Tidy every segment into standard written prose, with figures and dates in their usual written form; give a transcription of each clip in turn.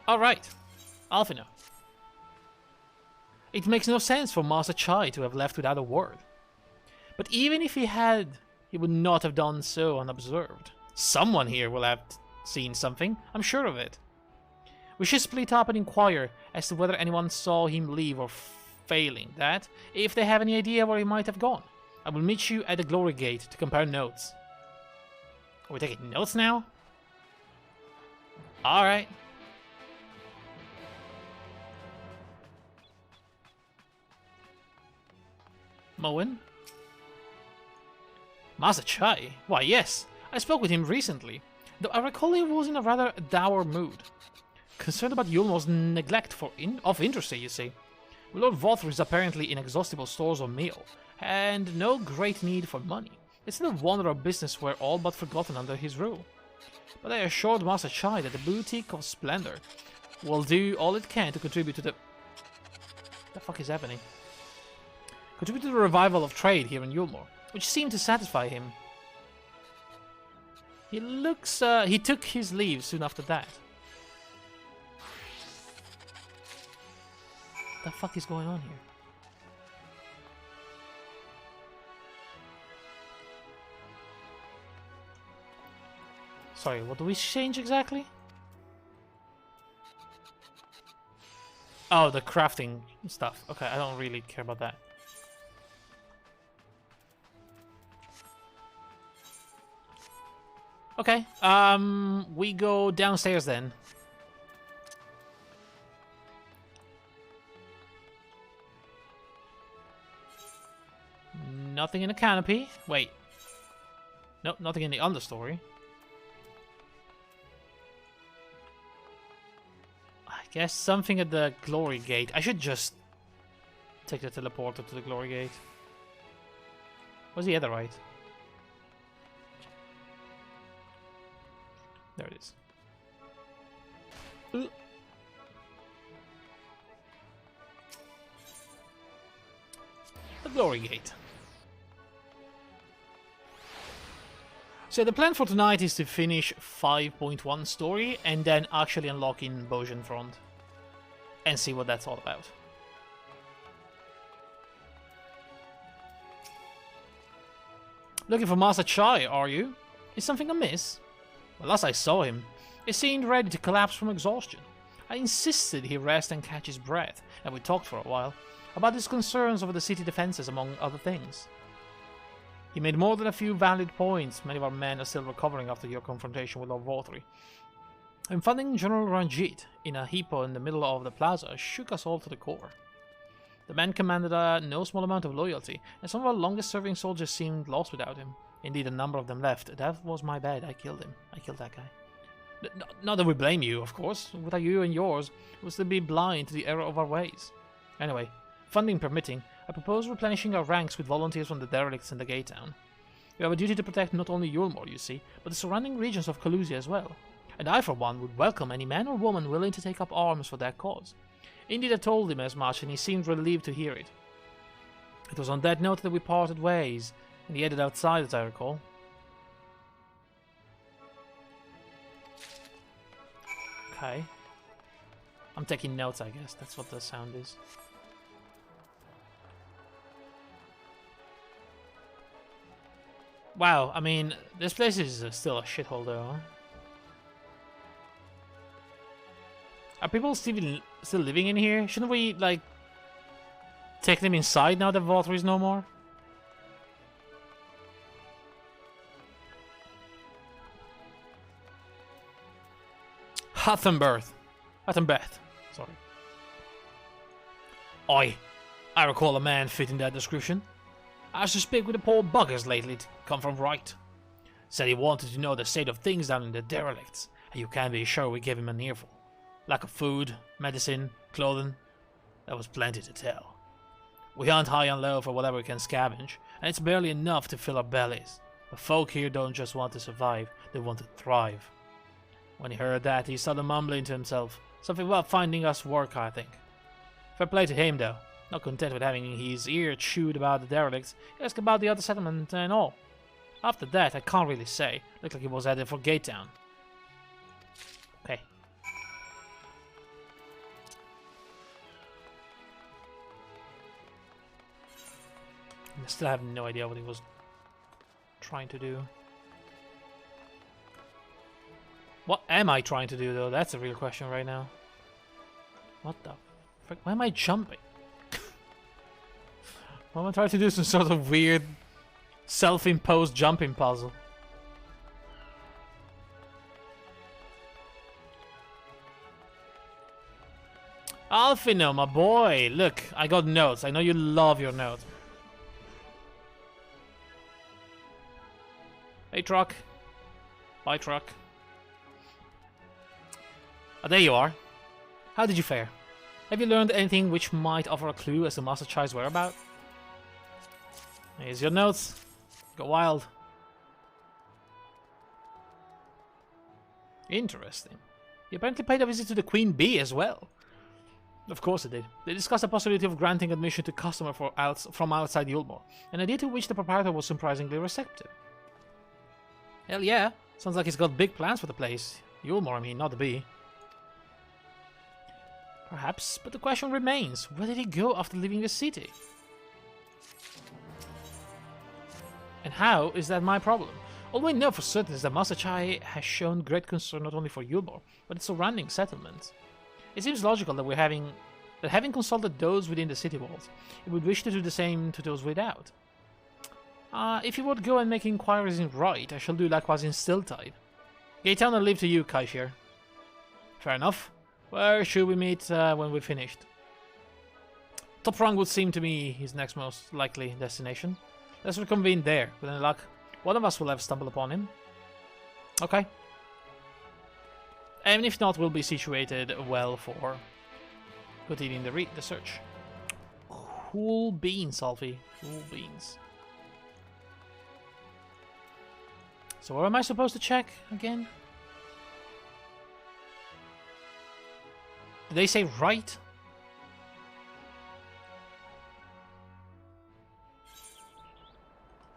Alright, Alfino. It makes no sense for Master Chai to have left without a word. But even if he had, he would not have done so unobserved. Someone here will have seen something, I'm sure of it. We should split up and inquire as to whether anyone saw him leave or failing that, if they have any idea where he might have gone. I will meet you at the Glory Gate to compare notes. Are we taking notes now? Alright. Moen? Master Chai? Why, yes. I spoke with him recently, though I recall he was in a rather dour mood. Concerned about Yulmo's neglect of interest, you see. Lord Vothor is apparently inexhaustible stores of meal, and no great need for money. It's no wonder our business were all but forgotten under his rule. But I assured Master Chai that the Boutique of Splendor will do all it can to contribute to the... What the fuck is happening? Contribute to the revival of trade here in Yulmore, which seemed to satisfy him. He looks... he took his leave soon after that. What the fuck is going on here? Sorry, what do we change exactly? Oh, the crafting stuff. Okay, I don't really care about that. Okay, we go downstairs then. Nothing in the canopy. Wait. Nope, nothing in the understory. I guess something at the Glory Gate. I should just take the teleporter to the Glory Gate. Where's the other right? There it is. The Glory Gate. So the plan for tonight is to finish 5.1 story and then actually unlock in Bozjan front and see what that's all about. Looking for Master Chai, are you? Is something amiss? Well, last I saw him, he seemed ready to collapse from exhaustion. I insisted he rest and catch his breath, and we talked for a while about his concerns over the city defenses, among other things. He made more than a few valid points. Many of our men are still recovering after your confrontation with Lord Vothri. And finding General Ranjit in a hippo in the middle of the plaza shook us all to the core. The man commanded no small amount of loyalty, and some of our longest-serving soldiers seemed lost without him. Indeed, a number of them left. That was my bad. I killed him. I killed that guy. Not that we blame you, of course. Without you and yours, it was to be blind to the error of our ways. Anyway, funding permitting, I propose replenishing our ranks with volunteers from the derelicts in the gate town. We have a duty to protect not only Yulmore, you see, but the surrounding regions of Kalusia as well. And I, for one, would welcome any man or woman willing to take up arms for that cause. Indeed, I told him as much, and he seemed relieved to hear it. It was on that note that we parted ways, and he headed outside, as I recall. Okay. I'm taking notes, I guess. That's what the sound is. Wow, I mean, this place is still a shithole though, huh? Are people still living in here? Shouldn't we, like, take them inside now that Vothri is no more? Hattenberth, sorry. I recall a man fitting that description. I used to speak with the poor buggers lately to come from right. Said he wanted to know the state of things down in the derelicts, and you can be sure we gave him an earful. Lack of food, medicine, clothing, there was plenty to tell. We hunt high and low for whatever we can scavenge, and it's barely enough to fill our bellies. The folk here don't just want to survive, they want to thrive. When he heard that, he started mumbling to himself. Something about finding us work, I think. Fair play to him, though. Not content with having his ear chewed about the derelicts, he asked about the other settlement and all. After that, I can't really say. Looked like he was headed for Gate Town. Okay. I still have no idea what he was trying to do. What am I trying to do, though? That's a real question right now. What the frick? Why am I jumping? Why am I trying to do some sort of weird self-imposed jumping puzzle? Alfino, my boy! Look, I got notes. I know you love your notes. Hey, truck. Bye, truck. Oh, there you are. How did you fare? Have you learned anything which might offer a clue as to Master Chai's whereabouts? Here's your notes. Go wild. Interesting. You apparently paid a visit to the Queen Bee as well. Of course it did. They discussed the possibility of granting admission to customer from outside Yulmore, an idea to which the proprietor was surprisingly receptive. Hell yeah, sounds like he's got big plans for the place. Yulmore, I mean, not the bee. Perhaps, but the question remains, where did he go after leaving the city? And how is that my problem? All we know for certain is that Master Chai has shown great concern not only for Yulmore, but its surrounding settlements. It seems logical that having consulted those within the city walls, it would wish to do the same to those without. If you would go and make inquiries in Right, I shall do likewise in Stilltide. Gaytown will leave to you, Kaishir. Fair enough. Where should we meet when we're finished? Top Rung would seem to me his next most likely destination. Let's reconvene there. With any luck, one of us will have stumbled upon him. Okay. And if not, we'll be situated well for continuing the search. Cool beans, Alfie. Cool beans. So where am I supposed to check again? Did they say right?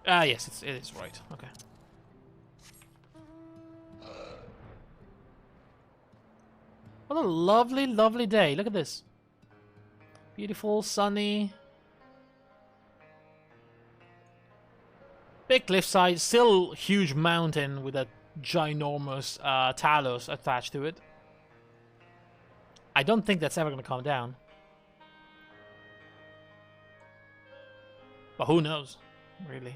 Ah, yes, it is right. Okay. What a lovely, lovely day. Look at this. Beautiful, sunny. Big cliffside, still huge mountain with a ginormous Talos attached to it. I don't think that's ever going to come down. But who knows, really.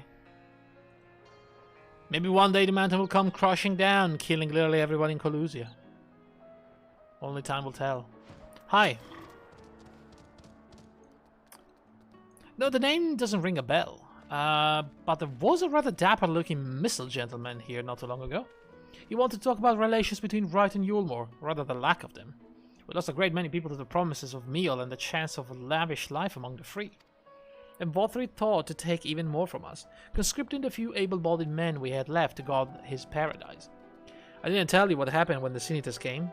Maybe one day the mountain will come crushing down, killing literally everyone in Colusia. Only time will tell. Hi. No, the name doesn't ring a bell. But there was a rather dapper-looking missile gentleman here not too long ago. He wanted to talk about relations between Wright and Yulmore, rather the lack of them. We lost a great many people to the promises of meal and the chance of a lavish life among the free. And Vothri thought to take even more from us, conscripting the few able-bodied men we had left to guard his paradise. I didn't tell you what happened when the Sinitas came.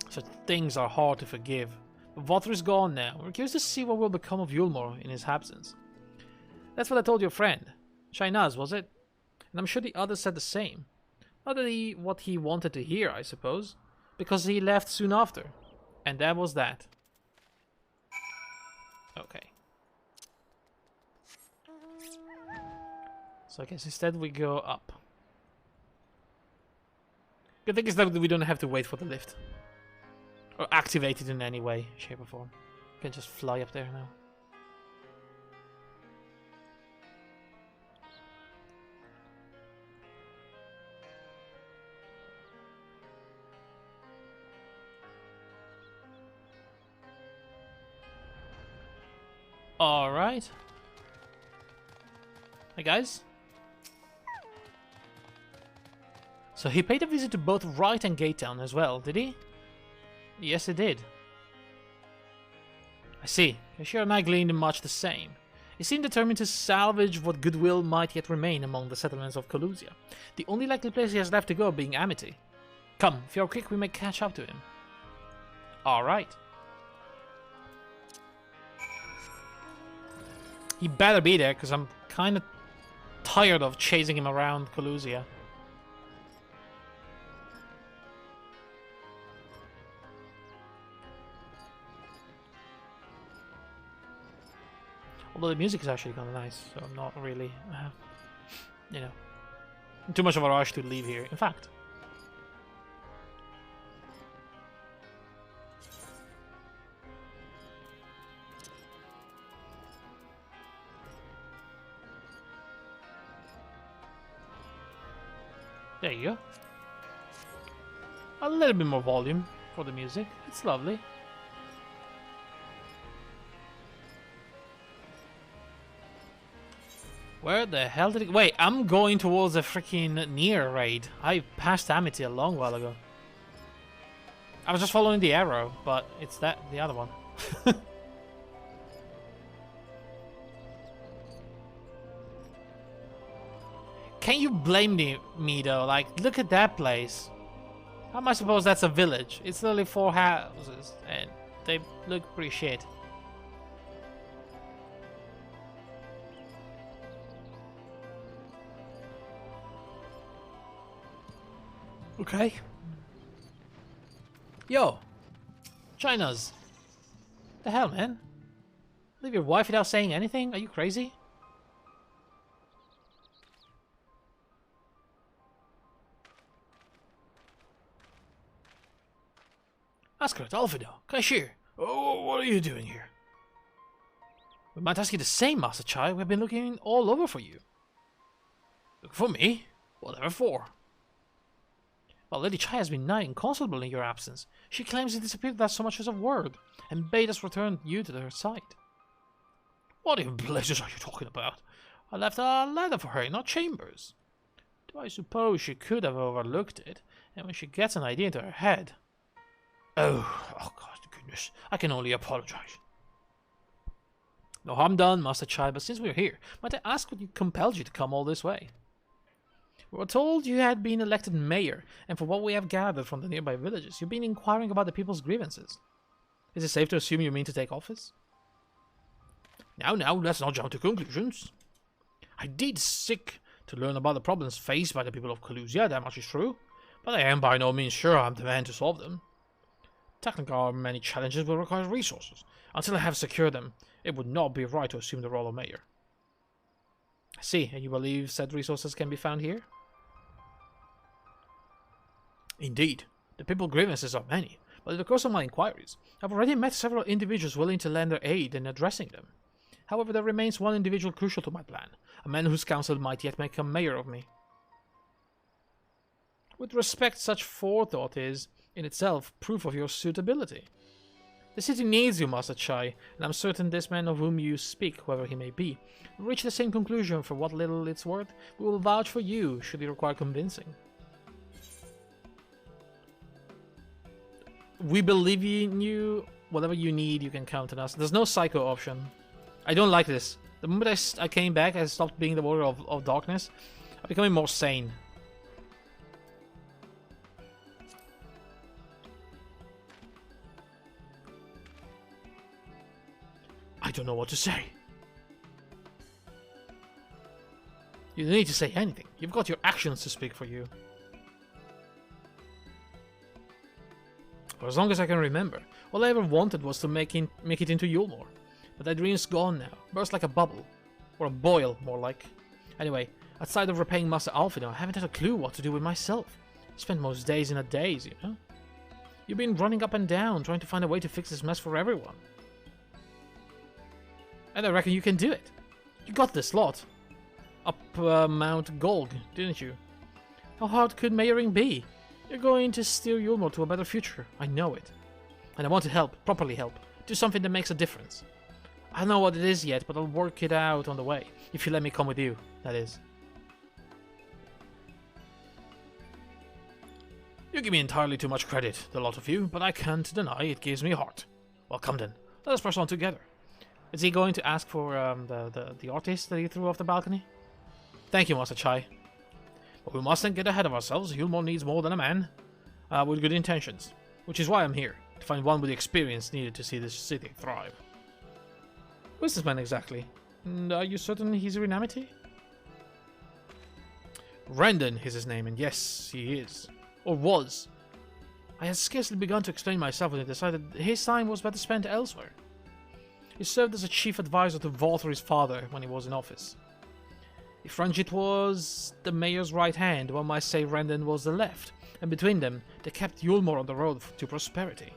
Such things are hard to forgive. But Vothri's gone now. We're curious to see what will become of Yulmore in his absence. That's what I told your friend. Shainaz, was it? And I'm sure the others said the same. Not that what he wanted to hear, I suppose. Because he left soon after. And that was that. Okay. So I guess instead we go up. Good thing is that we don't have to wait for the lift. Or activate it in any way, shape or form. We can just fly up there now. Alright. Hey guys. So he paid a visit to both Wright and Gatetown as well, did he? Yes, he did. I see. Kashir and I gleaned much the same. He seemed determined to salvage what goodwill might yet remain among the settlements of Colusia, the only likely place he has left to go being Amity. Come, if you're quick, we may catch up to him. Alright. He better be there, because I'm kind of tired of chasing him around Colusia. Although the music is actually kind of nice, so I'm not really, you know, in too much of a rush to leave here. In fact, there you go. A little bit more volume for the music. It's lovely. Where the hell did it... Wait, I'm going towards a freaking near raid. I passed Amity a long while ago. I was just following the arrow, but it's the other one. Can you blame me though? Like, look at that place. How am I supposed that's a village? It's literally 4 houses, and they look pretty shit. Okay. Yo. China's. The hell, man? Leave your wife without saying anything? Are you crazy? Ascot, Alfido, Cashier. Oh, what are you doing here? We might ask you the same, Master Chai. We've been looking all over for you. Look for me? Whatever for? Well, Lady Chai has been nigh inconsolable in your absence. She claims you disappeared without so much as a word, and bade us return you to her side. What in blazes are you talking about? I left a letter for her, not Chambers. Do I suppose she could have overlooked it, and when she gets an idea into her head... Oh God, goodness, I can only apologize. No harm done, Master Chai, but since we're here, might I ask what compelled you to come all this way? We were told you had been elected mayor, and from what we have gathered from the nearby villages, you've been inquiring about the people's grievances. Is it safe to assume you mean to take office? Now, let's not jump to conclusions. I did seek to learn about the problems faced by the people of Kalusia, that much is true, but I am by no means sure I'm the man to solve them. Technically, our many challenges will require resources. Until I have secured them, it would not be right to assume the role of mayor. I see, and you believe said resources can be found here? Indeed, the people's grievances are many, but in the course of my inquiries, I've already met several individuals willing to lend their aid in addressing them. However, there remains one individual crucial to my plan, a man whose counsel might yet make a mayor of me. With respect, such forethought is, in itself, proof of your suitability. The city needs you, Master Chai, and I'm certain this man of whom you speak, whoever he may be, will reach the same conclusion for what little it's worth. We will vouch for you, should you require convincing. We believe in you. Whatever you need, you can count on us. There's no psycho option. I don't like this. The moment I came back, I stopped being the warrior of darkness. I'm becoming more sane. I don't know what to say. You don't need to say anything. You've got your actions to speak for you. For as long as I can remember, all I ever wanted was to make it into Yulmore. But that dream's gone now. Burst like a bubble. Or a boil, more like. Anyway, outside of repaying Master Alfido, I haven't had a clue what to do with myself. I spent most days in a daze, you know? You've been running up and down, trying to find a way to fix this mess for everyone. And I reckon you can do it. You got this lot. Up Mount Golg, didn't you? How hard could mayoring be? You're going to steer Yulmore to a better future. I know it. And I want to help, properly help. Do something that makes a difference. I don't know what it is yet, but I'll work it out on the way. If you let me come with you, that is. You give me entirely too much credit, the lot of you, but I can't deny it gives me heart. Well, come then. Let us press on together. Is he going to ask for the artist that he threw off the balcony? Thank you, Master Chai. But we mustn't get ahead of ourselves. Yulmore needs more than a man with good intentions. Which is why I'm here, to find one with the experience needed to see this city thrive. Who is this man exactly? And are you certain he's in Amity? Rendon is his name, and yes, he is. Or was. I had scarcely begun to explain myself when I decided his time was better spent elsewhere. He served as a chief advisor to Valtry's father when he was in office. If Ranjit was the mayor's right hand, one might say Rendon was the left, and between them, they kept Yulmore on the road to prosperity.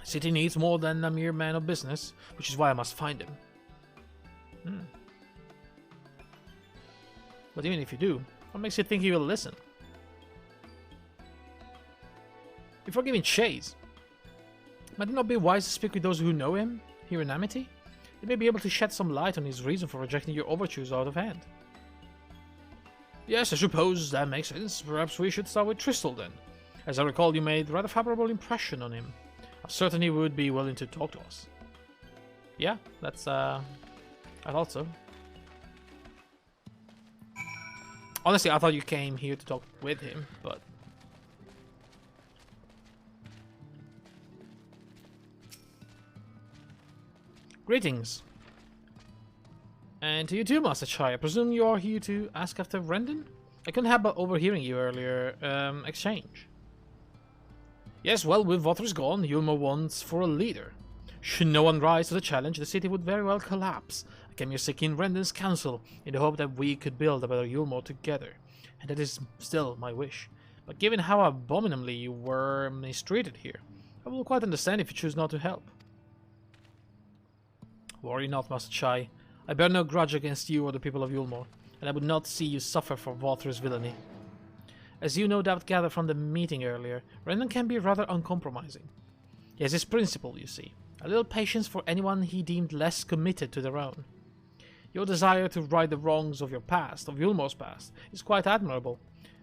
The city needs more than a mere man of business, which is why I must find him. But even if you do, what makes you think he will listen? Before giving chase, might it not be wise to speak with those who know him here in Amity? They may be able to shed some light on his reason for rejecting your overtures out of hand. Yes, I suppose that makes sense. Perhaps we should start with Tristal then. As I recall, you made a rather favorable impression on him. I'm certain he would be willing to talk to us. Yeah, that's, I thought so. Honestly, I thought you came here to talk with him, but... Greetings. And to you too, Master Chai. I presume you are here to ask after Rendon? I couldn't help but overhearing you earlier exchange. Yes, well, with Valtry's gone, Yulmore wants for a leader. Should no one rise to the challenge, the city would very well collapse. I came here seeking Rendon's counsel in the hope that we could build a better Yulmore together. And that is still my wish. But given how abominably you were mistreated here, I will quite understand if you choose not to help. Worry not, Master Chai. I bear no grudge against you or the people of Yulmore, and I would not see you suffer for Valtry's villainy. As you no doubt gathered from the meeting earlier, Rendon can be rather uncompromising. He has his principle, you see. A little patience for anyone he deemed less committed to their own. Your desire to right the wrongs of your past, of Yulmore's past, is quite admirable,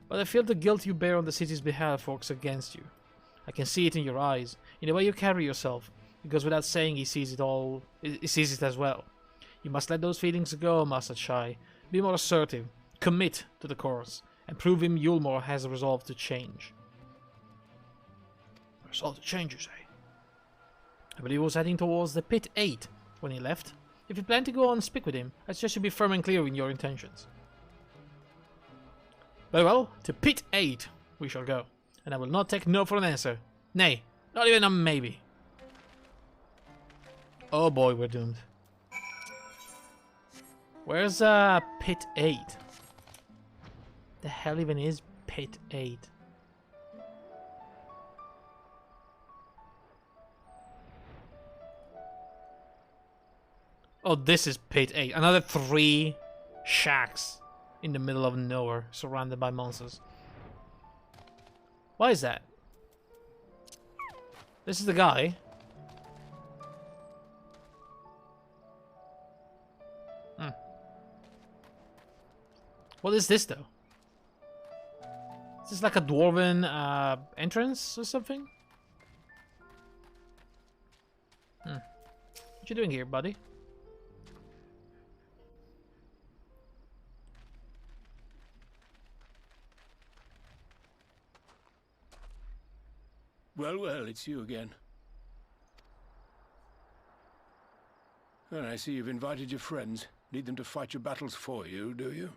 but I feel the guilt you bear on the city's behalf works against you. I can see it in your eyes, in the way you carry yourself, because without saying he sees it as well. You must let those feelings go, Master Chai. Be more assertive, commit to the cause, and prove him Yulmore has a resolve to change. Resolve to change, you say? I believe he was heading towards the Pit 8 when he left. If you plan to go on and speak with him, I suggest you be firm and clear in your intentions. Very well, to Pit 8 we shall go, and I will not take no for an answer. Nay, not even a maybe. Oh boy, we're doomed. Where's Pit 8? The hell even is Pit 8? Oh, this is Pit 8. Another 3 shacks in the middle of nowhere, surrounded by monsters. Why is that? This is the guy. What is this, though? Is this like a dwarven entrance or something? What you doing here, buddy? Well, it's you again. And I see you've invited your friends. Need them to fight your battles for you, do you?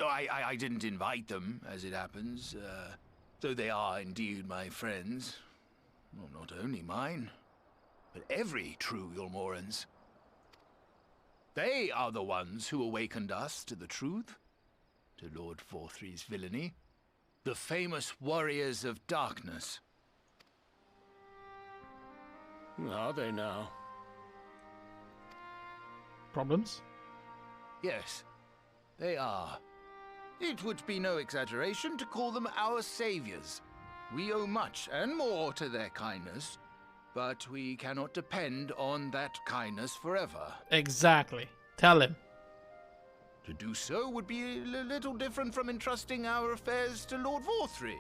I didn't invite them, as it happens, though they are indeed my friends. Well, not only mine, but every true Yulmoran's. They are the ones who awakened us to the truth, to Lord Valtry's villainy, the famous warriors of darkness. Are they now? Problems? Yes, they are. It would be no exaggeration to call them our saviors. We owe much and more to their kindness, but we cannot depend on that kindness forever. Exactly. Tell him. To do so would be a little different from entrusting our affairs to Lord Valtry.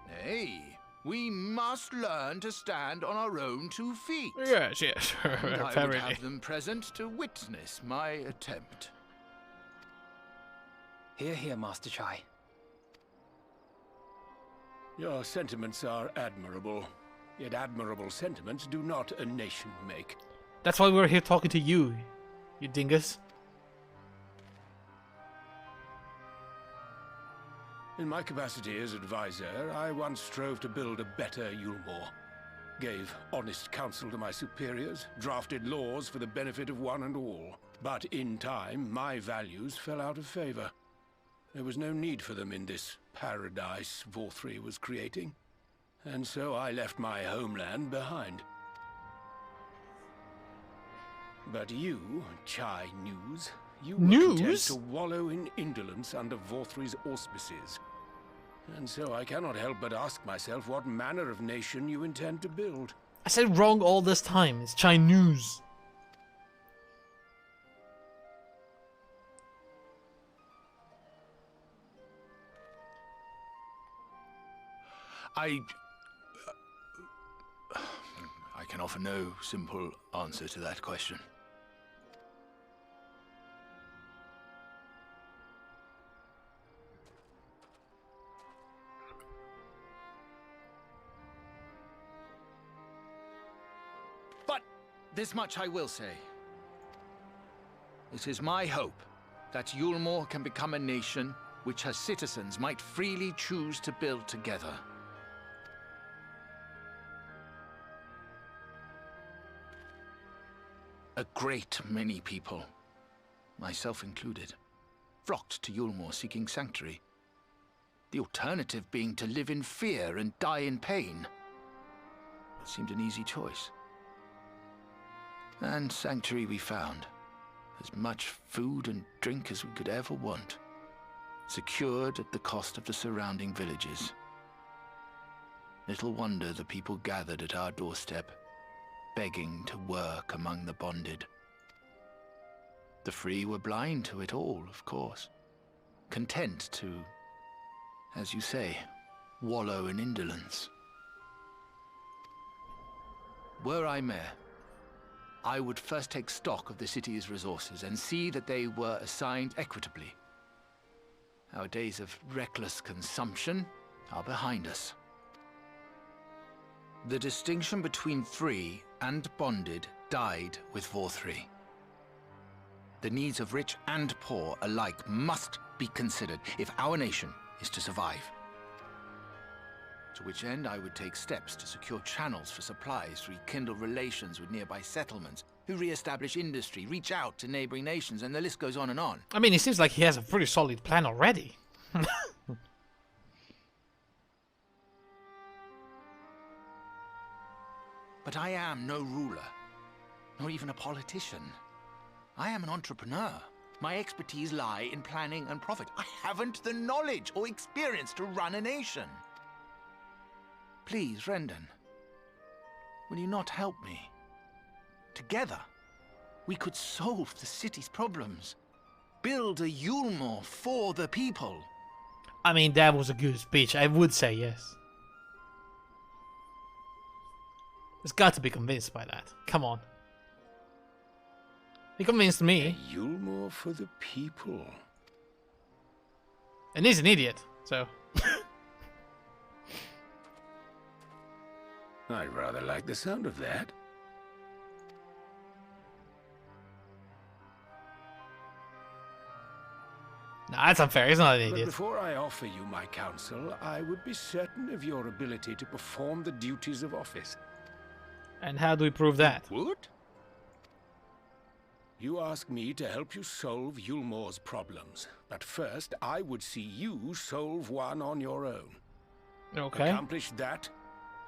Nay, we must learn to stand on our own 2 feet. Yes. And I would have them present to witness my attempt. Hear, hear, Master Chai. Your sentiments are admirable. Yet admirable sentiments do not a nation make. That's why we're here talking to you, you dingus. In my capacity as advisor, I once strove to build a better Yulmore. gave honest counsel to my superiors, drafted laws for the benefit of one and all. But in time, my values fell out of favor. There was no need for them in this paradise Vorthri was creating. And so I left my homeland behind. But you, Chai News, you were content to wallow in indolence under Vorthri's auspices. And so I cannot help but ask myself what manner of nation you intend to build. I said wrong all this time. It's Chinese. I can offer no simple answer to that question. But this much I will say. It is my hope that Yulmore can become a nation which her citizens might freely choose to build together. A great many people, myself included, flocked to Yulmore seeking sanctuary. The alternative being to live in fear and die in pain. It seemed an easy choice. And sanctuary we found. As much food and drink as we could ever want. Secured at the cost of the surrounding villages. Little wonder the people gathered at our doorstep, begging to work among the bonded. The free were blind to it all, of course. Content to, as you say, wallow in indolence. Were I mayor, I would first take stock of the city's resources and see that they were assigned equitably. Our days of reckless consumption are behind us. The distinction between free and bonded died with Vorthri. The needs of rich and poor alike must be considered if our nation is to survive. To which end I would take steps to secure channels for supplies, rekindle relations with nearby settlements, who re-establish industry, reach out to neighboring nations, and the list goes on and on. I mean, it seems like he has a pretty solid plan already. But I am no ruler, nor even a politician. I am an entrepreneur. My expertise lie in planning and profit. I haven't the knowledge or experience to run a nation. Please, Rendon, will you not help me? Together, we could solve the city's problems. Build a Yulmore for the people. I mean, that was a good speech. I would say yes. It's got to be convinced by that. Come on. He convinced me. A Yulmore for the people. And he's an idiot, so... I rather like the sound of that. Nah, that's unfair. He's not an But idiot. before I offer you my counsel, I would be certain of your ability to perform the duties of office. And how do we prove that? Would? You ask me to help you solve Yulmore's problems. But first, I would see you solve one on your own. Okay. Accomplish that,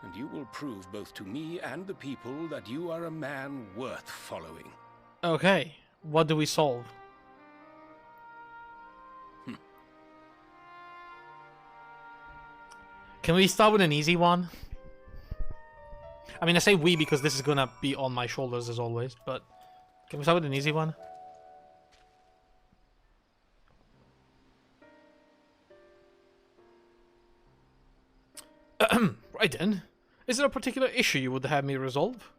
and you will prove both to me and the people that you are a man worth following. Okay. What do we solve? Can we start with an easy one? I mean, I say we because this is gonna be on my shoulders as always, but can we start with an easy one? Right then. Is there a particular issue you would have me resolve?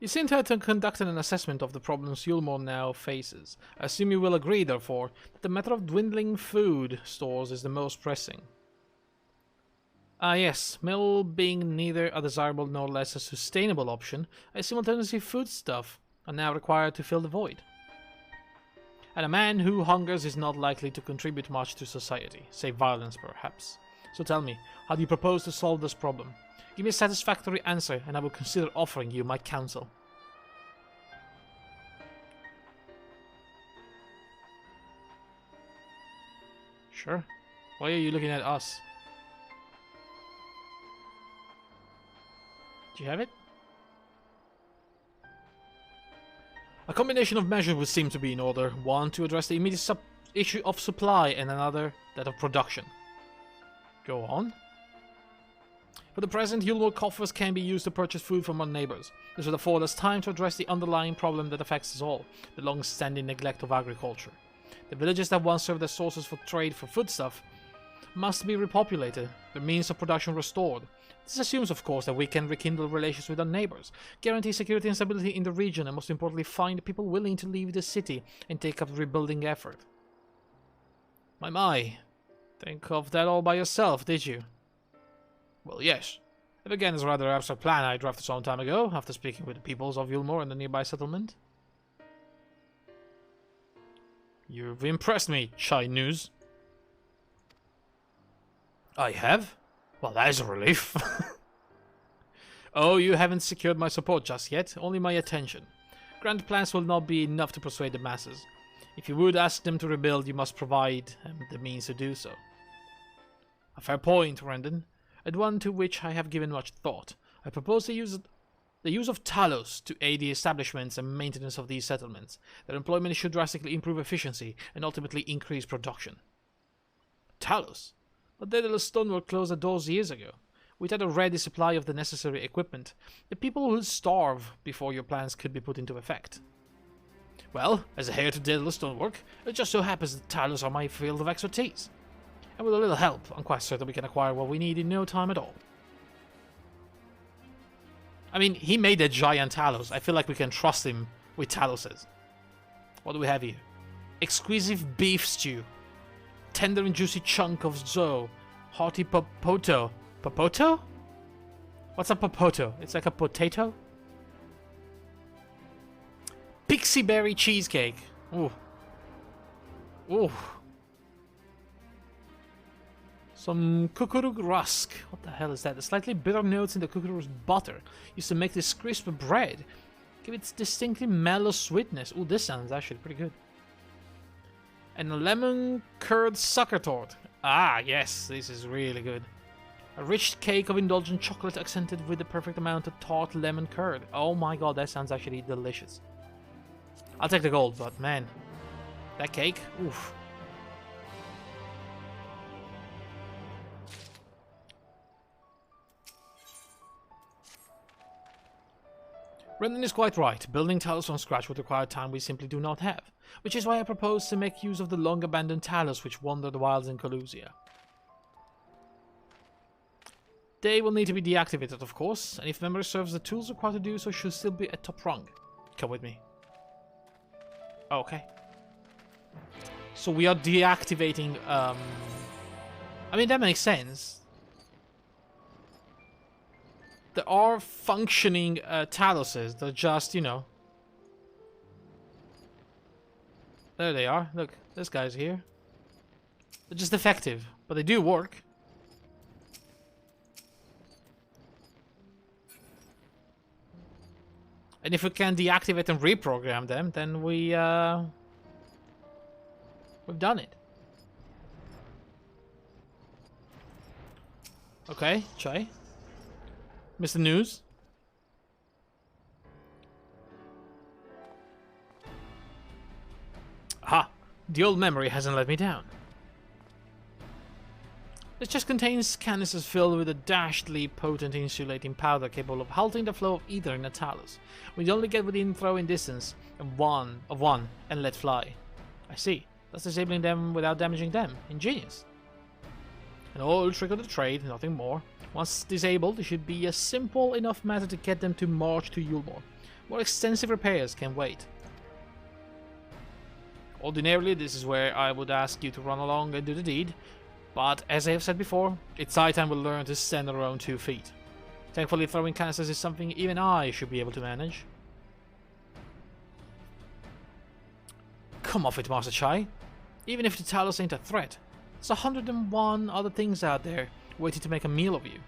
You seem to have conducted an assessment of the problems Yulmore now faces. I assume you will agree, therefore, that the matter of dwindling food stores is the most pressing. Ah yes, meal being neither a desirable nor less a sustainable option, simultaneously foodstuff are now required to fill the void. And a man who hungers is not likely to contribute much to society, save violence perhaps. So tell me, how do you propose to solve this problem? Give me a satisfactory answer, and I will consider offering you my counsel. Sure. Why are you looking at us? Do you have it? A combination of measures would seem to be in order. One, to address the immediate issue of supply, and another, that of production. Go on. For the present, Yulmore coffers can be used to purchase food from our neighbors. This would afford us time to address the underlying problem that affects us all, the long-standing neglect of agriculture. The villages that once served as sources for trade for foodstuff must be repopulated, the means of production restored. This assumes, of course, that we can rekindle relations with our neighbors, guarantee security and stability in the region, and most importantly, find people willing to leave the city and take up the rebuilding effort. My. Think of that all by yourself, did you? Well, yes. It began as a rather abstract plan I drafted some time ago, after speaking with the peoples of Yulmore and the nearby settlement. You've impressed me, Chai News. I have? Well, that is a relief. Oh, you haven't secured my support just yet, only my attention. Grand plans will not be enough to persuade the masses. If you would ask them to rebuild, you must provide the means to do so. A fair point, Rendon, and one to which I have given much thought. I propose the use of Talos to aid the establishments and maintenance of these settlements. Their employment should drastically improve efficiency and ultimately increase production. Talos? But Daedalus Stonework closed the doors years ago. Without a ready supply of the necessary equipment, the people will starve before your plans could be put into effect. Well, as a heir to Daedalus Stonework, it just so happens that Talos are my field of expertise. And with a little help, I'm quite certain we can acquire what we need in no time at all. I mean, he made a giant Talos. I feel like we can trust him with Taloses. What do we have here? Exquisite beef stew. Tender and juicy chunk of zo. Hearty popoto. Popoto? What's a popoto? It's like a potato? Pixie berry cheesecake. Ooh. Ooh. Some kukuruk rusk. What the hell is that? The slightly bitter notes in the kukuruk's butter used to make this crisp bread. Give it distinctly mellow sweetness. Ooh, this sounds actually pretty good. And a lemon curd sucker tort. Ah, yes, this is really good. A rich cake of indulgent chocolate accented with the perfect amount of tart lemon curd. Oh my god, that sounds actually delicious. I'll take the gold, but man, that cake, oof. Rendon is quite right. Building Talos from scratch would require time we simply do not have, which is why I propose to make use of the long-abandoned Talos which wander the wilds in Colusia. They will need to be deactivated, of course, and if memory serves, the tools required to do so should still be at top rung. Come with me. Okay. So we are deactivating, I mean, that makes sense. There are functioning Taloses. They're just, you know. There they are. Look, this guy's here. They're just defective, but they do work. And if we can deactivate and reprogram them, then we've done it. Okay, Chai. Mr. News? Aha! The old memory hasn't let me down. This just contains canisters filled with a dashedly potent insulating powder capable of halting the flow of ether in a Talos. We only get within throwing distance of one and let fly. I see. That's disabling them without damaging them. Ingenious. An old trick of the trade, nothing more. Once disabled, it should be a simple enough matter to get them to march to Yulmore. More extensive repairs can wait. Ordinarily, this is where I would ask you to run along and do the deed, but as I have said before, it's high time we learn to stand on our own 2 feet. Thankfully, throwing canisters is something even I should be able to manage. Come off it, Master Chai. Even if the Talos ain't a threat, there's 101 other things out there waiting to make a meal of you.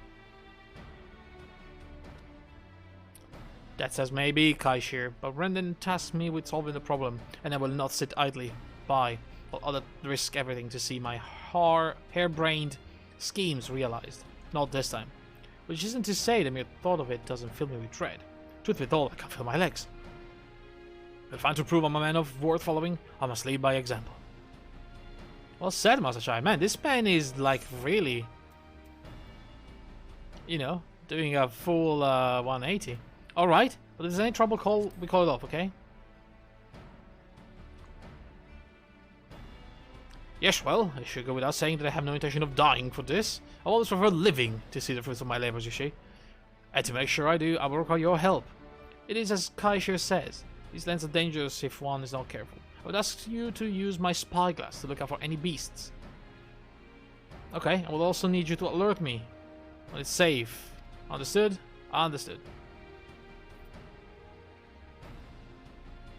That's as may be, Kaishir, but Rendon tasked me with solving the problem, and I will not sit idly by while others risk everything to see my harebrained schemes realized. Not this time. Which isn't to say the mere thought of it doesn't fill me with dread. Truth be told, I can't feel my legs. If I'm to prove I'm a man of worth following, I must lead by example. Well said, Master Chai. Man, this man is like really, you know, doing a full 180. Alright, but if there's any trouble, we call it off, okay? Yes, well, it should go without saying that I have no intention of dying for this. I always prefer living to see the fruits of my labors, you see. And to make sure I do, I will require your help. It is as Kaishir says, these lands are dangerous if one is not careful. I would ask you to use my spyglass to look out for any beasts. Okay, I will also need you to alert me when it's safe. Understood? Understood.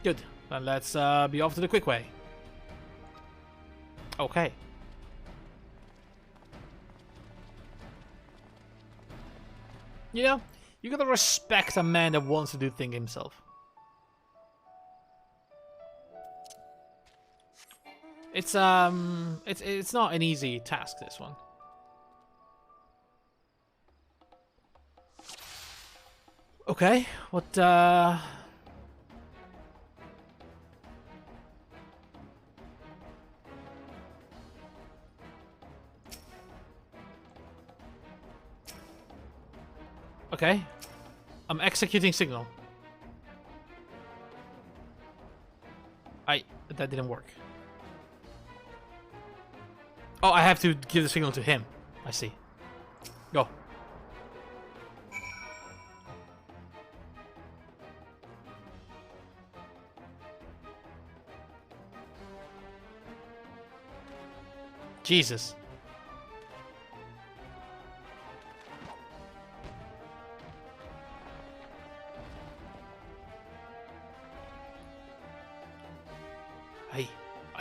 Good. Then let's be off to the quick way. Okay. You know, you gotta respect a man that wants to do things himself. It's not an easy task, this one. Okay, what okay. I'm executing signal. That didn't work. Oh, I have to give the signal to him. I see. Go. Jesus.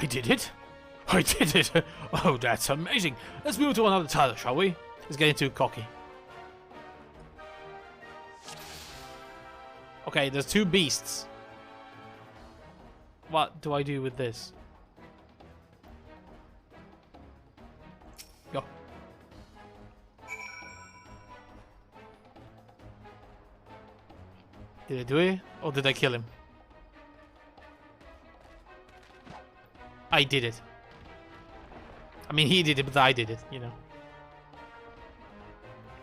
I did it? I did it! Oh, that's amazing! Let's move to another title, shall we? It's getting too cocky. Okay, there's two beasts. What do I do with this? Go. Did I do it? Or did I kill him? I did it. I mean, he did it, but I did it, you know.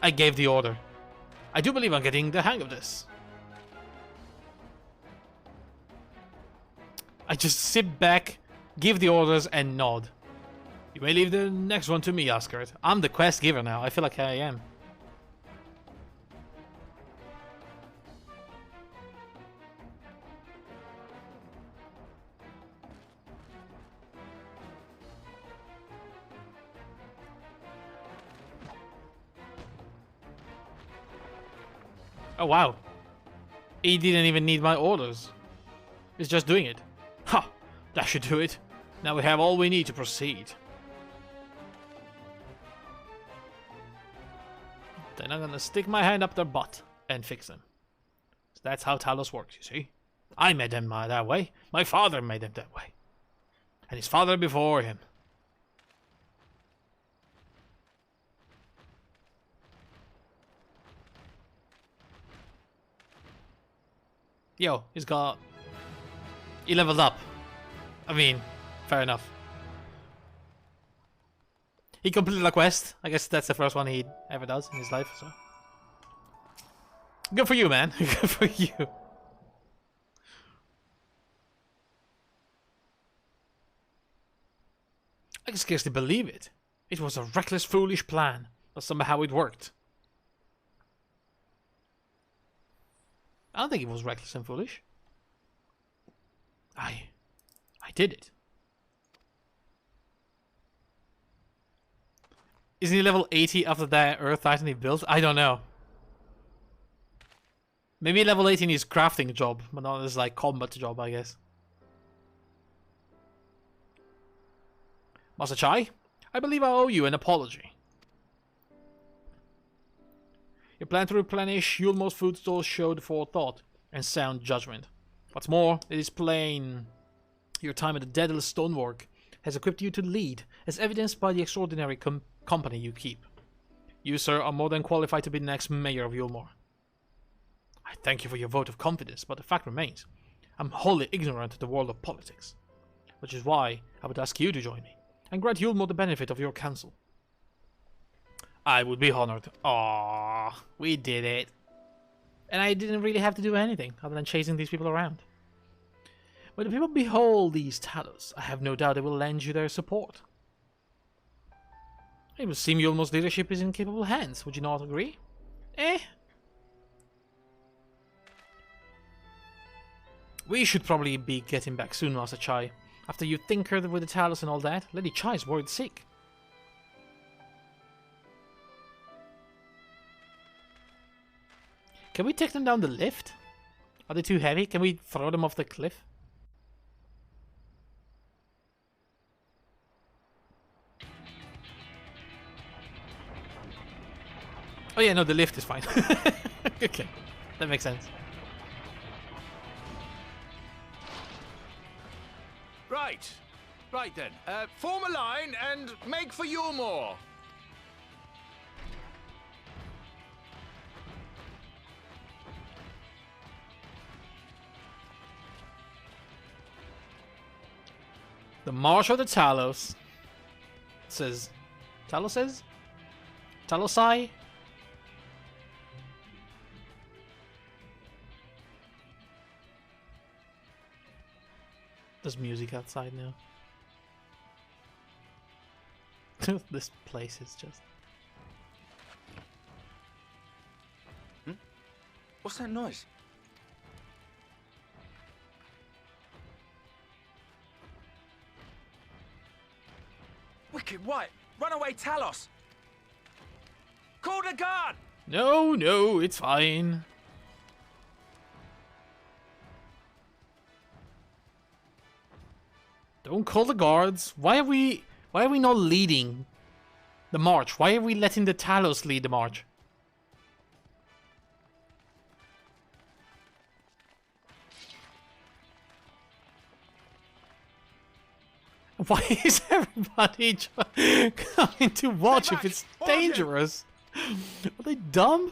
I gave the order. I do believe I'm getting the hang of this. I just sit back, give the orders, and nod. You may leave the next one to me, Asgard. I'm the quest giver now. I feel like I am. Oh wow. He didn't even need my orders. He's just doing it. Ha! That should do it. Now we have all we need to proceed. Then I'm gonna stick my hand up their butt and fix them. So that's how Talos works, you see. I made them that way. My father made them that way. And his father before him. Yo, he leveled up. I mean, fair enough. He completed a quest. I guess that's the first one he ever does in his life, so. Good for you, man. Good for you. I can scarcely believe it. It was a reckless, foolish plan, but somehow it worked. I don't think it was reckless and foolish. I did it. Isn't he level 80 after that Earth Titan he built? I don't know. Maybe level 18 is crafting job, but not as like combat job, I guess. Master Chai, I believe I owe you an apology. Your plan to replenish Yulmo's food stores showed forethought and sound judgment. What's more, it is plain your time at the Daedalus Stonework has equipped you to lead, as evidenced by the extraordinary company you keep. You, sir, are more than qualified to be the next mayor of Yulmore. I thank you for your vote of confidence, but the fact remains, I'm wholly ignorant of the world of politics, which is why I would ask you to join me, and grant Yulmore the benefit of your counsel. I would be honored. Aww, we did it. And I didn't really have to do anything other than chasing these people around. When the people behold these Talos, I have no doubt they will lend you their support. It would seem Yulmo's leadership is in capable hands, would you not agree? We should probably be getting back soon, Master Chai. After you tinkered with the Talos and all that, Lady Chai's worried sick. Can we take them down the lift? Are they too heavy? Can we throw them off the cliff? Oh yeah, no, the lift is fine. Okay, that makes sense. Right then. Form a line and make for Yulmore. The March of the Talos says... Talos says? Talosai? There's music outside now. This place is just... What's that noise? Wicked White! Runaway Talos! Call the guard! No, it's fine. Don't call the guards. Why are we not leading the march? Why are we letting the Talos lead the march? Why is everybody coming to watch if it's dangerous? Are they dumb?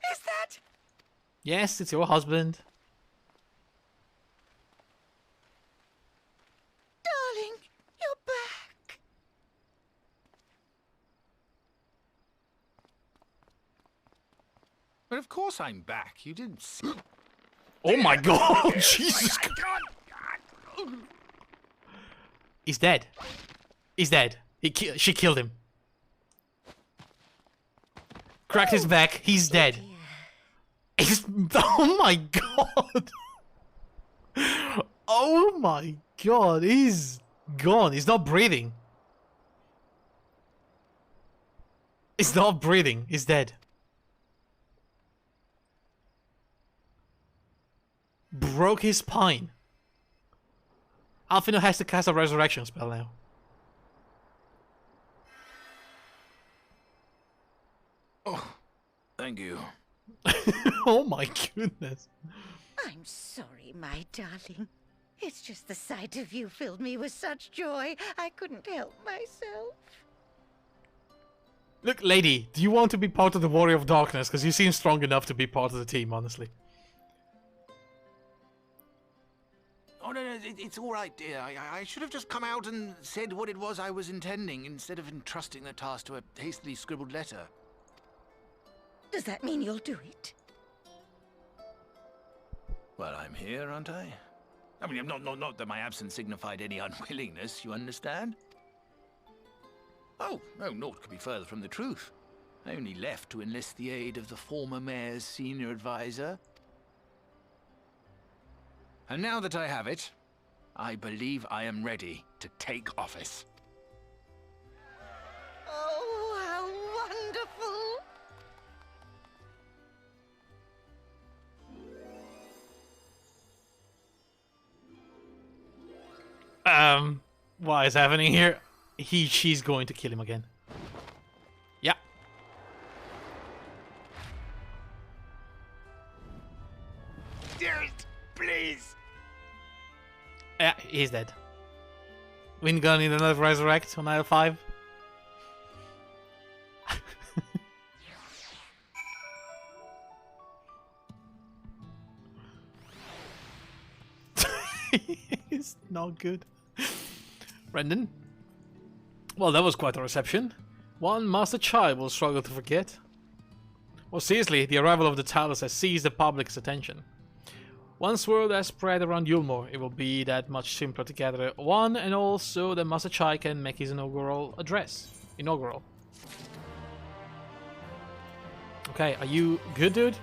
Is that? Yes, it's your husband. Darling, you're back. But of course I'm back. You didn't see. Oh my god! Jesus Christ! He's dead. He's dead. She killed him. Cracked his back. He's dead. Oh my god! Oh my god! He's gone. He's not breathing. He's not breathing. He's dead. Broke his spine. Alfino has to cast a resurrection spell now. Oh, thank you. Oh my goodness. I'm sorry, my darling. It's just the sight of you filled me with such joy, I couldn't help myself. Look, lady, do you want to be part of the Warrior of Darkness? Because you seem strong enough to be part of the team, honestly. Oh, no, it's all right, dear. I should have just come out and said what it was I was intending, instead of entrusting the task to a hastily scribbled letter. Does that mean you'll do it? Well, I'm here, aren't I? I mean, not that my absence signified any unwillingness, you understand? Oh, no, naught could be further from the truth. I only left to enlist the aid of the former mayor's senior advisor. And now that I have it, I believe I am ready to take office. Oh, how wonderful! What is happening here? She's going to kill him again. Yeah. Please. Yeah, he's dead. We're gonna need another resurrect on aisle 5. It's not good. Brendan? Well, that was quite a reception. One Master Child will struggle to forget. Well, seriously, the arrival of the Talus has seized the public's attention. Once word has spread around Yulmore, it will be that much simpler to gather one, and also that Master Chai can make his inaugural address. Okay, are you good, dude?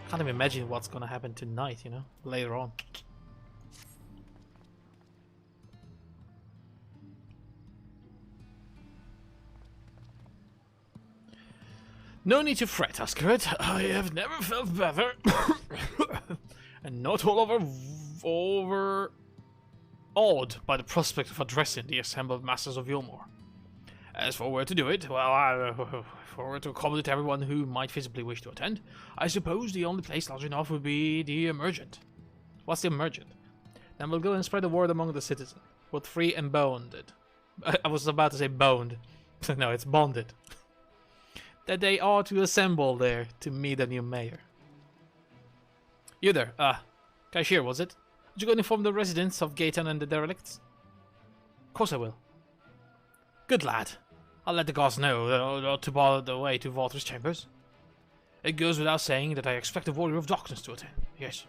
Can't even imagine what's gonna happen tonight, you know, later on. No need to fret, Ascarid. I have never felt better. And not all over awed by the prospect of addressing the assembled masters of Yulmore. As for where to do it, well, for to accommodate everyone who might feasibly wish to attend, I suppose the only place large enough would be the Emergent. What's the Emergent? Then we'll go and spread the word among the citizens, both free and bonded. I was about to say boned. No, it's bonded. That they are to assemble there to meet the new mayor. You there, cashier, was it? Did you go and inform the residents of Gayton and the derelicts? Of course I will. Good lad. I'll let the guards know not to bother the way to Walter's chambers. It goes without saying that I expect the Warrior of Darkness to attend. Yes,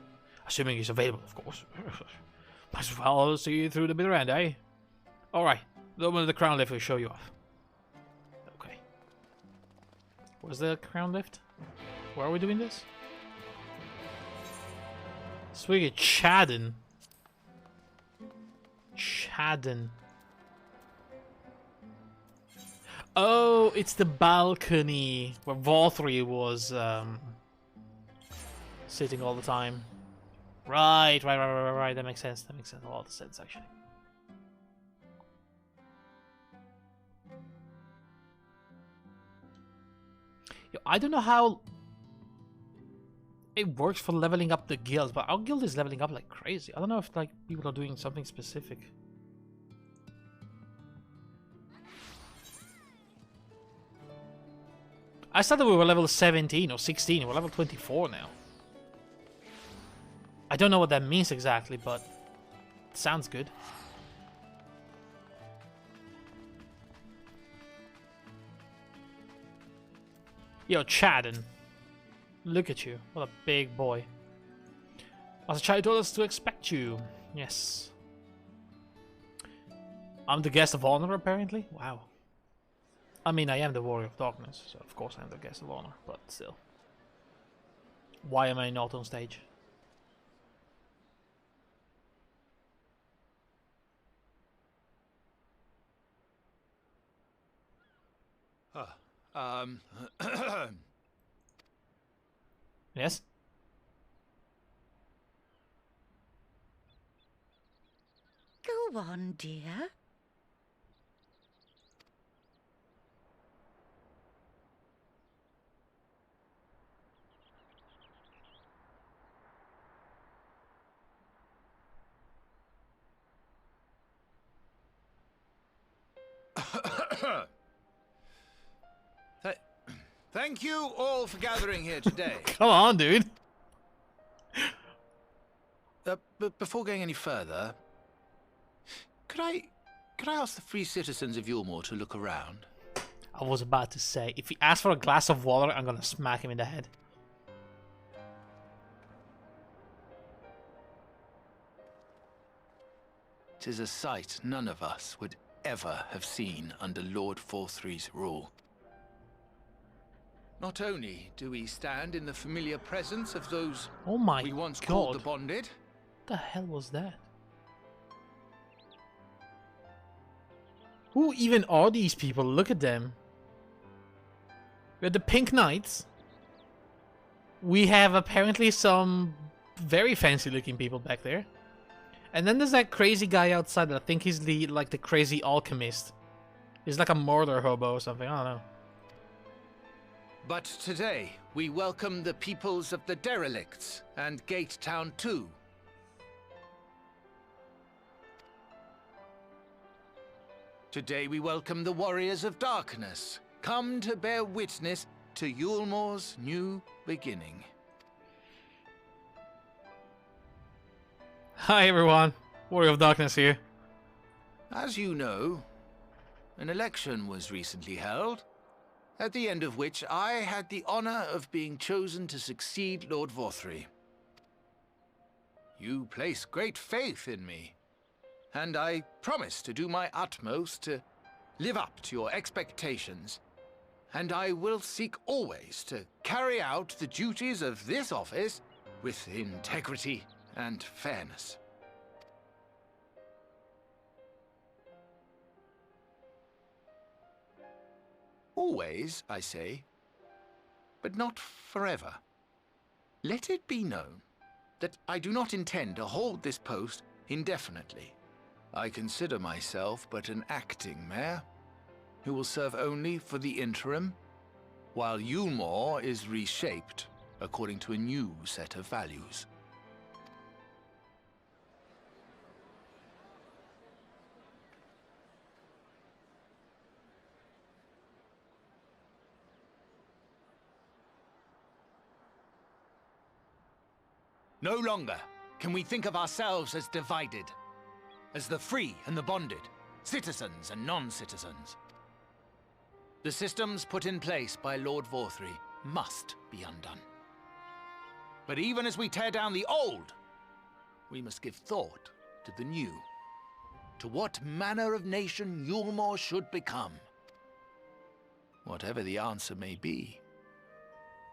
assuming he's available, of course. Might as well see you through the bitter end, eh? Alright, the woman of the crown lift will show you off. Okay. Where's the crown lift? Where are we doing this? Swiggy Chadden. Chadden. Oh, it's the balcony where Valtteri was sitting all the time. Right. That makes sense. That makes a lot of sense, actually. Yo, I don't know how it works for leveling up the guilds, but our guild is leveling up like crazy. I don't know if like people are doing something specific. I thought that we were level 17 or 16. We're level 24 now. I don't know what that means exactly, but it sounds good. Yo, Chadden. Look at you. What a big boy. Master Chai told us to expect you. Yes. I'm the guest of honor, apparently. Wow. I mean, I am the Warrior of Darkness, so of course I'm the guest of honor, but still. Why am I not on stage? Yes? Go on, dear. Thank you all for gathering here today. Come on, dude. But before going any further, could I ask the free citizens of Yulmore to look around? I was about to say, if he asks for a glass of water, I'm gonna smack him in the head. Tis a sight none of us would ever have seen under Lord Forthry's rule. Not only do we stand in the familiar presence of those Oh my we once god. called the Bonded, What the hell was that? Who even are these people? Look at them. We have the Pink Knights. We have apparently some very fancy looking people back there. And then there's that crazy guy outside that I think he's like the crazy alchemist. He's like a murder hobo or something, I don't know. But today, we welcome the peoples of the Derelicts and Gate Town 2. Today we welcome the Warriors of Darkness, come to bear witness to Yulmore's new beginning. Hi everyone, Warrior of Darkness here. As you know, an election was recently held, at the end of which I had the honor of being chosen to succeed Lord Vorthry. You place great faith in me, and I promise to do my utmost to live up to your expectations, and I will seek always to carry out the duties of this office with integrity and fairness. Always, I say, but not forever. Let it be known that I do not intend to hold this post indefinitely. I consider myself but an acting mayor, who will serve only for the interim, while Yulmore is reshaped according to a new set of values. No longer can we think of ourselves as divided, as the free and the bonded, citizens and non-citizens. The systems put in place by Lord Vorthry must be undone. But even as we tear down the old, we must give thought to the new, to what manner of nation Yulmore should become. Whatever the answer may be,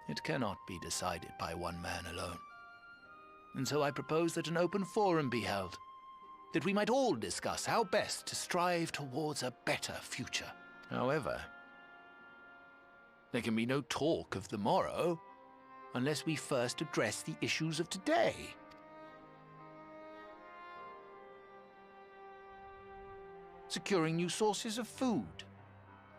it cannot be decided by one man alone. And so I propose that an open forum be held, that we might all discuss how best to strive towards a better future. However, there can be no talk of the morrow unless we first address the issues of today. Securing new sources of food,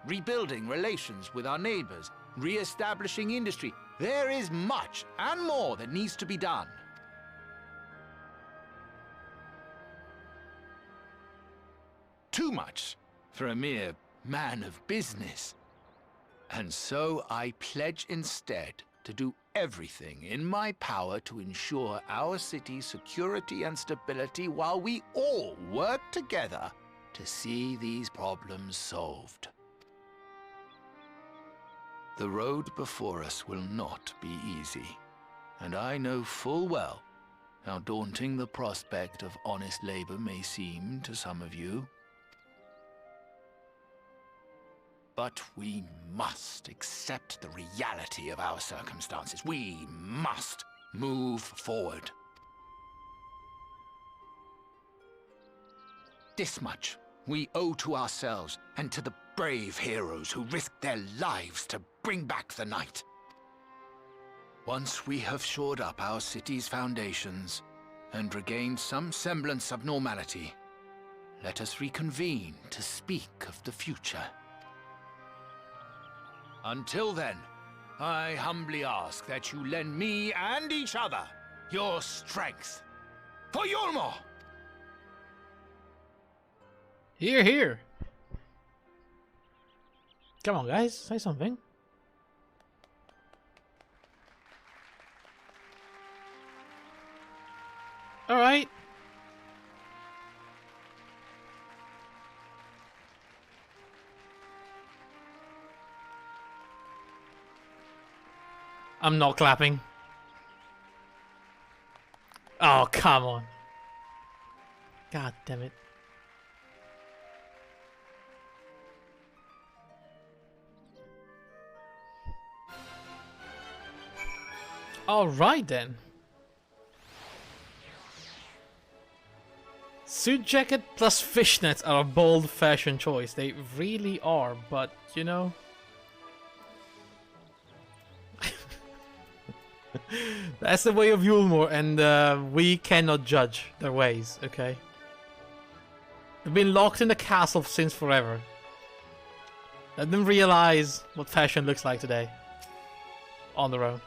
rebuilding relations with our neighbors, re-establishing industry. There is much and more that needs to be done. Too much for a mere man of business. And so I pledge instead to do everything in my power to ensure our city's security and stability while we all work together to see these problems solved. The road before us will not be easy, and I know full well how daunting the prospect of honest labor may seem to some of you. But we must accept the reality of our circumstances. We must move forward. This much we owe to ourselves and to the brave heroes who risked their lives to bring back the night. Once we have shored up our city's foundations and regained some semblance of normality, let us reconvene to speak of the future. Until then, I humbly ask that you lend me and each other your strength. For Yulmore! Here, here. Come on, guys, say something. All right. I'm not clapping. Oh, come on. God damn it. All right then. Suit jacket plus fishnets are a bold fashion choice. They really are, but you know. That's the way of Yulmore, and we cannot judge their ways, okay? They've been locked in the castle since forever. Let them realize what fashion looks like today. On their own.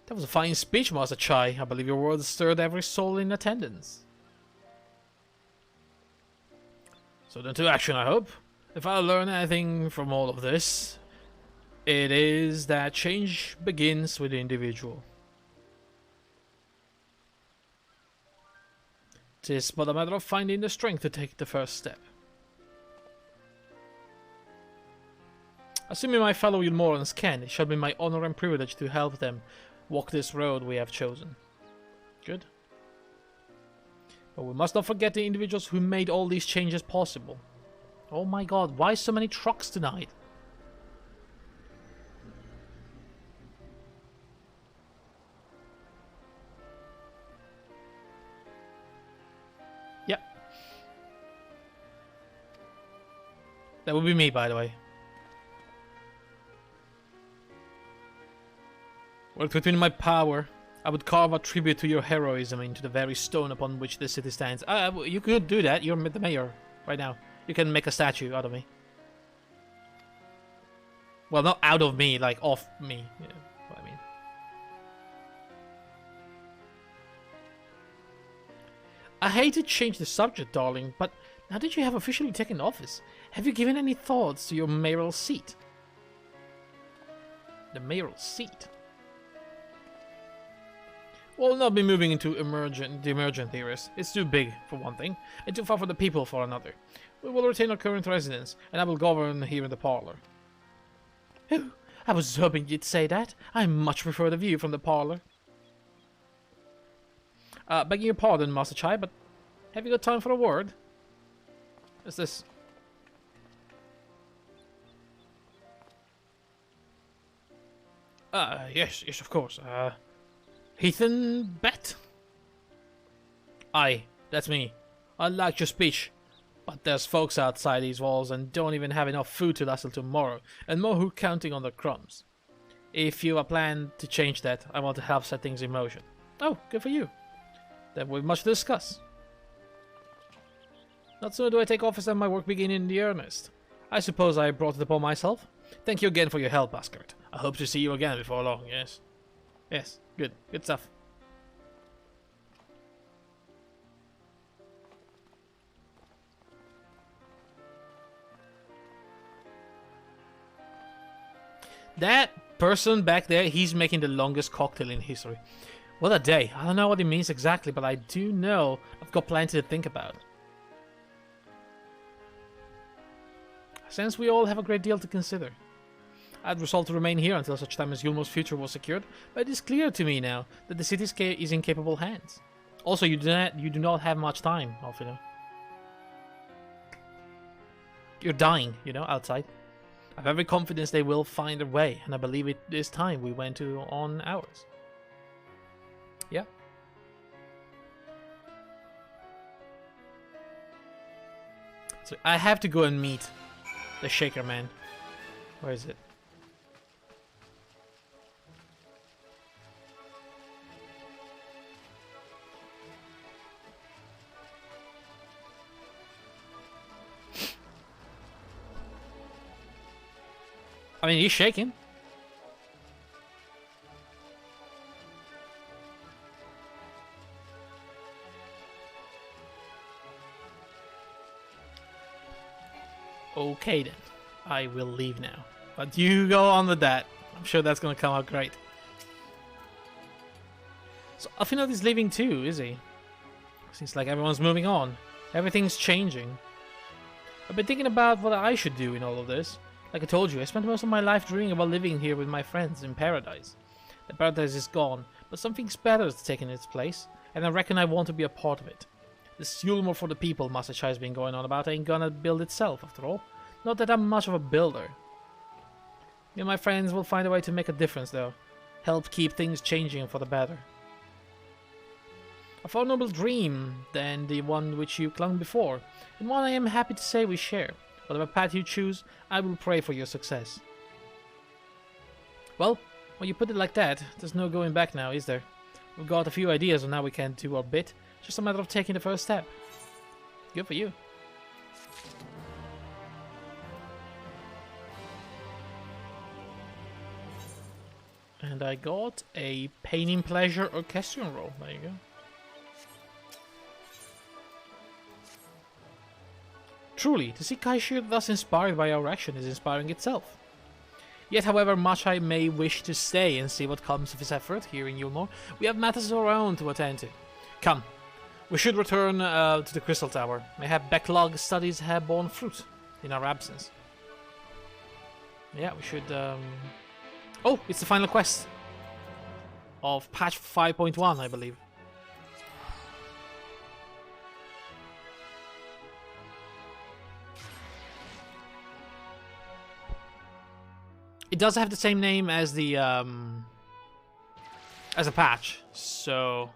That was a fine speech, Master Chai. I believe your words stirred every soul in attendance. So then to action, I hope. If I learn anything from all of this, it is that change begins with the individual. 'Tis but a matter of finding the strength to take the first step. Assuming my fellow Yulmorans can, it shall be my honor and privilege to help them walk this road we have chosen. Good. But we must not forget the individuals who made all these changes possible. Oh my god, why so many trucks tonight? Yep. That would be me, by the way. Worked within my power, I would carve a tribute to your heroism into the very stone upon which the city stands. You could do that. You're the mayor right now. You can make a statue out of me. Well, not out of me, like off me. You know what I mean. I hate to change the subject, darling, but now that you have officially taken office, have you given any thoughts to your mayoral seat? The mayoral seat? We'll not be moving into the emergent theories. It's too big, for one thing, and too far for the people, for another. We will retain our current residence, and I will govern here in the parlor. Oh, I was hoping you'd say that. I much prefer the view from the parlor. Begging your pardon, Master Chai, but have you got time for a word? What's this? Yes, of course. Heathen Bet? Aye, that's me. I liked your speech, but there's folks outside these walls and don't even have enough food to last till tomorrow, and more who counting on their crumbs. If you are planning to change that, I want to help set things in motion. Oh, good for you. Then we've much to discuss. Not sooner do I take office than my work begin in the earnest. I suppose I brought it upon myself. Thank you again for your help, Asgard. I hope to see you again before long, yes? Yes, good stuff. That person back there, he's making the longest cocktail in history. What a day. I don't know what it means exactly, but I do know I've got plenty to think about. Since we all have a great deal to consider, I'd resolved to remain here until such time as Yulmo's future was secured, but it is clear to me now that the city is in capable hands. Also, you do not have much time, Alfino. You're dying, outside. I have every confidence they will find a way, and I believe it is time we went on ours. Yeah. So I have to go and meet the Shaker Man. Where is it? I mean, he's shaking. Okay then, I will leave now. But you go on with that. I'm sure that's gonna come out great. So Alfino is leaving too, is he? Seems like everyone's moving on. Everything's changing. I've been thinking about what I should do in all of this. Like I told you, I spent most of my life dreaming about living here with my friends in paradise. The paradise is gone, but something better has taken its place, and I reckon I want to be a part of it. This Yulmore for the people Master Chai's been going on about ain't gonna build itself, after all. Not that I'm much of a builder. Me and my friends will find a way to make a difference, though. Help keep things changing for the better. A far noble dream than the one which you clung before, and one I am happy to say we share. Whatever path you choose, I will pray for your success. Well, when you put it like that, there's no going back now, is there? We've got a few ideas on how we can do our bit. Just a matter of taking the first step. Good for you. And I got a Pain in Pleasure orchestrion roll. There you go. Truly, to see Kaishir thus inspired by our action is inspiring itself. Yet, however much I may wish to stay and see what comes of his effort here in Yulmore, we have matters of our own to attend to. Come, we should return to the Crystal Tower. Mayhap Backlog's studies have borne fruit in our absence. Yeah, we should... Oh, it's the final quest of patch 5.1, I believe. It does have the same name as the as a patch, so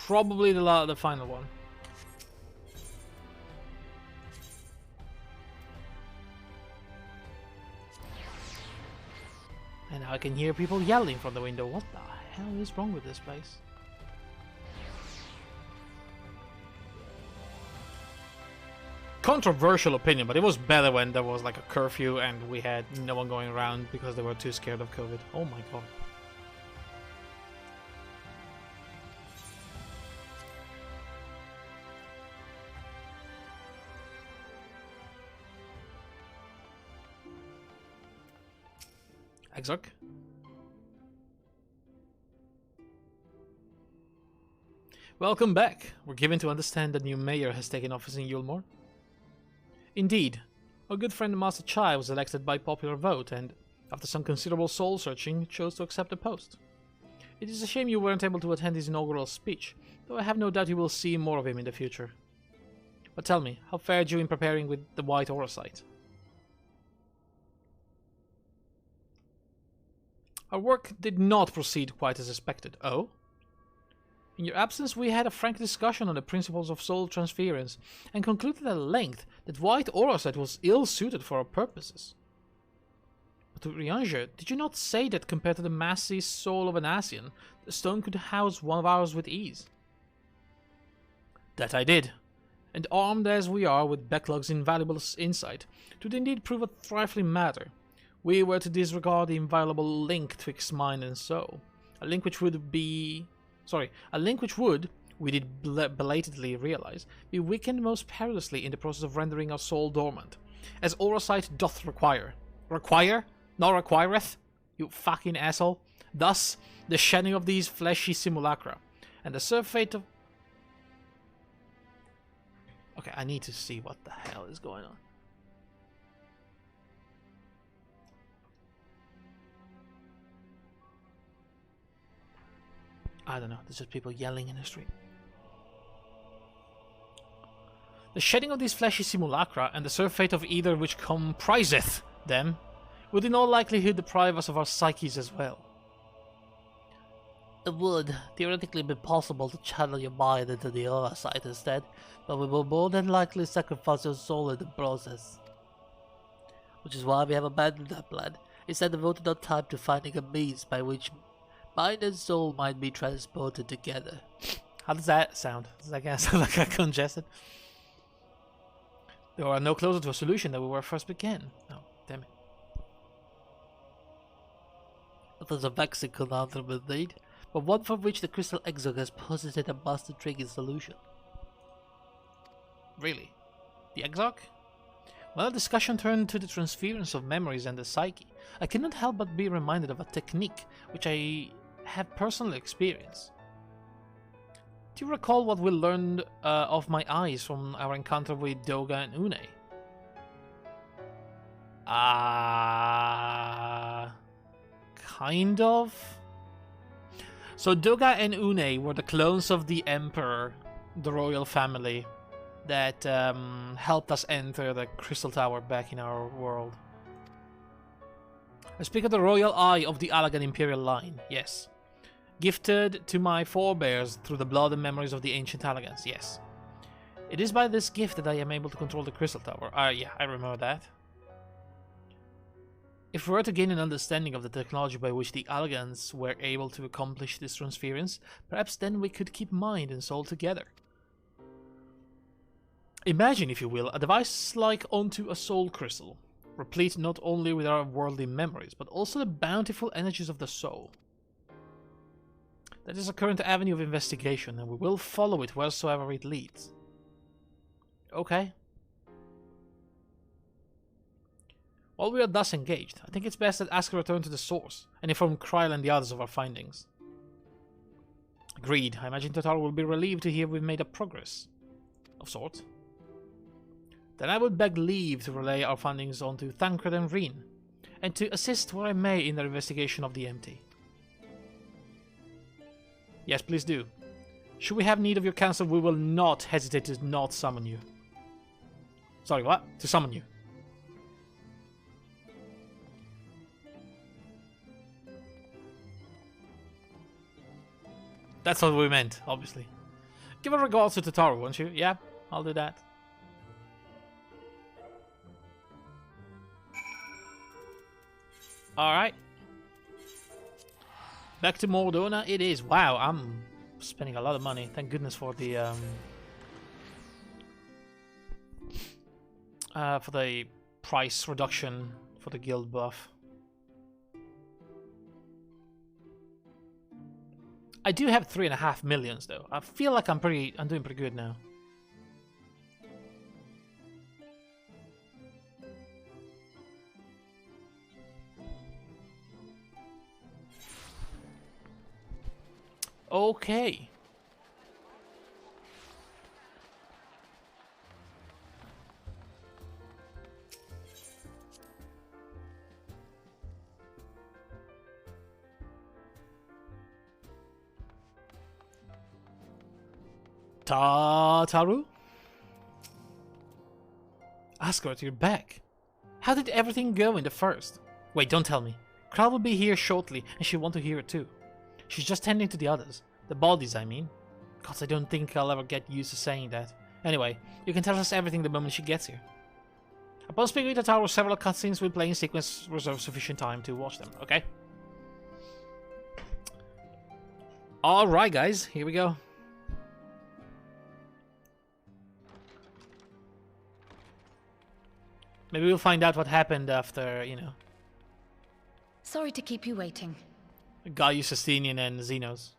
probably the final one. And now I can hear people yelling from the window. What the hell is wrong with this place? Controversial opinion, but it was better when there was like a curfew and we had no one going around because they were too scared of COVID. Oh my god. Exarch? Welcome back. We're given to understand that new mayor has taken office in Yulmore. Indeed, our good friend Master Chai was elected by popular vote and, after some considerable soul-searching, chose to accept the post. It is a shame you weren't able to attend his inaugural speech, though I have no doubt you will see more of him in the future. But tell me, how fared you in preparing with the White Aura site? Our work did not proceed quite as expected. Oh? In your absence, we had a frank discussion on the principles of soul transference, and concluded at length that White Aura Set was ill-suited for our purposes. But to Rianger, did you not say that compared to the massy soul of an Asian, the stone could house one of ours with ease? That I did, and armed as we are with Backlog's invaluable insight, it would indeed prove a trifling matter. We were to disregard the inviolable link twixt mind and soul, a link which would, we did belatedly realize, be weakened most perilously in the process of rendering our soul dormant, as Aura Sight doth require. Require? Not requireth? You fucking asshole. Thus, the shedding of these fleshy simulacra, and the surfeit of... Okay, I need to see what the hell is going on. I don't know, there's just people yelling in the street. The shedding of these fleshy simulacra and the surfeit of either which compriseth them would in all likelihood deprive us of our psyches as well. It would theoretically be possible to channel your mind into the Aura site instead, but we will more than likely sacrifice your soul in the process. Which is why we have abandoned that plan, instead devoted our time to finding a means by which mind and soul might be transported together. How does that sound? Does that kind of sound like I congested? There are no closer to a solution than we were first began. Oh, damn it. That is a vexing conundrum indeed, but one for which the Crystal Exarch has posited a master-trigging solution. Really? The Exarch? When the discussion turned to the transference of memories and the psyche, I cannot help but be reminded of a technique which I have personally experienced. Do you recall what we learned of my eyes from our encounter with Doga and Une? Kind of? So Doga and Une were the clones of the Emperor, the royal family, that helped us enter the Crystal Tower back in our world. I speak of the royal eye of the Allagan Imperial line, yes. Gifted to my forebears through the blood and memories of the ancient Allagans, yes. It is by this gift that I am able to control the crystal tower. Yeah, I remember that. If we were to gain an understanding of the technology by which the Algans were able to accomplish this transference, perhaps then we could keep mind and soul together. Imagine, if you will, a device like onto a soul crystal, replete not only with our worldly memories, but also the bountiful energies of the soul. That is a current avenue of investigation, and we will follow it wheresoever it leads. Okay. While we are thus engaged, I think it's best that Asker return to the source, and inform Kryl and the others of our findings. Agreed. I imagine Totaro will be relieved to hear we've made a progress. Of sorts. Then I would beg leave to relay our findings on to Thancred and Reen, and to assist where I may in their investigation of the empty. Yes, please do. Should we have need of your counsel, we will not hesitate to not summon you. Sorry, what? To summon you. That's what we meant, obviously. Give a regards to Totaro, won't you? Yeah, I'll do that. Alright. Back to Mordona it is. Wow, I'm spending a lot of money. Thank goodness for the price reduction for the guild buff. I do have 3.5 million though. I feel like I'm doing pretty good now. Okay. Taru? Asker, you're back. How did everything go in the first? Wait, don't tell me. Kryl will be here shortly, and she'll want to hear it too. She's just tending to the others. The bodies, I mean. God, I don't think I'll ever get used to saying that. Anyway, you can tell us everything the moment she gets here. Upon speaking with Taru, several cutscenes will play in sequence, reserve sufficient time to watch them, okay? Alright guys, here we go. Maybe we'll find out what happened after, you know. Sorry to keep you waiting. Gaius, Athenian, and Xenos.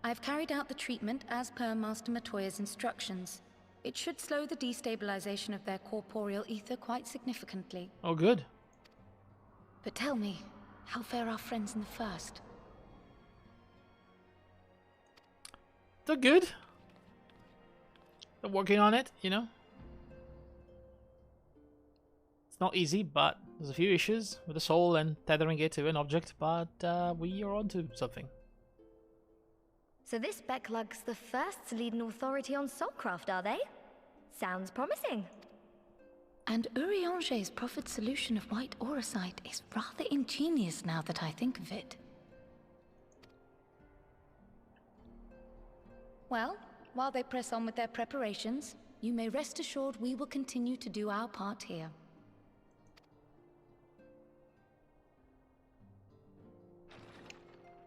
I've carried out the treatment as per Master Matoya's instructions. It should slow the destabilization of their corporeal ether quite significantly. Oh, good. But tell me, how fare our friends in the first? They're good. They're working on it, you know. It's not easy, but there's a few issues with the soul and tethering it to an object, but we are onto something. So this Becklug's the first to lead an authority on soulcraft, are they? Sounds promising. And Urianger's proffered solution of white auracite is rather ingenious now that I think of it. Well, while they press on with their preparations, you may rest assured we will continue to do our part here.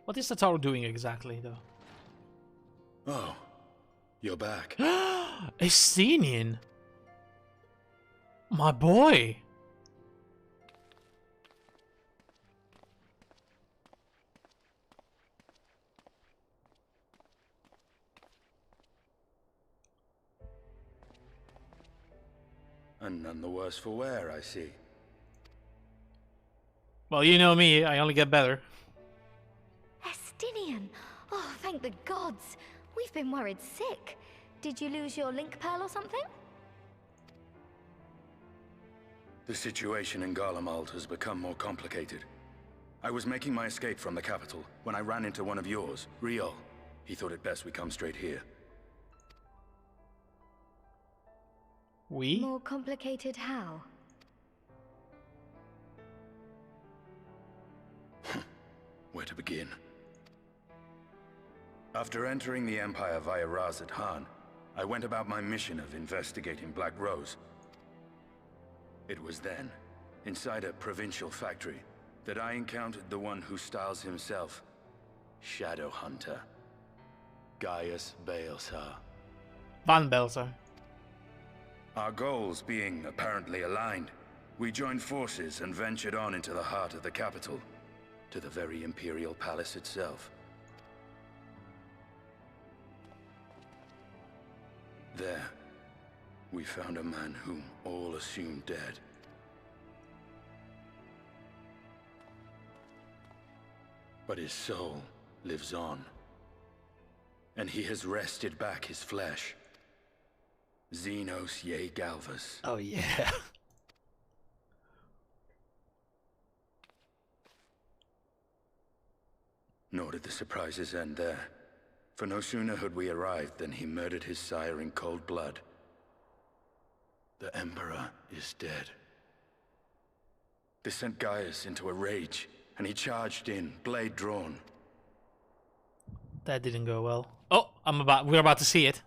What is the tower doing exactly, though? Oh, you're back. Athenian! My boy! And none the worse for wear, I see. Well, you know me, I only get better. Estinian! Oh, thank the gods! We've been worried sick. Did you lose your link pearl or something? The situation in Garlemald has become more complicated. I was making my escape from the capital when I ran into one of yours, Riol. He thought it best we come straight here. We? More complicated how? Where to begin? After entering the Empire via Razat Han, I went about my mission of investigating Black Rose. It was then, inside a provincial factory, that I encountered the one who styles himself Shadow Hunter. Gaius Balzar. Van Belzer. Our goals being apparently aligned, we joined forces and ventured on into the heart of the capital, to the very Imperial Palace itself. There, we found a man whom all assumed dead. But his soul lives on, and he has wrested back his flesh. Xenos Ye Galvas. Oh yeah. Nor did the surprises end there. For no sooner had we arrived than he murdered his sire in cold blood. The Emperor is dead. This sent Gaius into a rage, and he charged in, blade drawn. That didn't go well. Oh, we're about to see it.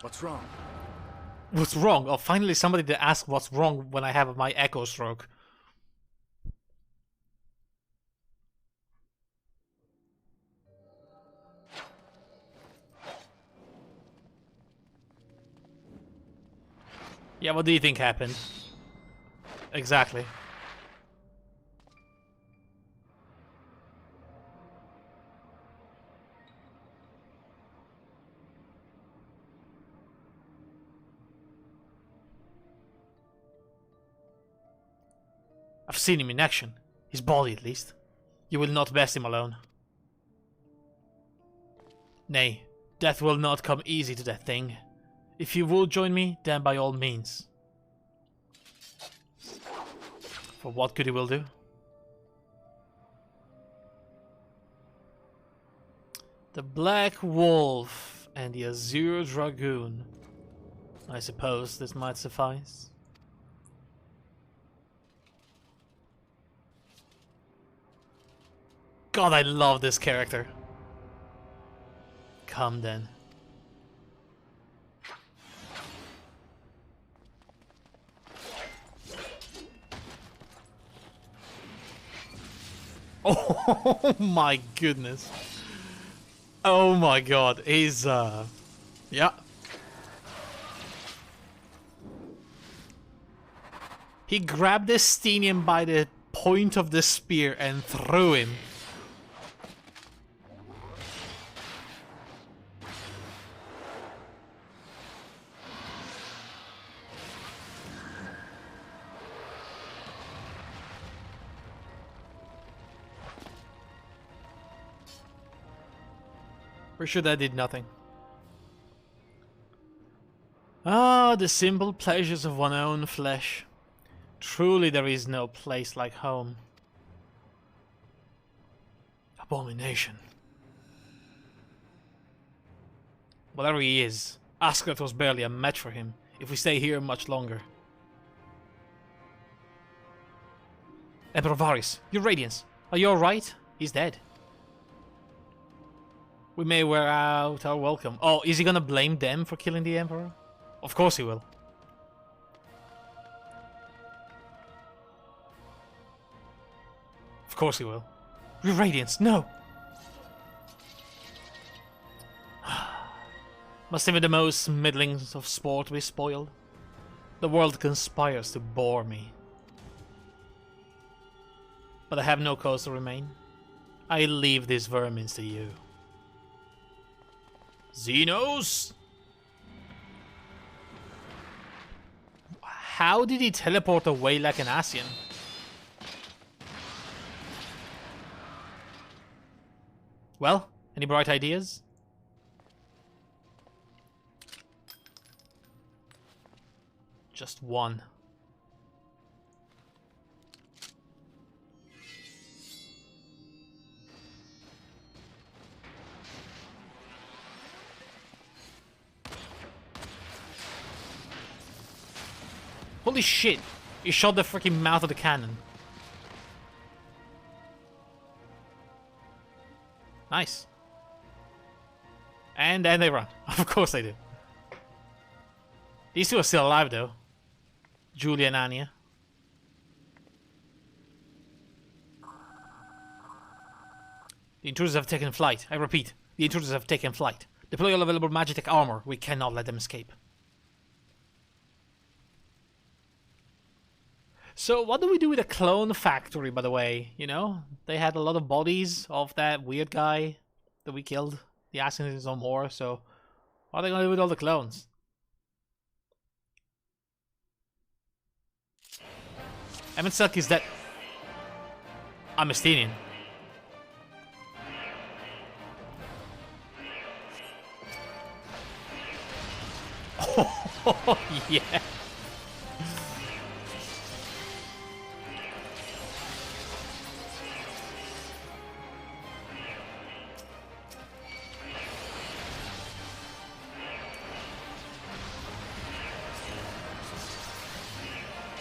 What's wrong? What's wrong? Oh, finally somebody to ask what's wrong when I have my echo stroke. Yeah, what do you think happened? Exactly. I've seen him in action. His body, at least. You will not best him alone. Nay, death will not come easy to that thing. If you will join me, then by all means. For what good he will do? The Black Wolf and the Azure Dragoon. I suppose this might suffice. God, I love this character. Come then. Oh my goodness. Oh my god, he's yeah. He grabbed the Stenium by the point of the spear and threw him. Pretty sure that did nothing. Ah, the simple pleasures of one's own flesh. Truly there is no place like home. Abomination. Whatever he is, Asgard was barely a match for him if we stay here much longer. Emperor Varys, your radiance. Are you alright? He's dead. We may wear out our welcome. Oh, is he gonna blame them for killing the Emperor? Of course he will. Of course he will. Your radiance, no! Must have been the most middling of sport to be spoiled. The world conspires to bore me. But I have no cause to remain. I leave these vermins to you. Xenos? How did he teleport away like an Asian? Well, any bright ideas? Just one. Holy shit! You shot the freaking mouth of the cannon. Nice. And then they run. Of course they do. These two are still alive though. Julia and Anya. The intruders have taken flight. I repeat, the intruders have taken flight. Deploy all available Magitech armor. We cannot let them escape. So what do we do with the clone factory, by the way? You know, they had a lot of bodies of that weird guy that we killed. The accident is no more, so what are they going to do with all the clones? Emmett Selk is dead. I'm Estinian. Oh, yeah.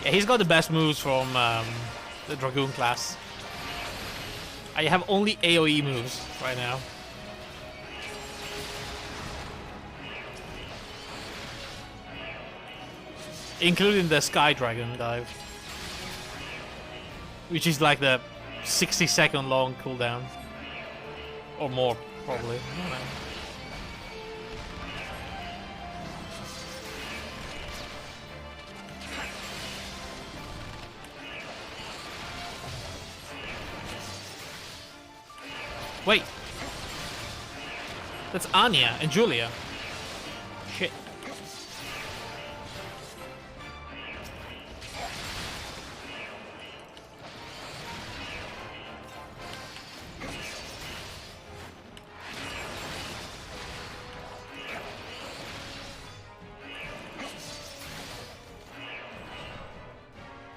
Yeah, he's got the best moves from the Dragoon class. I have only AoE moves right now. Including the Sky Dragon dive. Which is like the 60-second long cooldown. Or more, probably. I don't know. Wait. That's Anya and Julia. Shit.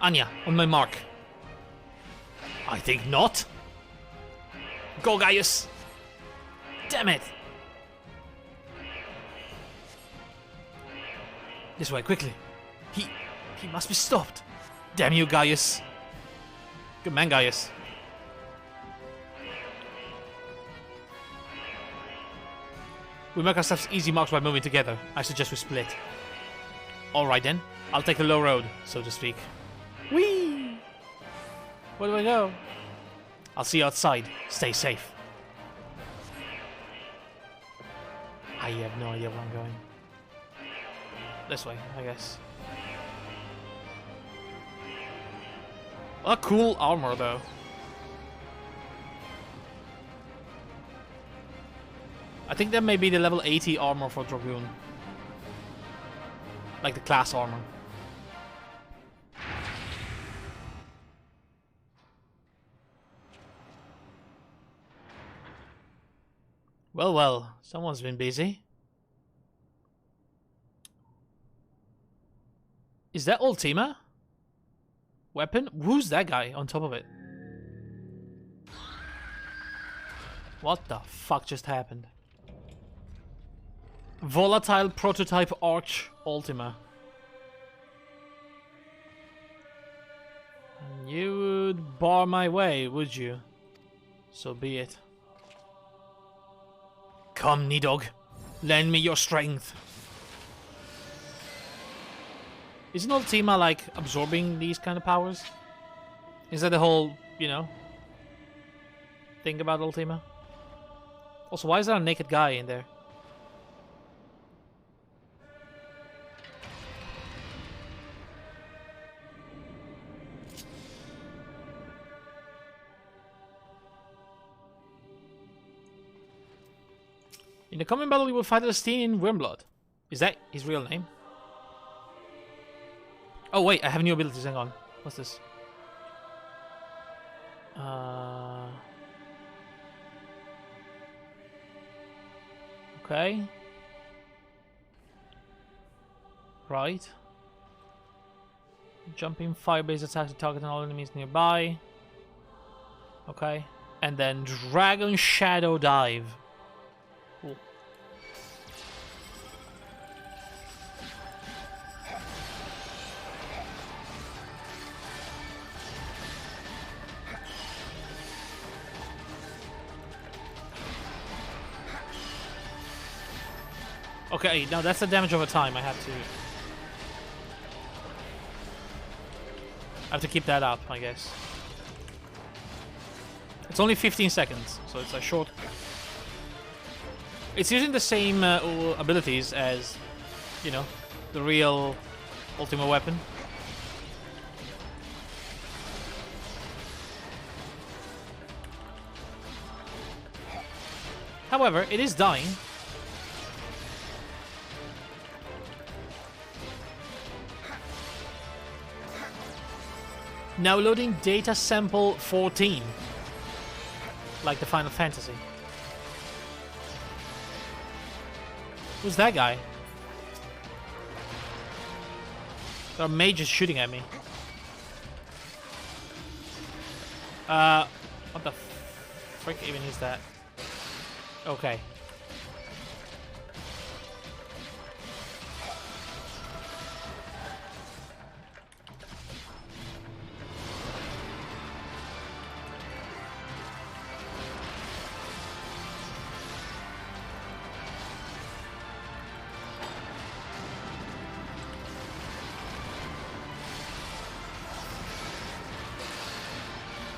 Anya, on my mark. I think not. Go, Gaius! Damn it! This way, quickly. He must be stopped. Damn you, Gaius. Good man, Gaius. We make ourselves easy marks by moving together. I suggest we split. Alright then. I'll take the low road, so to speak. Whee! Where do I go? I'll see you outside. Stay safe. I have no idea where I'm going. This way, I guess. A cool armor, though. I think that may be the level 80 armor for Dragoon. Like the class armor. Well, well, someone's been busy. Is that Ultima? Weapon? Who's that guy on top of it? What the fuck just happened? Volatile prototype Arch Ultima. You would bar my way, would you? So be it. Come, Nidog. Lend me your strength. Isn't Ultima like absorbing these kind of powers? Is that the whole, you know, thing about Ultima? Also, why is there a naked guy in there? In the coming battle, you will fight Estinian Wormblood. Is that his real name? Oh wait, I have new abilities. Hang on. What's this? Okay. Right. Jumping fire-based attacks to target all enemies nearby. Okay. And then Dragon Shadow Dive. Cool. Okay, now that's the damage over time. I have to keep that up, I guess. It's only 15 seconds, so it's a short... It's using the same abilities as, you know, the real Ultima weapon. However, it is dying. Now loading data sample 14. Like the Final Fantasy. Who's that guy? There are mages shooting at me. What the frick even is that? Okay.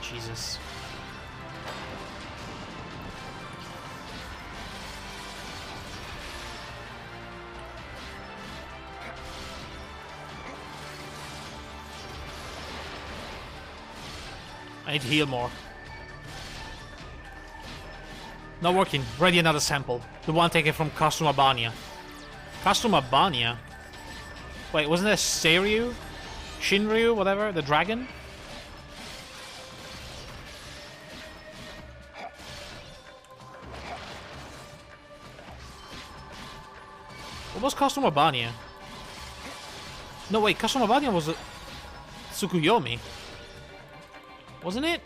Jesus. I need to heal more. Not working. Ready another sample. The one taken from Castrum Albania. Castrum Albania? Wait, wasn't that Seiryu? Shinryu? Whatever? The dragon? What was Castrum Albania? No, wait, Castrum Albania was Tsukuyomi. Wasn't it?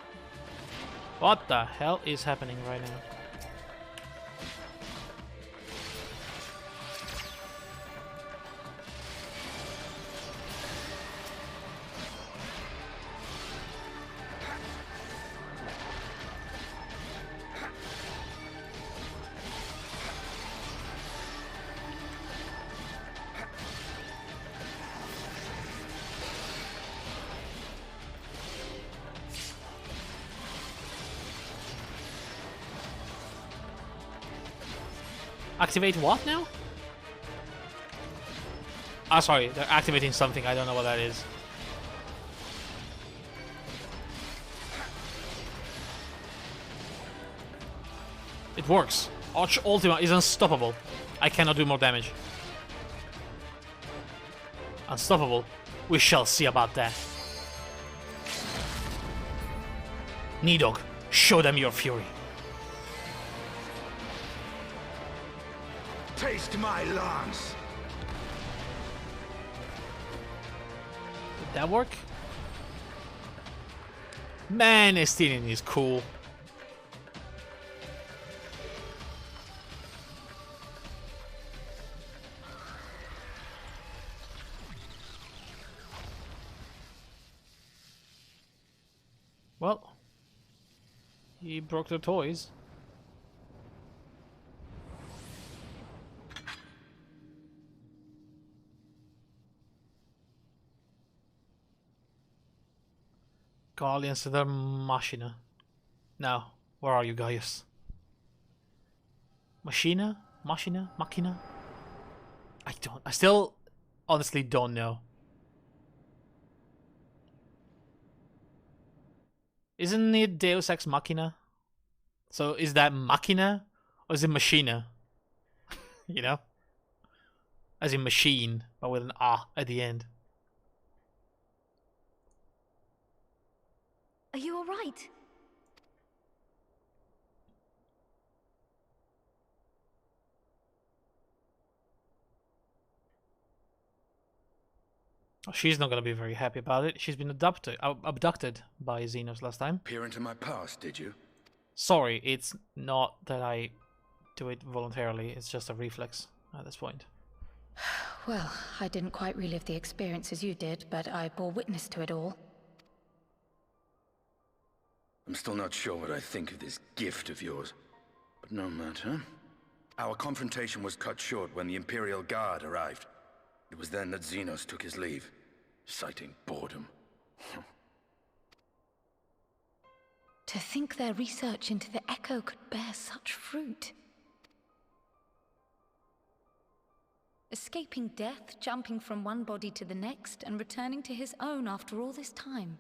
What the hell is happening right now? Activate what now? Ah, sorry, they're activating something. I don't know what that is. It works. Arch Ultima is unstoppable. I cannot do more damage. Unstoppable. We shall see about that. Nidog, show them your fury. Taste my lance! Did that work? Man, Estinian is cool. Well, he broke the toys. Guardians to the Machina. Now, where are you, Gaius? Machina? Machina? Machina? I still honestly don't know. Isn't it Deus Ex Machina? So is that Machina or is it Machina? You know? As in machine, but with an ah at the end. Are you alright? She's not gonna be very happy about it. She's been abducted by Xenos last time. Peer into my past, did you? Sorry, it's not that I do it voluntarily. It's just a reflex at this point. Well, I didn't quite relive the experience as you did, but I bore witness to it all. I'm still not sure what I think of this gift of yours, but no matter. Our confrontation was cut short when the Imperial Guard arrived. It was then that Xenos took his leave, citing boredom. To think their research into the Echo could bear such fruit. Escaping death, jumping from one body to the next, and returning to his own after all this time.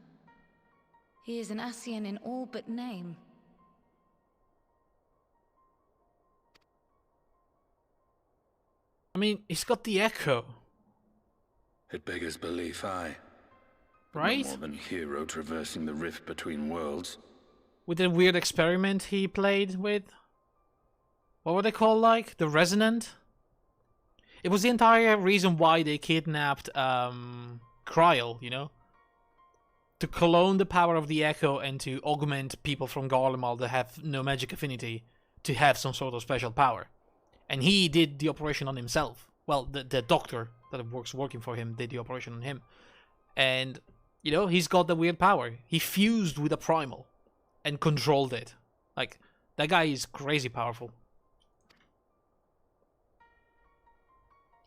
He is an Ascian in all but name. I mean, he's got the Echo. It beggars belief, aye. Right? No more than hero traversing the rift between worlds. With the weird experiment he played with. What were they called, like? The Resonant? It was the entire reason why they kidnapped Kryl, you know? To clone the power of the Echo and to augment people from Garlemald that have no magic affinity to have some sort of special power. And he did the operation on himself. Well, the doctor that was working for him did the operation on him. And, you know, he's got the weird power. He fused with a primal and controlled it. Like, that guy is crazy powerful.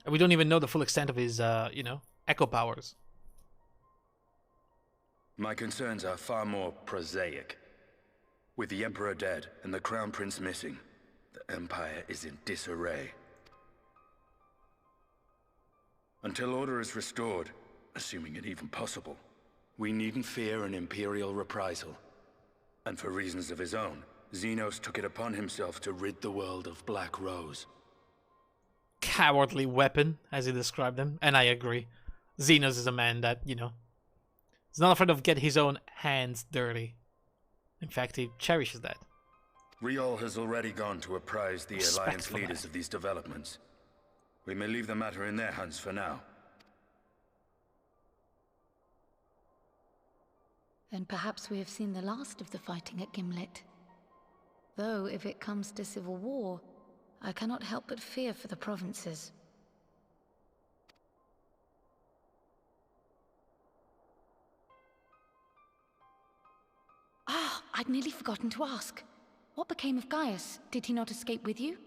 And we don't even know the full extent of his, you know, Echo powers. My concerns are far more prosaic. With the Emperor dead and the Crown Prince missing, the Empire is in disarray. Until order is restored, assuming it even possible, we needn't fear an Imperial reprisal. And for reasons of his own, Xenos took it upon himself to rid the world of Black Rose. Cowardly weapon, as he described him, and I agree. Xenos is a man that, you know, is not afraid of getting his own hands dirty. In fact, he cherishes that. Riol has already gone to apprise the Alliance leaders of these developments. We may leave the matter in their hands for now. Then perhaps we have seen the last of the fighting at Gimlet. Though, if it comes to civil war, I cannot help but fear for the provinces. Ah, I'd nearly forgotten to ask. What became of Gaius? Did he not escape with you?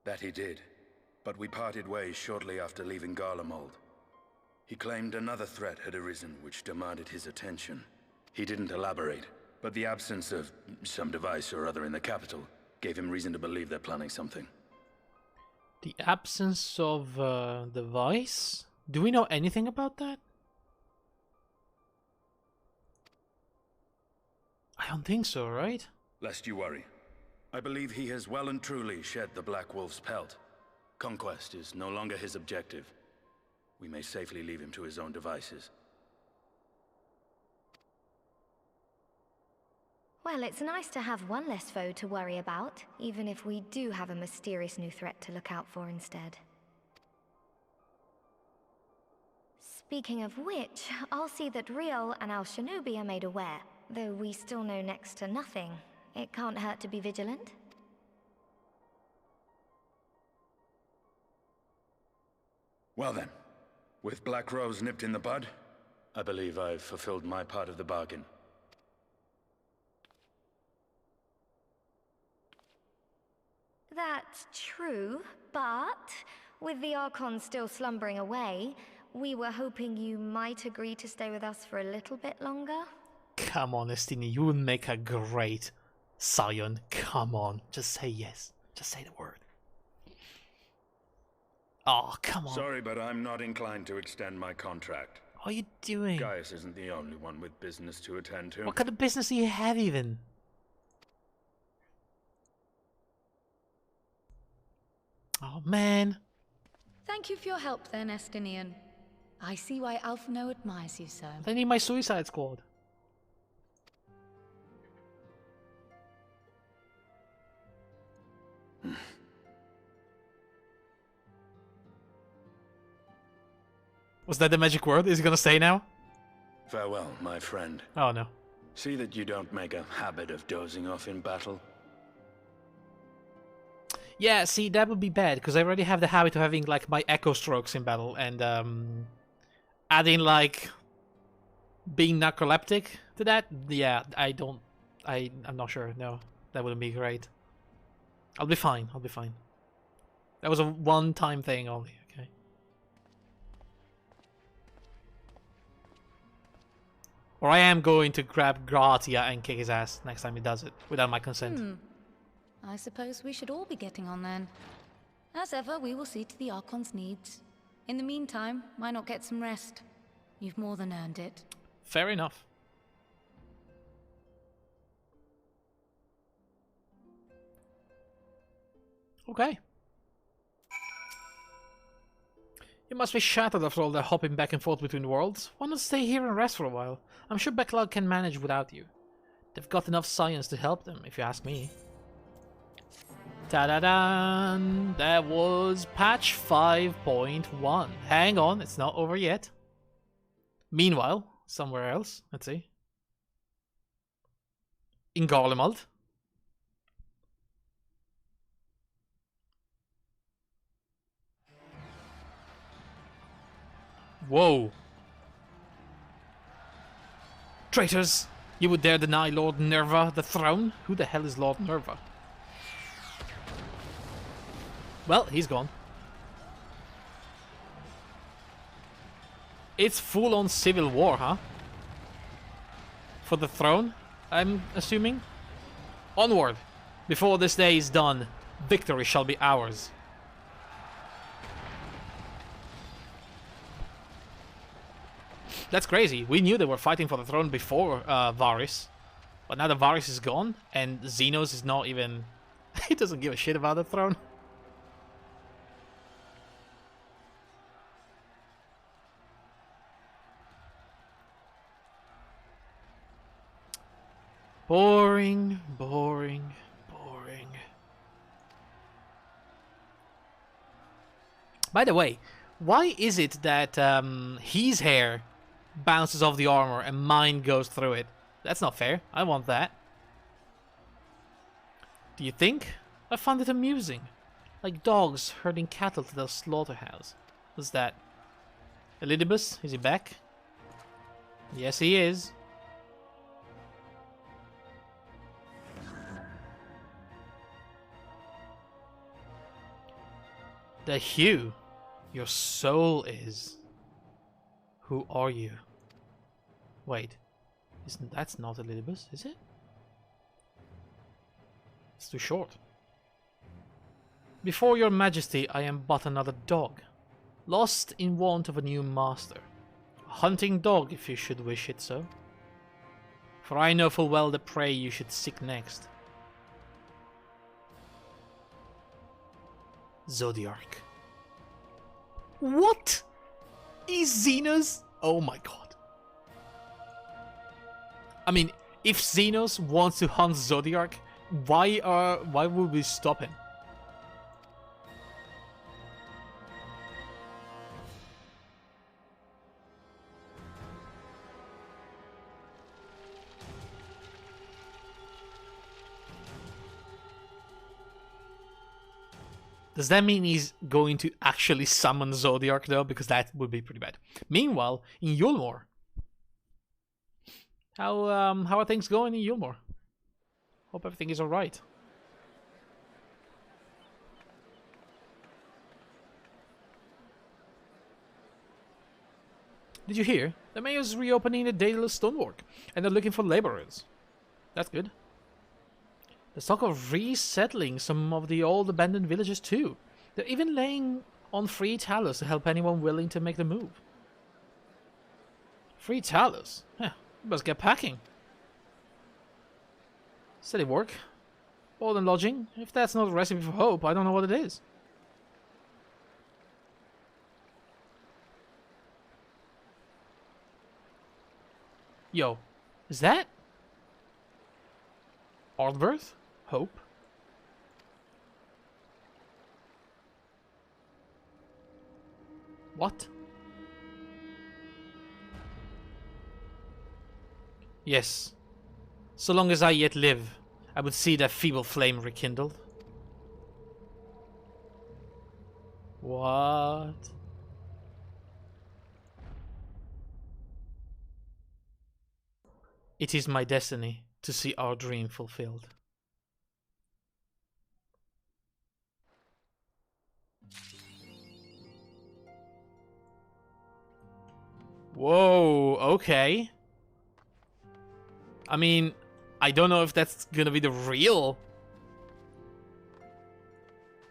That he did, but we parted ways shortly after leaving Garlemald. He claimed another threat had arisen which demanded his attention. He didn't elaborate, but the absence of some device or other in the capital gave him reason to believe they're planning something. The absence of device? Do we know anything about that? I don't think so, right? Lest you worry. I believe he has well and truly shed the Black Wolf's pelt. Conquest is no longer his objective. We may safely leave him to his own devices. Well, it's nice to have one less foe to worry about, even if we do have a mysterious new threat to look out for instead. Speaking of which, I'll see that Riol and our shinobi are made aware. Though we still know next to nothing, it can't hurt to be vigilant. Well then, with Black Rose nipped in the bud, I believe I've fulfilled my part of the bargain. That's true, but with the Archon still slumbering away, we were hoping you might agree to stay with us for a little bit longer. Come on, Estini, you would make a great Scion. Come on, just say yes. Just say the word. Oh, come on. Sorry, but I'm not inclined to extend my contract. What are you doing? Gaius isn't the only one with business to attend to. What kind of business do you have even? Oh, man. Thank you for your help then, Estinian. I see why Alphino admires you so. I need my Suicide Squad. Was that the magic word? Is he gonna say now? Farewell, my friend. Oh no. See that you don't make a habit of dozing off in battle. Yeah, see, that would be bad, because I already have the habit of having, like, my echo strokes in battle, and, adding, like, being narcoleptic to that, yeah, I I'm not sure. No, that wouldn't be great. I'll be fine. I'll be fine. That was a one-time thing only. Okay. Or I am going to grab Gratia and kick his ass next time he does it without my consent. I suppose we should all be getting on then. As ever, we will see to the Archon's needs. In the meantime, why not get some rest? You've more than earned it. Fair enough. Okay. You must be shattered after all the hopping back and forth between worlds. Why not stay here and rest for a while? I'm sure Backlog can manage without you. They've got enough science to help them, if you ask me. Ta-da-dan! That was patch 5.1. Hang on, it's not over yet. Meanwhile, somewhere else, let's see. In Garlemald. Whoa. Traitors! You would dare deny Lord Nerva the throne? Who the hell is Lord Nerva? Well, he's gone. It's full-on civil war, huh? For the throne, I'm assuming? Onward! Before this day is done, victory shall be ours. That's crazy. We knew they were fighting for the throne before Varys. But now that Varys is gone, and Xenos is not even... he doesn't give a shit about the throne. Boring, boring, boring. By the way, why is it that his hair bounces off the armor and mine goes through it? That's not fair. I want that. Do you think? I find it amusing. Like dogs herding cattle to the slaughterhouse. What's that? Elidibus? Is he back? Yes, he is. The hue your soul is. Who are you? Wait, that's not Elidibus, is it? It's too short. Before your majesty, I am but another dog, lost in want of a new master. A hunting dog, if you should wish it so. For I know full well the prey you should seek next. Zodiarch. What? Is Xenos? Oh my god. I mean, if Xenos wants to hunt Zodiarch, why would we stop him? Does that mean he's going to actually summon Zodiarch though? Because that would be pretty bad. Meanwhile, in Yulmore, how are things going in Yulmore? Hope everything is alright. Did you hear? The mayor's reopening the daedalus stonework, and they're looking for laborers. That's good. There's talk of resettling some of the old abandoned villages too. They're even laying on free talus to help anyone willing to make the move. Free talus? Huh, you must get packing. Steady work. Board and lodging. If that's not a recipe for hope, I don't know what it is. Yo, is that Ardbirth? Hope? What? Yes. So long as I yet live, I would see that feeble flame rekindled. What? It is my destiny to see our dream fulfilled. Whoa, okay. I mean, I don't know if that's gonna be the real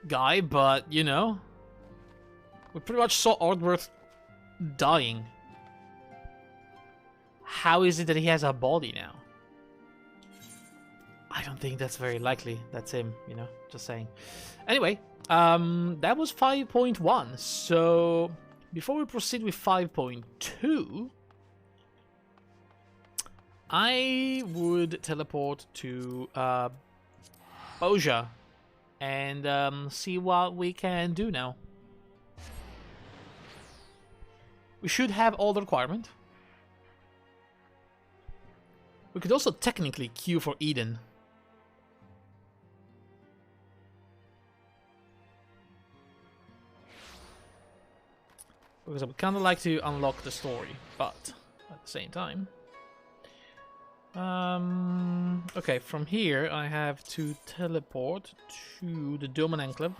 guy, but you know, we pretty much saw Ordworth dying. How is it that he has a body now? I don't think that's very likely. That's him, you know, just saying. Anyway, that was 5.1. So before we proceed with 5.2, I would teleport to Bozjan and see what we can do now. We should have all the requirement. We could also technically queue for Eden. Because I would kind of like to unlock the story, but at the same time... okay, from here I have to teleport to the Doman Enclave.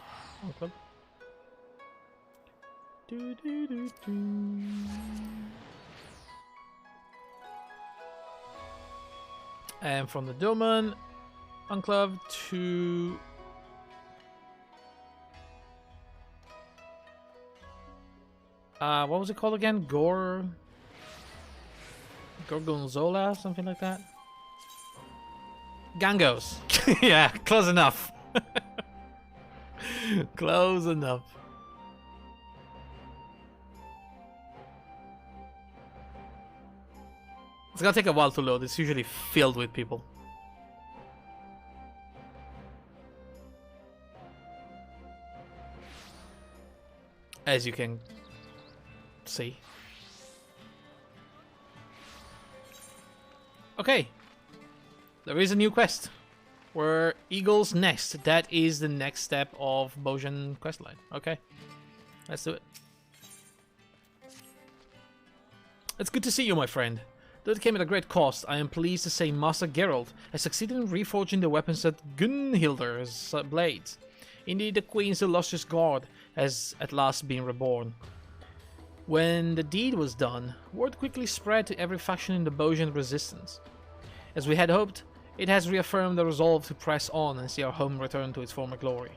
And from the Doman Enclave to... what was it called again? Gorgonzola, something like that? Gangos. Yeah, close enough. Close enough. It's gonna take a while to load. It's usually filled with people. As you can see. Okay. There is a new quest. We're Eagle's Nest. That is the next step of Bozjan questline. Okay. Let's do it. It's good to see you, my friend. Though it came at a great cost, I am pleased to say Master Geralt has succeeded in reforging the weapons that Gunhilder's blades. Indeed, the Queen's illustrious guard has at last been reborn. When the deed was done, word quickly spread to every faction in the Bozjan resistance. As we had hoped, it has reaffirmed the resolve to press on and see our home return to its former glory.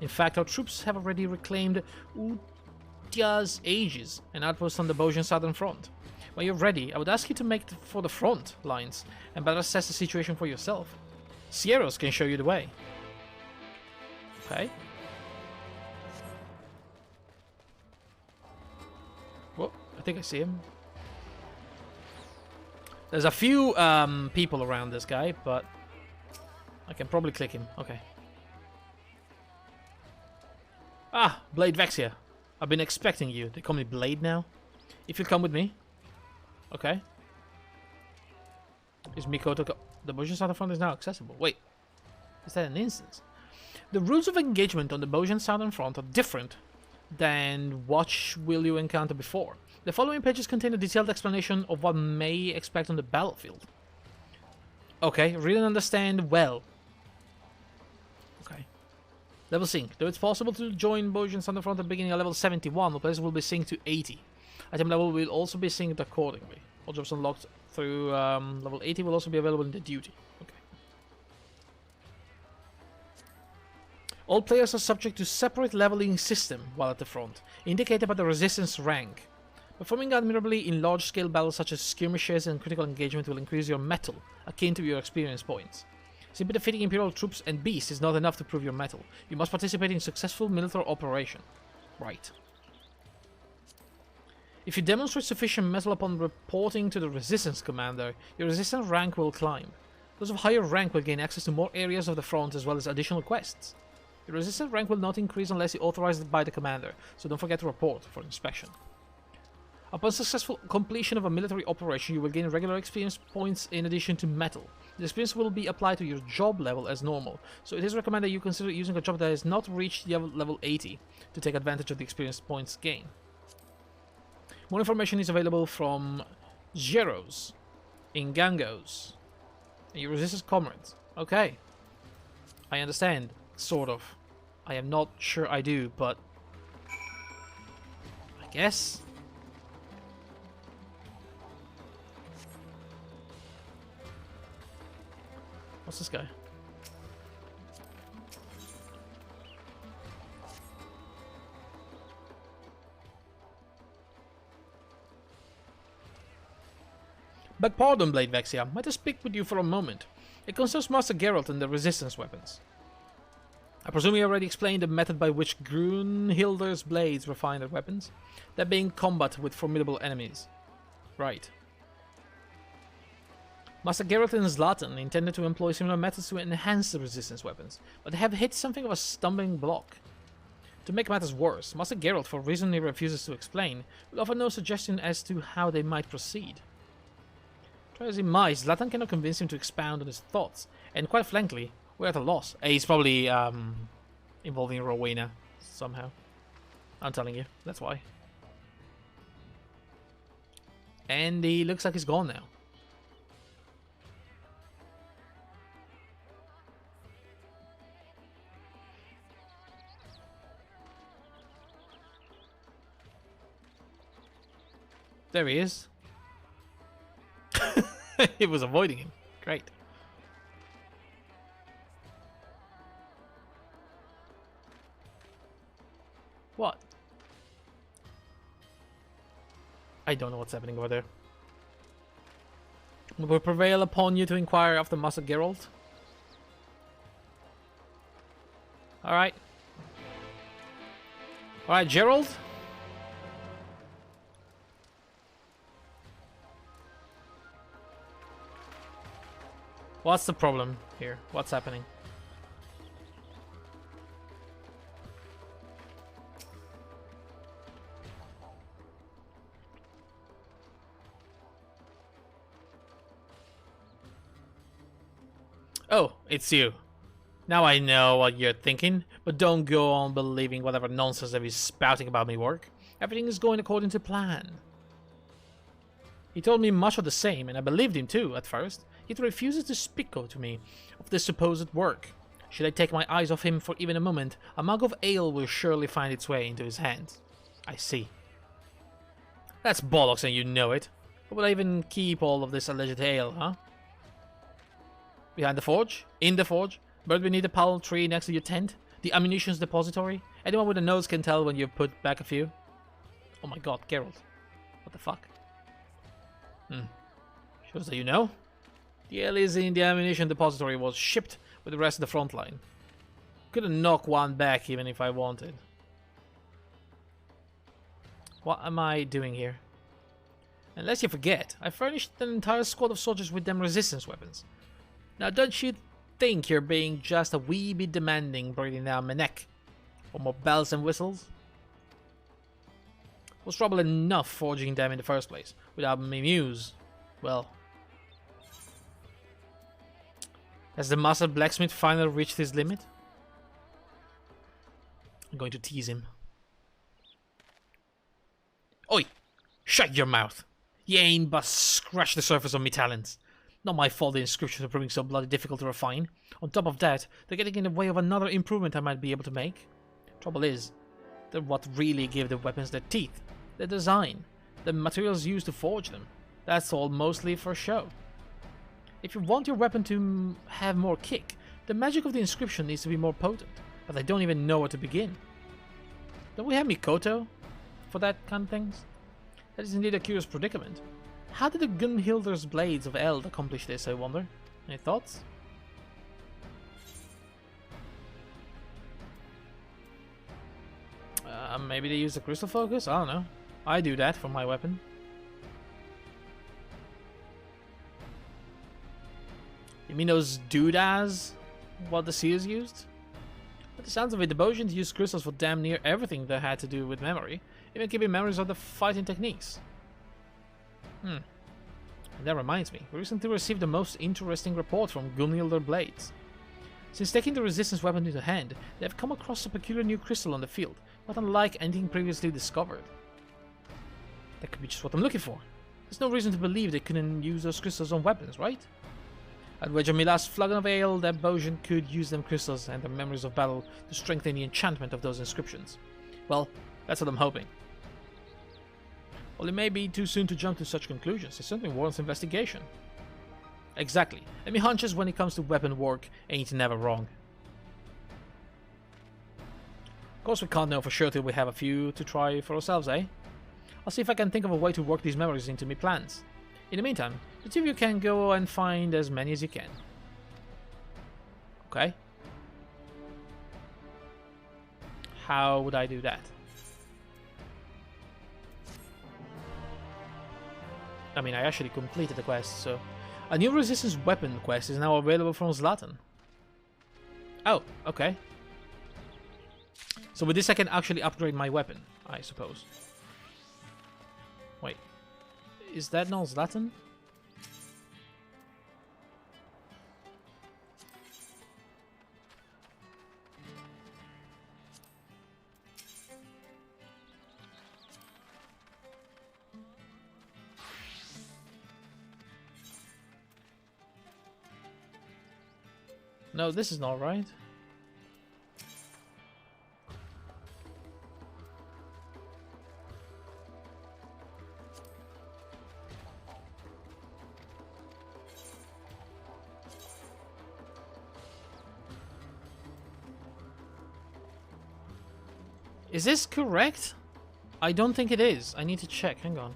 In fact, our troops have already reclaimed Utia's Aegis, an outpost on the Bozjan southern front. When you're ready, I would ask you to make for the front lines and better assess the situation for yourself. Sierros can show you the way. Okay. Well, I think I see him. There's a few people around this guy, but I can probably click him. Okay. Ah, Blade Vexia. I've been expecting you. They call me Blade now. If you come with me. Okay. Is Mikoto... The Bozjan Southern Front is now accessible. Wait. Is that an instance? The rules of engagement on the Bozjan Southern Front are different than what will you encounter before. The following pages contain a detailed explanation of what may expect on the battlefield. Okay, read and understand well. Okay. Level sync. Though it's possible to join Bozjan Southern Front at the beginning at level 71, the players will be synced to 80. Item level will also be synced accordingly. All jobs unlocked through level 80 will also be available in the duty. Okay. All players are subject to separate leveling system while at the front, indicated by the resistance rank. Performing admirably in large-scale battles such as skirmishes and critical engagement will increase your mettle, akin to your experience points. Simply defeating Imperial troops and beasts is not enough to prove your mettle. You must participate in successful military operation. Right. If you demonstrate sufficient mettle upon reporting to the Resistance Commander, your Resistance rank will climb. Those of higher rank will gain access to more areas of the front as well as additional quests. Your Resistance rank will not increase unless authorized by the Commander, so don't forget to report for inspection. Upon successful completion of a military operation, you will gain regular experience points in addition to metal. The experience will be applied to your job level as normal, so it is recommended you consider using a job that has not reached level 80 to take advantage of the experience points gain. More information is available from Geros in Gangos And you resist his comrades. Okay. I understand. Sort of. I am not sure I do, but... I guess? What's this guy? Beg pardon, Blade Vexia. Might I speak with you for a moment? It concerns Master Geralt and the resistance weapons. I presume you already explained the method by which Grunhilder's blades refine their weapons, that being combat with formidable enemies. Right. Master Geralt and Zlatan intended to employ similar methods to enhance the resistance weapons, but they have hit something of a stumbling block. To make matters worse, Master Geralt, for reason he refuses to explain, will offer no suggestion as to how they might proceed. Try as he might, Zlatan cannot convince him to expound on his thoughts, and quite frankly, we're at a loss. He's probably involving Rowena somehow. I'm telling you, that's why. And he looks like he's gone now. There he is. He was avoiding him. Great. What? I don't know what's happening over there. We will prevail upon you to inquire after Master Geralt. Alright. Alright, Gerald. What's the problem here? What's happening? Oh, it's you. Now I know what you're thinking, but don't go on believing whatever nonsense that he's spouting about me work. Everything is going according to plan. He told me much of the same, and I believed him too, at first, yet refuses to speak to me of this supposed work. Should I take my eyes off him for even a moment, a mug of ale will surely find its way into his hands. I see. That's bollocks and you know it. But would I even keep all of this alleged ale, huh? Behind the forge? In the forge? Buried beneath the palm tree next to your tent? The ammunition's depository? Anyone with a nose can tell when you've put back a few. Oh my god, Geralt. What the fuck? Shows that you know. The ale is in the ammunition depository was shipped with the rest of the front line. Couldn't knock one back even if I wanted. What am I doing here? Unless you forget, I furnished an entire squad of soldiers with them resistance weapons. Now don't you think you're being just a wee bit demanding breathing down my neck? For more bells and whistles? Was trouble enough forging them in the first place. Without my muse, well... Has the master blacksmith finally reached his limit? I'm going to tease him. Oi! Shut your mouth! You ain't but scratched the surface of me talents. Not my fault the inscriptions are proving so bloody difficult to refine. On top of that, they're getting in the way of another improvement I might be able to make. Trouble is, they're what really give the weapons their teeth, their design, the materials used to forge them. That's all mostly for show. If you want your weapon to have more kick, the magic of the inscription needs to be more potent, but I don't even know where to begin. Don't we have Mikoto for that kind of things? That is indeed a curious predicament. How did the Gunhilder's Blades of Eld accomplish this, I wonder? Any thoughts? Maybe they use the crystal focus? I don't know. I do that for my weapon. You mean those doodads? What the seers used? By the sounds of it, the Bozjans used crystals for damn near everything that had to do with memory, even keeping memories of the fighting techniques. And that reminds me, we recently received the most interesting report from Gunhilder Blades. Since taking the resistance weapon into hand, they have come across a peculiar new crystal on the field, not unlike anything previously discovered. That could be just what I'm looking for. There's no reason to believe they couldn't use those crystals on weapons, right? I'd wager my last flagon of ale that Bozjan could use them crystals and the memories of battle to strengthen the enchantment of those inscriptions. Well, that's what I'm hoping. Well, it may be too soon to jump to such conclusions. It certainly warrants investigation. Exactly. And my hunches when it comes to weapon work ain't never wrong. Of course we can't know for sure till we have a few to try for ourselves, eh? I'll see if I can think of a way to work these memories into my plans. In the meantime, the two of you can go and find as many as you can. Okay? How would I do that? I mean, I actually completed the quest, so... A new resistance weapon quest is now available from Zlatan. Oh, okay. So with this I can actually upgrade my weapon, I suppose. Wait. Is that not Zlatan? No, this is not right. Is this correct? I don't think it is. I need to check. Hang on.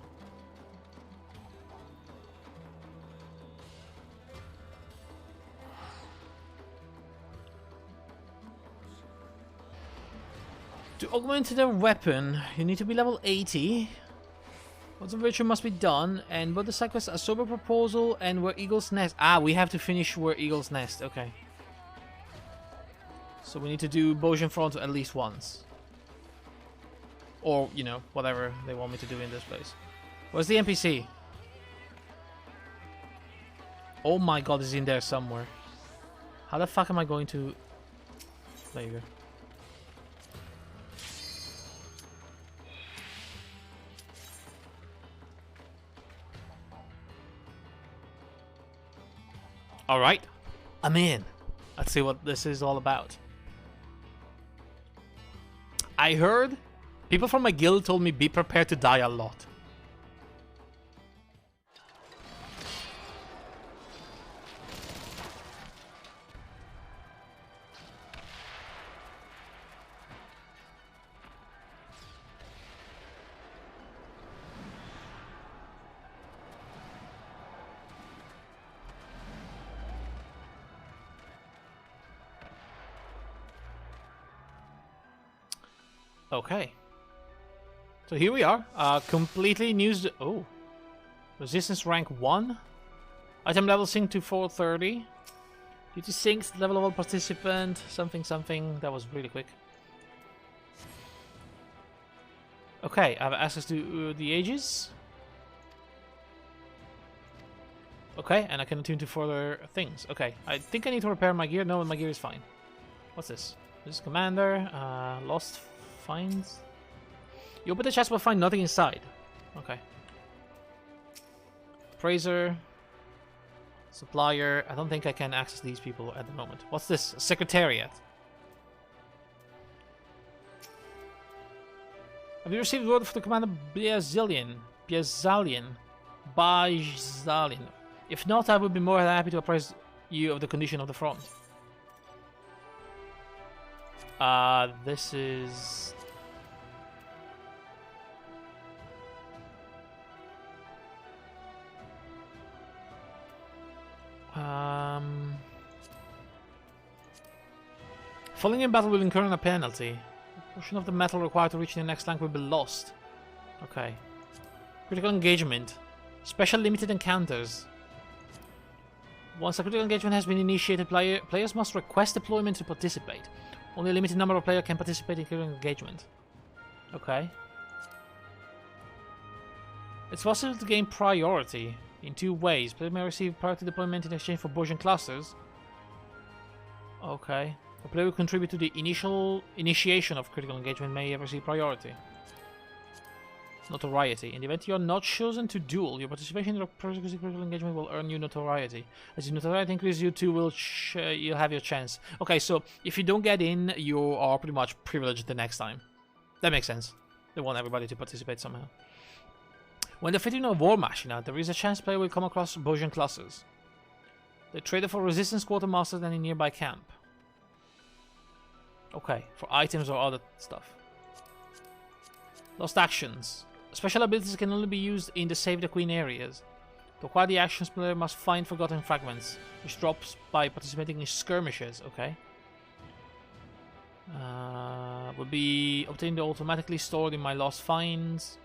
To augment their weapon, you need to be level 80. What's of virtue must be done, and both the side quests, A Sober Proposal and Where Eagle's Nest. Ah, we have to finish Where Eagle's Nest. Okay. So we need to do Bozjan Front at least once. Or, you know, whatever they want me to do in this place. Where's the NPC? Oh my god, it's in there somewhere. How the fuck am I going to... There you go. Alright, I'm in. Let's see what this is all about. I heard people from my guild told me be prepared to die a lot. Okay. So here we are. Completely new... Oh. Resistance rank 1. Item level synced to 430. Duty synced, level of all participant. Something, something. That was really quick. Okay, I have access to the ages. Okay, and I can attune to further things. Okay, I think I need to repair my gear. No, my gear is fine. What's this? This is Commander. Lost finds. You open the chest but find nothing inside. Okay. Appraiser. Supplier. I don't think I can access these people at the moment. What's this? A Secretariat. Have you received word from the commander Bozjan? Bozjan. If not, I would be more than happy to apprise you of the condition of the front. This is... Falling in battle will incur a penalty. A portion of the metal required to reach the next rank will be lost. Okay. Critical engagement. Special limited encounters. Once a critical engagement has been initiated, players must request deployment to participate. Only a limited number of players can participate in critical engagement. Okay. It's possible to gain priority in 2 ways. Players may receive priority deployment in exchange for Bozjan clusters. Okay. A player who contribute to the initiation of critical engagement may receive priority. Notoriety. In the event you are not chosen to duel, your participation in the critical engagement will earn you notoriety. As your notoriety increases, you too will you'll have your chance. Okay, so if you don't get in, you are pretty much privileged the next time. That makes sense. They want everybody to participate somehow. When defeating a war machina, there is a chance player will come across Bozjan clusters. They trade for resistance quartermasters and a nearby camp. Okay, for items or other stuff. Lost actions. Special abilities can only be used in the Save the Queen areas. To acquire the actions, player must find forgotten fragments, which drops by participating in skirmishes. Okay. Will be obtained automatically stored in my lost finds.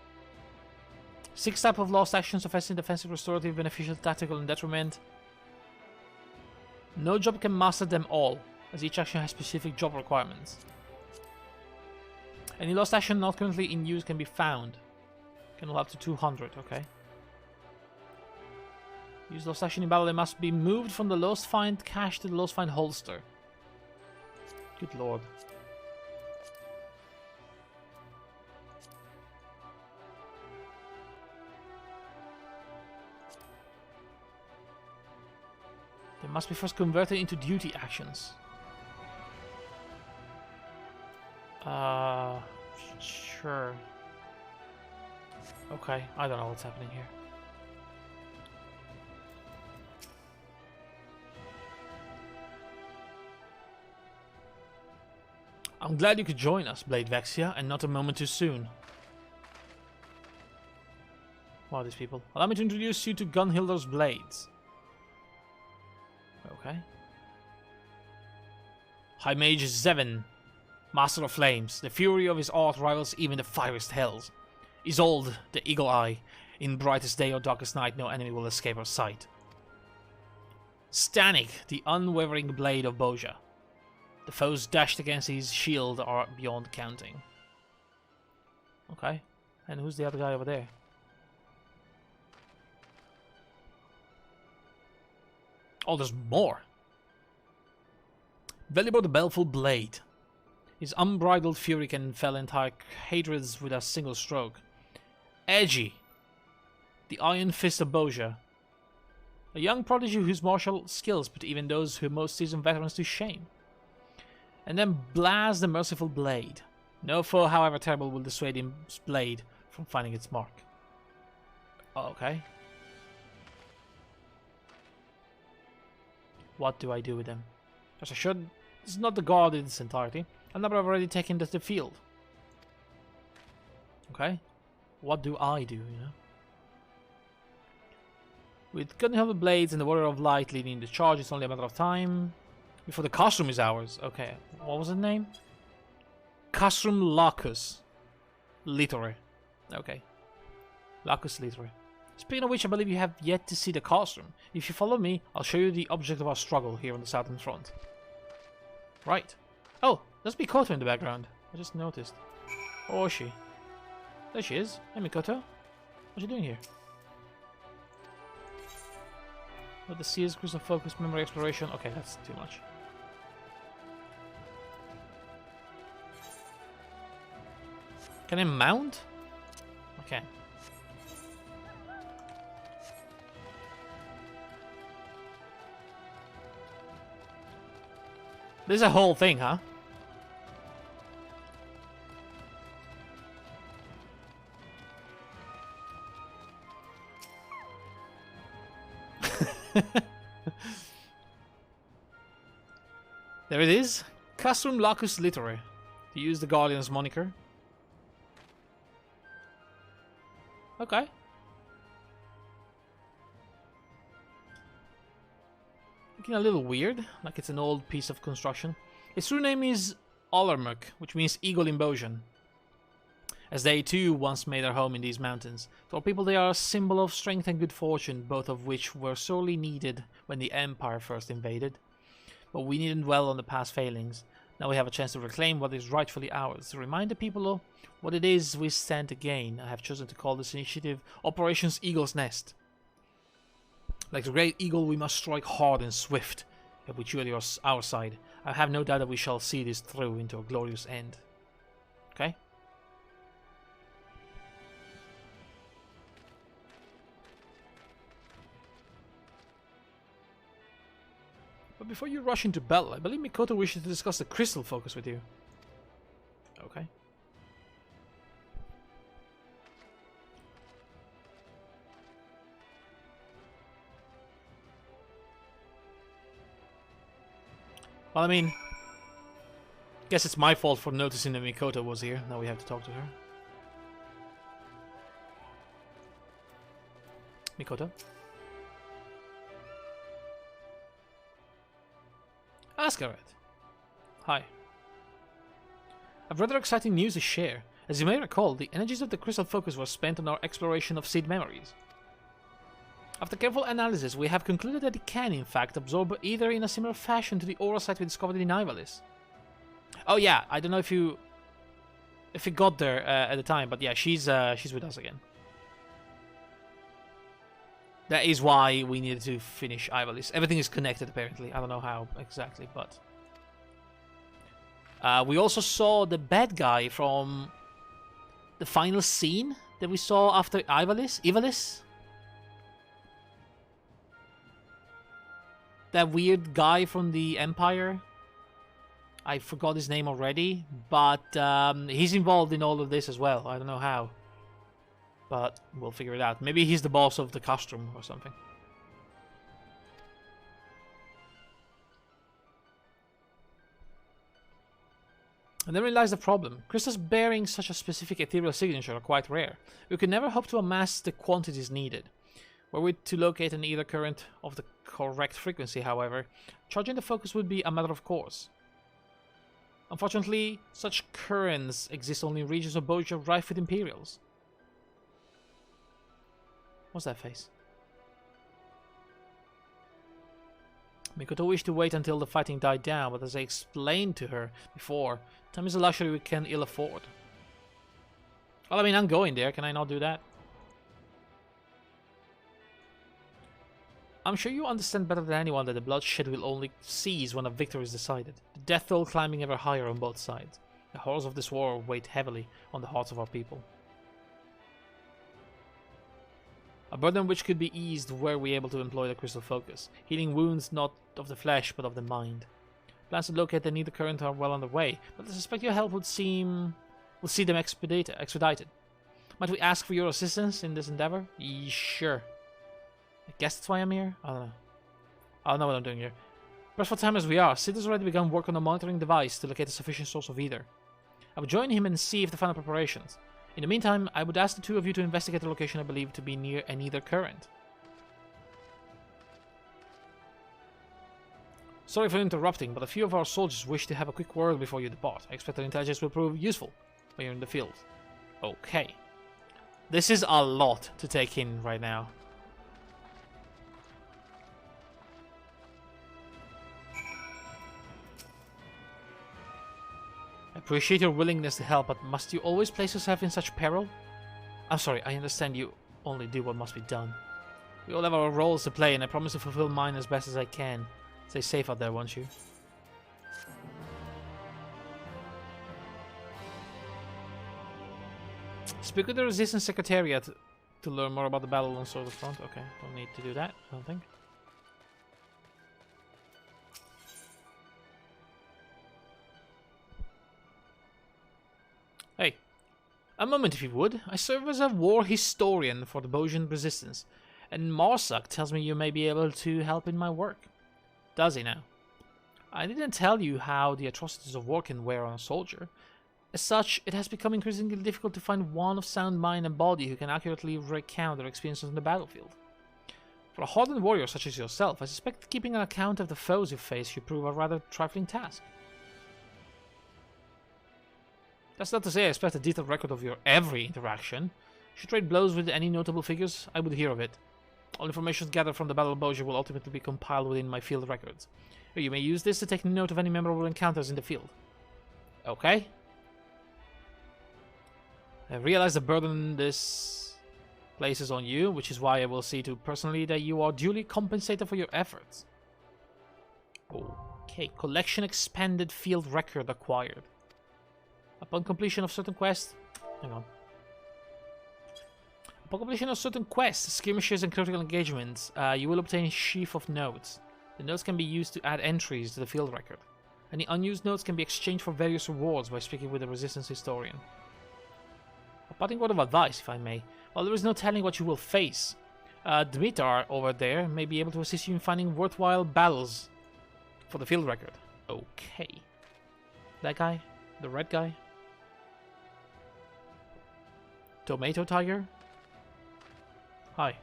6 type of lost actions: offensive, defensive, restorative, beneficial, tactical, and detriment. No job can master them all, as each action has specific job requirements. Any lost action not currently in use can be found. Can roll up to 200, okay. Use lost action in battle, they must be moved from the lost find cache to the lost find holster. Good lord. They must be first converted into duty actions. Sure. Okay, I don't know what's happening here. I'm glad you could join us, Blade Vexia, and not a moment too soon. What are these people? Allow me to introduce you to Gunhilder's Blades. Okay. High Mage Zevin, Master of Flames. The fury of his art rivals even the fiercest hells. Isolde, the Eagle Eye. In brightest day or darkest night, no enemy will escape our sight. Stanik, the unwavering blade of Bozja. The foes dashed against his shield are beyond counting. Okay. And who's the other guy over there? Oh, there's more. Velibor the Baleful Blade. His unbridled fury can fell entire hatreds with a single stroke. Edgy, the Iron Fist of Bozja. A young prodigy whose martial skills put even those who most seasoned veterans to shame. And then Blaz the Merciful Blade. No foe, however terrible, will dissuade his blade from finding its mark. Oh, okay. What do I do with them? As I should. This is not the guard in its entirety. A number have already taken to the field. Okay. What do I do, you know? With Gunhilder Blades and the Warrior of Light leading the charge, it's only a matter of time before the Castrum is ours. Okay. What was the name? Castrum Lacus Litore. Okay. Lacus Litore. Speaking of which, I believe you have yet to see the Castrum. If you follow me, I'll show you the object of our struggle here on the southern front. Right. Oh, there's Mikoto in the background. I just noticed. Oh, is she? There she is. Hey, Mikoto. What are you doing here? Let the Seers Crystal Focus Memory Exploration. Okay, that's too much. Can I mount? I can. This is a whole thing, huh? There it is. Castrum Lacus Litore. To use the Guardian's moniker. Okay. Looking a little weird, like it's an old piece of construction. Its true name is Olermuk, which means eagle in Bozjan. As they too once made their home in these mountains. To our people they are a symbol of strength and good fortune, both of which were sorely needed when the Empire first invaded. But we needn't dwell on the past failings. Now we have a chance to reclaim what is rightfully ours. To remind the people of what it is we stand to gain, I have chosen to call this initiative Operations Eagle's Nest. Like the great eagle, we must strike hard and swift, if we truly are our side. I have no doubt that we shall see this through into a glorious end. Okay? But before you rush into battle, I believe Mikoto wishes to discuss the crystal focus with you. Okay. Well, I mean, guess it's my fault for noticing that Mikoto was here. Now we have to talk to her. Mikoto? Asgaret. Hi. I've rather exciting news to share. As you may recall, the energies of the crystal focus were spent on our exploration of seed memories. After careful analysis, we have concluded that it can, in fact, absorb either in a similar fashion to the aura site we discovered in Ivalice. Oh yeah, I don't know if you got there at the time, but yeah, she's with us again. That is why we needed to finish Ivalice. Everything is connected, apparently. I don't know how exactly, but... we also saw the bad guy from the final scene that we saw after Ivalice? That weird guy from the Empire. I forgot his name already, but he's involved in all of this as well. I don't know how. But we'll figure it out. Maybe he's the boss of the custom or something. And then lies the problem. Crystals bearing such a specific ethereal signature are quite rare. We could never hope to amass the quantities needed. Were we to locate an ether current of the correct frequency, however, charging the focus would be a matter of course. Unfortunately, such currents exist only in regions of Bozjan rife with Imperials. What's that face? Mikoto wished to wait until the fighting died down, but as I explained to her before, time is a luxury we can ill afford. Well, I mean, I'm going there, can I not do that? I'm sure you understand better than anyone that the bloodshed will only cease when a victory is decided, the death toll climbing ever higher on both sides. The horrors of this war weigh heavily on the hearts of our people. A burden which could be eased were we able to employ the crystal focus, healing wounds not of the flesh but of the mind. Plans to locate the nether current are well underway, but I suspect your help would see them expedited. Might we ask for your assistance in this endeavor? Sure. I guess that's why I'm here? I don't know. I don't know what I'm doing here. Pressed for time as we are, Sid has already begun work on a monitoring device to locate a sufficient source of ether. I would join him and see if the final preparations. In the meantime, I would ask the two of you to investigate the location I believe to be near an ether current. Sorry for interrupting, but a few of our soldiers wish to have a quick word before you depart. I expect their intelligence will prove useful when you're in the field. Okay. This is a lot to take in right now. I appreciate your willingness to help, but must you always place yourself in such peril? I'm sorry, I understand you only do what must be done. We all have our roles to play, and I promise to fulfill mine as best as I can. Stay safe out there, won't you? Speak with the Resistance Secretariat to learn more about the battle on Sword of the Front. Okay, don't need to do that, I don't think. Hey, a moment if you would. I serve as a war historian for the Bozjan Resistance, and Marsak tells me you may be able to help in my work. Does he now? I didn't tell you how the atrocities of war can wear on a soldier. As such, it has become increasingly difficult to find one of sound mind and body who can accurately recount their experiences on the battlefield. For a hardened warrior such as yourself, I suspect keeping an account of the foes you face should prove a rather trifling task. That's not to say I expect a detailed record of your every interaction. If you trade blows with any notable figures, I would hear of it. All information gathered from the Battle of Bozjan will ultimately be compiled within my field records. You may use this to take note of any memorable encounters in the field. Okay. I realize the burden this places on you, which is why I will see to personally that you are duly compensated for your efforts. Okay, collection expanded, field record acquired. Upon completion of certain quests... Hang on. Upon completion of certain quests, skirmishes and critical engagements, you will obtain a sheaf of notes. The notes can be used to add entries to the field record. Any unused notes can be exchanged for various rewards by speaking with a Resistance historian. A parting word of advice, if I may. While there is no telling what you will face, Dimitar over there may be able to assist you in finding worthwhile battles for the field record. Okay. That guy? The red guy? Tomato Tiger? Hi.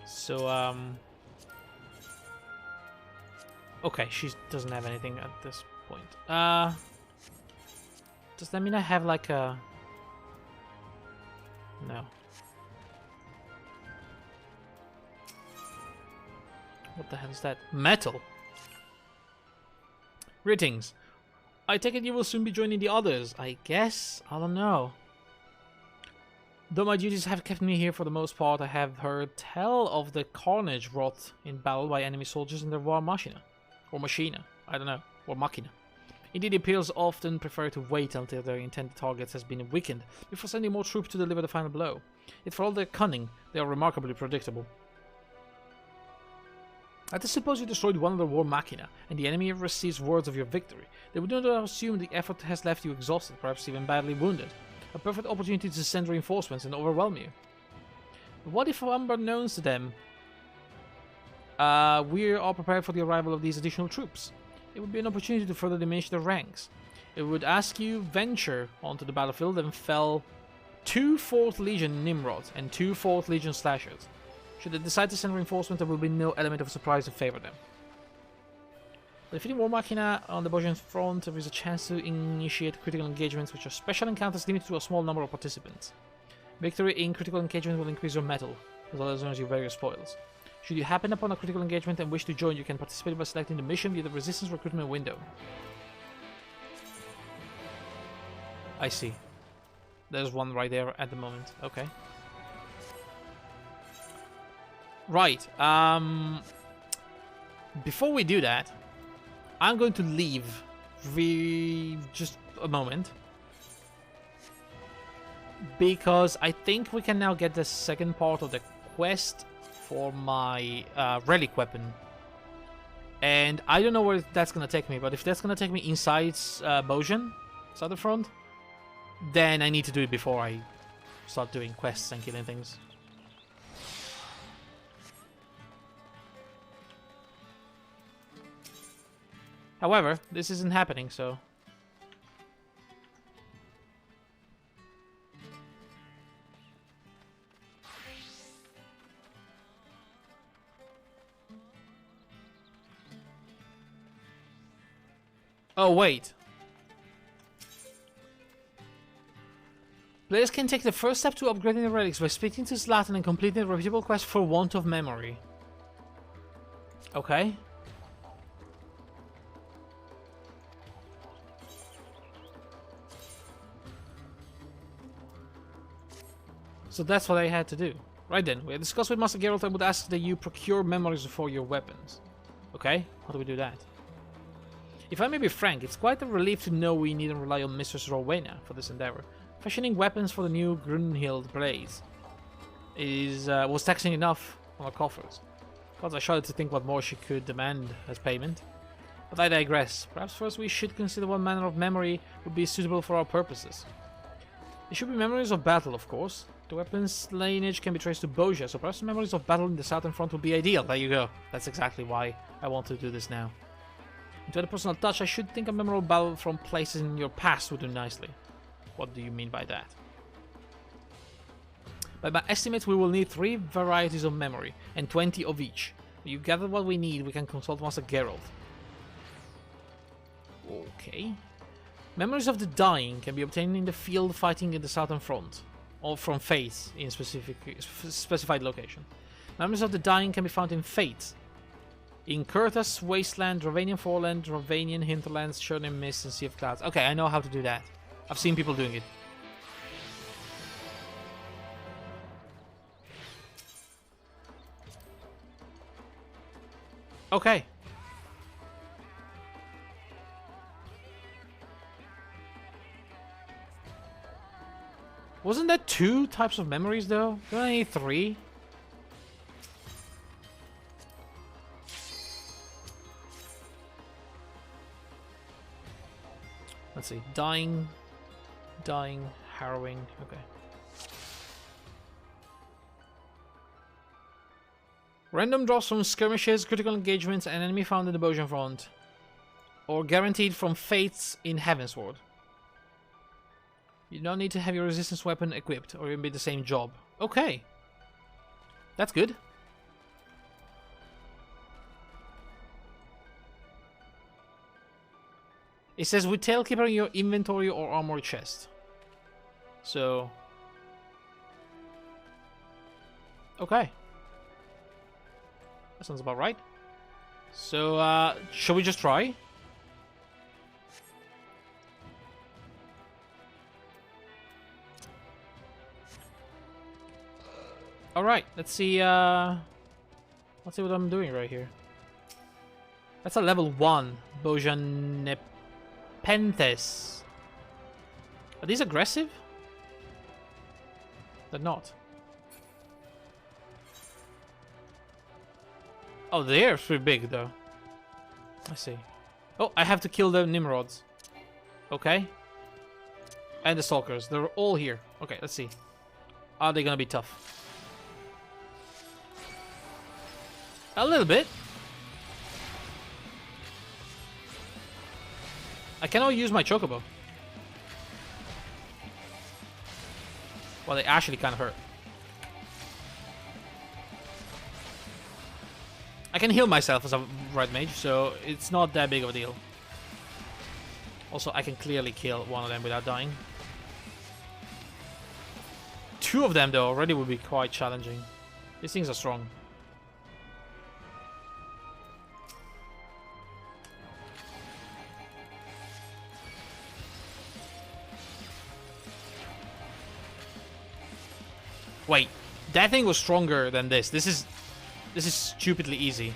So, okay, she doesn't have anything at this point. Does that mean I have like a... No. What the hell is that? Metal! Greetings. I take it you will soon be joining the others, I guess? I don't know. Though my duties have kept me here for the most part, I have heard tell of the carnage wrought in battle by enemy soldiers in their war machina. Or machina, I don't know. Or machina. Indeed, the Imperials often prefer to wait until their intended targets has been weakened before sending more troops to deliver the final blow. Yet for all their cunning, they are remarkably predictable. Let us suppose you destroyed one of the war machina, and the enemy receives words of your victory. They would no doubt assume the effort has left you exhausted, perhaps even badly wounded. A perfect opportunity to send reinforcements and overwhelm you. But what if, unbeknownst to them, we are prepared for the arrival of these additional troops? It would be an opportunity to further diminish their ranks. It would ask you venture onto the battlefield and fell 2 4th Legion Nimrods and 2 4th Legion Slashers. Should they decide to send reinforcements, there will be no element of surprise to favor them. By defeating War Machina on the Bozjan front, there is a chance to initiate critical engagements, which are special encounters limited to a small number of participants. Victory in critical engagement will increase your metal, as well as your various spoils. Should you happen upon a critical engagement and wish to join, you can participate by selecting the mission via the Resistance recruitment window. I see. There's one right there at the moment. Okay. Right. Before we do that, I'm going to leave just a moment, because I think we can now get the second part of the quest for my relic weapon, and I don't know where that's gonna take me, but if that's gonna take me inside Bozjan, southern front, then I need to do it before I start doing quests and killing things. However, this isn't happening, so... Oh, wait. Players can take the first step to upgrading the relics by speaking to Zlatan and completing a repeatable quest for Want of Memory. Okay. So that's what I had to do. Right then, we had discussed with Master Geralt. I would ask that you procure memories for your weapons. Okay, how do we do that? If I may be frank, it's quite a relief to know we needn't rely on Mistress Rowena for this endeavor. Fashioning weapons for the new Grunhild Blaze was taxing enough on our coffers. Cause I shudder to think what more she could demand as payment. But I digress. Perhaps first we should consider what manner of memory would be suitable for our purposes. It should be memories of battle, of course. The weapon's lineage can be traced to Bozja, so perhaps memories of battle in the southern front would be ideal. There you go. That's exactly why I want to do this now. And to add a personal touch, I should think a memorable battle from places in your past would do nicely. What do you mean by that? By my estimates, we will need 3 varieties of memory, and 20 of each. When you've gathered what we need, we can consult Master Geralt. Okay. Memories of the dying can be obtained in the field fighting in the southern front, or from Fate in specified location. Memories of the dying can be found in Fate, in Kurthas, Wasteland, Ravanian Foreland, Ravanian Hinterlands, Chernin Mist, and Sea of Clouds. Okay, I know how to do that. I've seen people doing it. Okay. Wasn't that 2 types of memories though? Don't I need 3? Let's see. Dying, harrowing. Okay. Random drops from skirmishes, critical engagements, and enemy found in the Bozjan front. Or guaranteed from fates in Heavensward. You don't need to have your resistance weapon equipped, or you'll be the same job. Okay. That's good. It says with Tailkeeper in your inventory or armor chest. So... okay. That sounds about right. So, shall we just try? Alright, let's see what I'm doing right here. That's a level 1 Bozjan Nepenthes. Are these aggressive? They're not. Oh, they're pretty big though. I see. Oh, I have to kill the Nimrods. Okay. And the Stalkers. They're all here. Okay, let's see. Are they gonna be tough? A little bit. I cannot use my Chocobo. Well, they actually kind of hurt. I can heal myself as a red mage, so it's not that big of a deal. Also, I can clearly kill one of them without dying. 2 of them, though, already would be quite challenging. These things are strong. Wait, that thing was stronger than this. This is stupidly easy.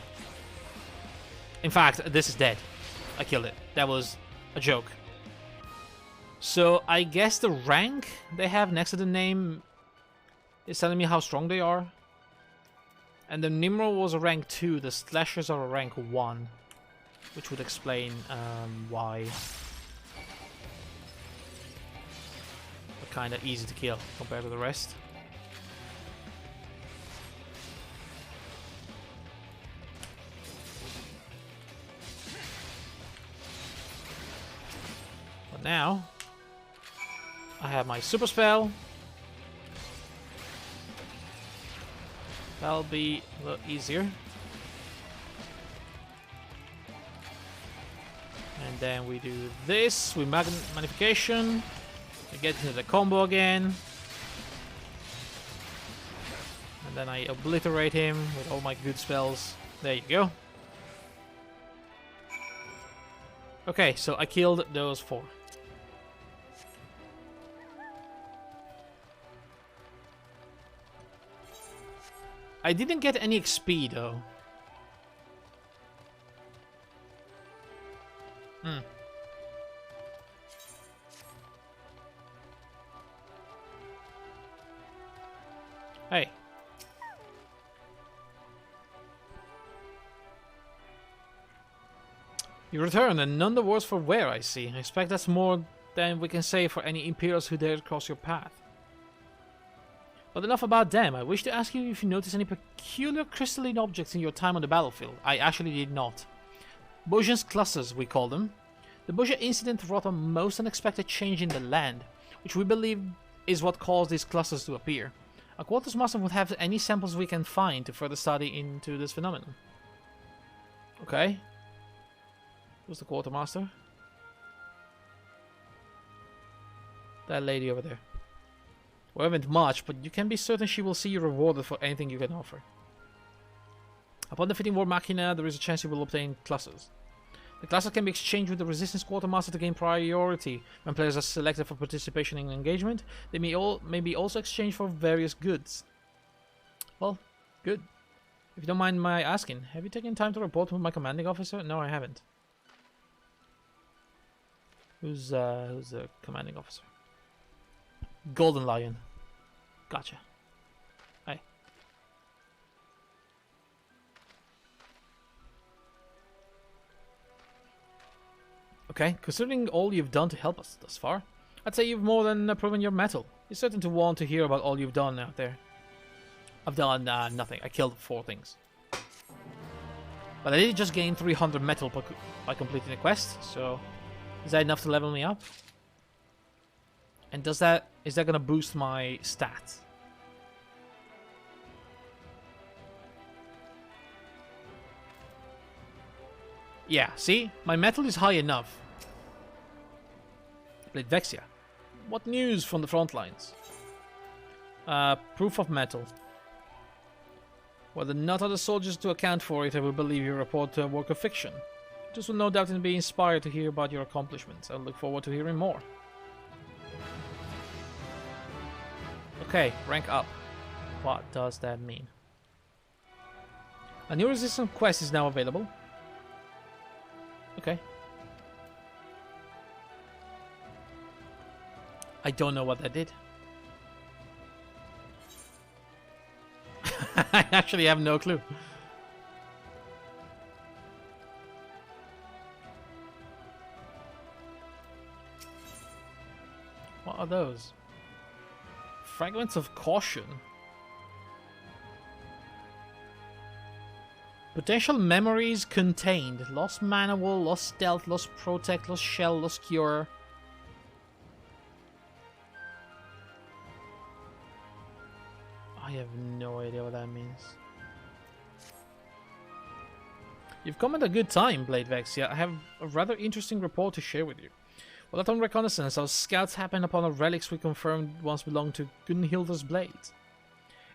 In fact, this is dead. I killed it. That was a joke. So I guess the rank they have next to the name is telling me how strong they are. And the Nimrod was a rank 2. The Slashers are a rank 1, which would explain why they're kind of easy to kill compared to the rest. Now, I have my super spell. That'll be a little easier. And then we do this, we magnification. We get into the combo again. And then I obliterate him with all my good spells. There you go. Okay, so I killed those 4. I didn't get any XP though. Hey. You return, and none the worse for wear, I see. I expect that's more than we can say for any Imperials who dare cross your path. But enough about them. I wish to ask you if you noticed any peculiar crystalline objects in your time on the battlefield. I actually did not. Bozjan's clusters, we call them. The Bozjan incident wrought a most unexpected change in the land, which we believe is what caused these clusters to appear. Our quartermaster would have any samples we can find to further study into this phenomenon. Okay. Who's the quartermaster? That lady over there. We haven't much, but you can be certain she will see you rewarded for anything you can offer. Upon defeating War Machina, there is a chance you will obtain clusters. The clusters can be exchanged with the Resistance Quartermaster to gain priority. When players are selected for participation in an engagement, they may be also exchanged for various goods. Well, good. If you don't mind my asking, have you taken time to report with my commanding officer? No, I haven't. Who's the commanding officer? Golden Lion. Gotcha. Hey. Okay, considering all you've done to help us thus far, I'd say you've more than proven your mettle. You're certain to want to hear about all you've done out there. I've done nothing. I killed 4 things. But I did just gain 300 metal by completing the quest, so is that enough to level me up? And is that gonna boost my stats? Yeah, see? My metal is high enough. Blade Vexia. What news from the front lines? Proof of metal. Whether not other soldiers to account for it, I will believe your report a work of fiction. This will no doubt be inspired to hear about your accomplishments. I look forward to hearing more. Okay, rank up. What does that mean? A new resistance quest is now available. Okay. I don't know what that did. I actually have no clue. What are those? Fragments of caution. Potential memories contained. Lost manual, lost stealth, lost protect, lost shell, lost cure. I have no idea what that means. You've come at a good time, Blade Vexia. I have a rather interesting report to share with you. While out on reconnaissance, our scouts happened upon a relics we confirmed once belonged to Gunhilda's blade.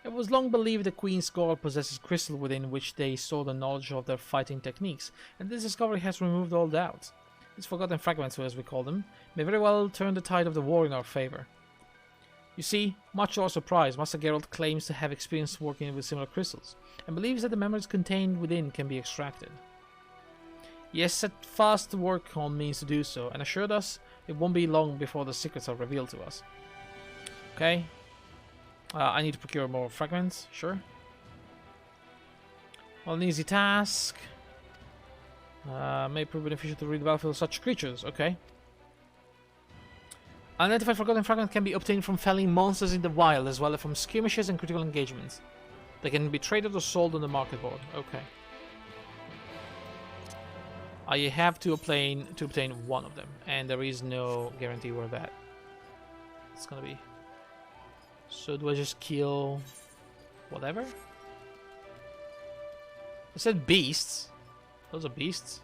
It was long believed the Queen's Guard possesses crystal within which they store the knowledge of their fighting techniques, and this discovery has removed all doubt. These forgotten fragments, as we call them, may very well turn the tide of the war in our favor. You see, much to our surprise, Master Geralt claims to have experience working with similar crystals, and believes that the memories contained within can be extracted. He has set fast to work on means to do so, and assured us it won't be long before the secrets are revealed to us. Okay. I need to procure more fragments, sure. Well, an easy task. May prove beneficial to rid the battlefield of such creatures, okay. Unidentified forgotten fragment can be obtained from felling monsters in the wild, as well as from skirmishes and critical engagements. They can be traded or sold on the market board, okay. I have to obtain one of them, and there is no guarantee where that it's gonna be. So do I just kill whatever? It said beasts. Those are beasts.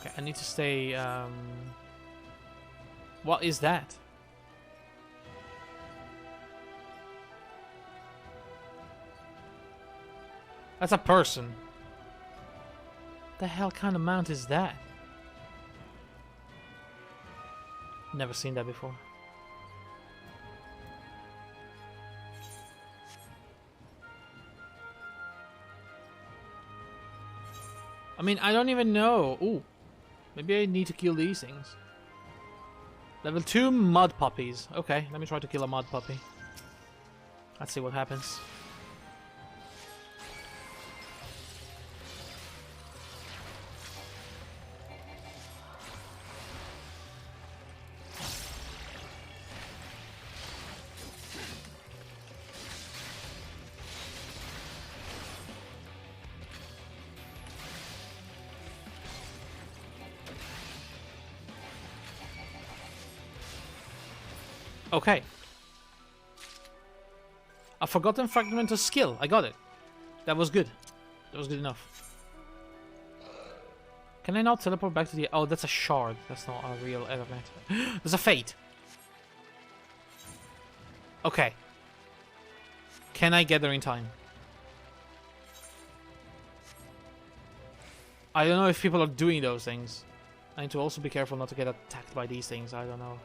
Okay, I need to stay. What is that? That's a person. The hell kind of mount is that? Never seen that before. I mean, I don't even know. Ooh. Maybe I need to kill these things. Level 2 mud puppies. Okay, let me try to kill a mud puppy. Let's see what happens. Okay. A forgotten fragment of skill. I got it. That was good. That was good enough. Can I now teleport back to the... Oh, that's a shard. That's not a real element. There's a fate. Okay. Can I get there in time? I don't know if people are doing those things. I need to also be careful not to get attacked by these things. I don't know.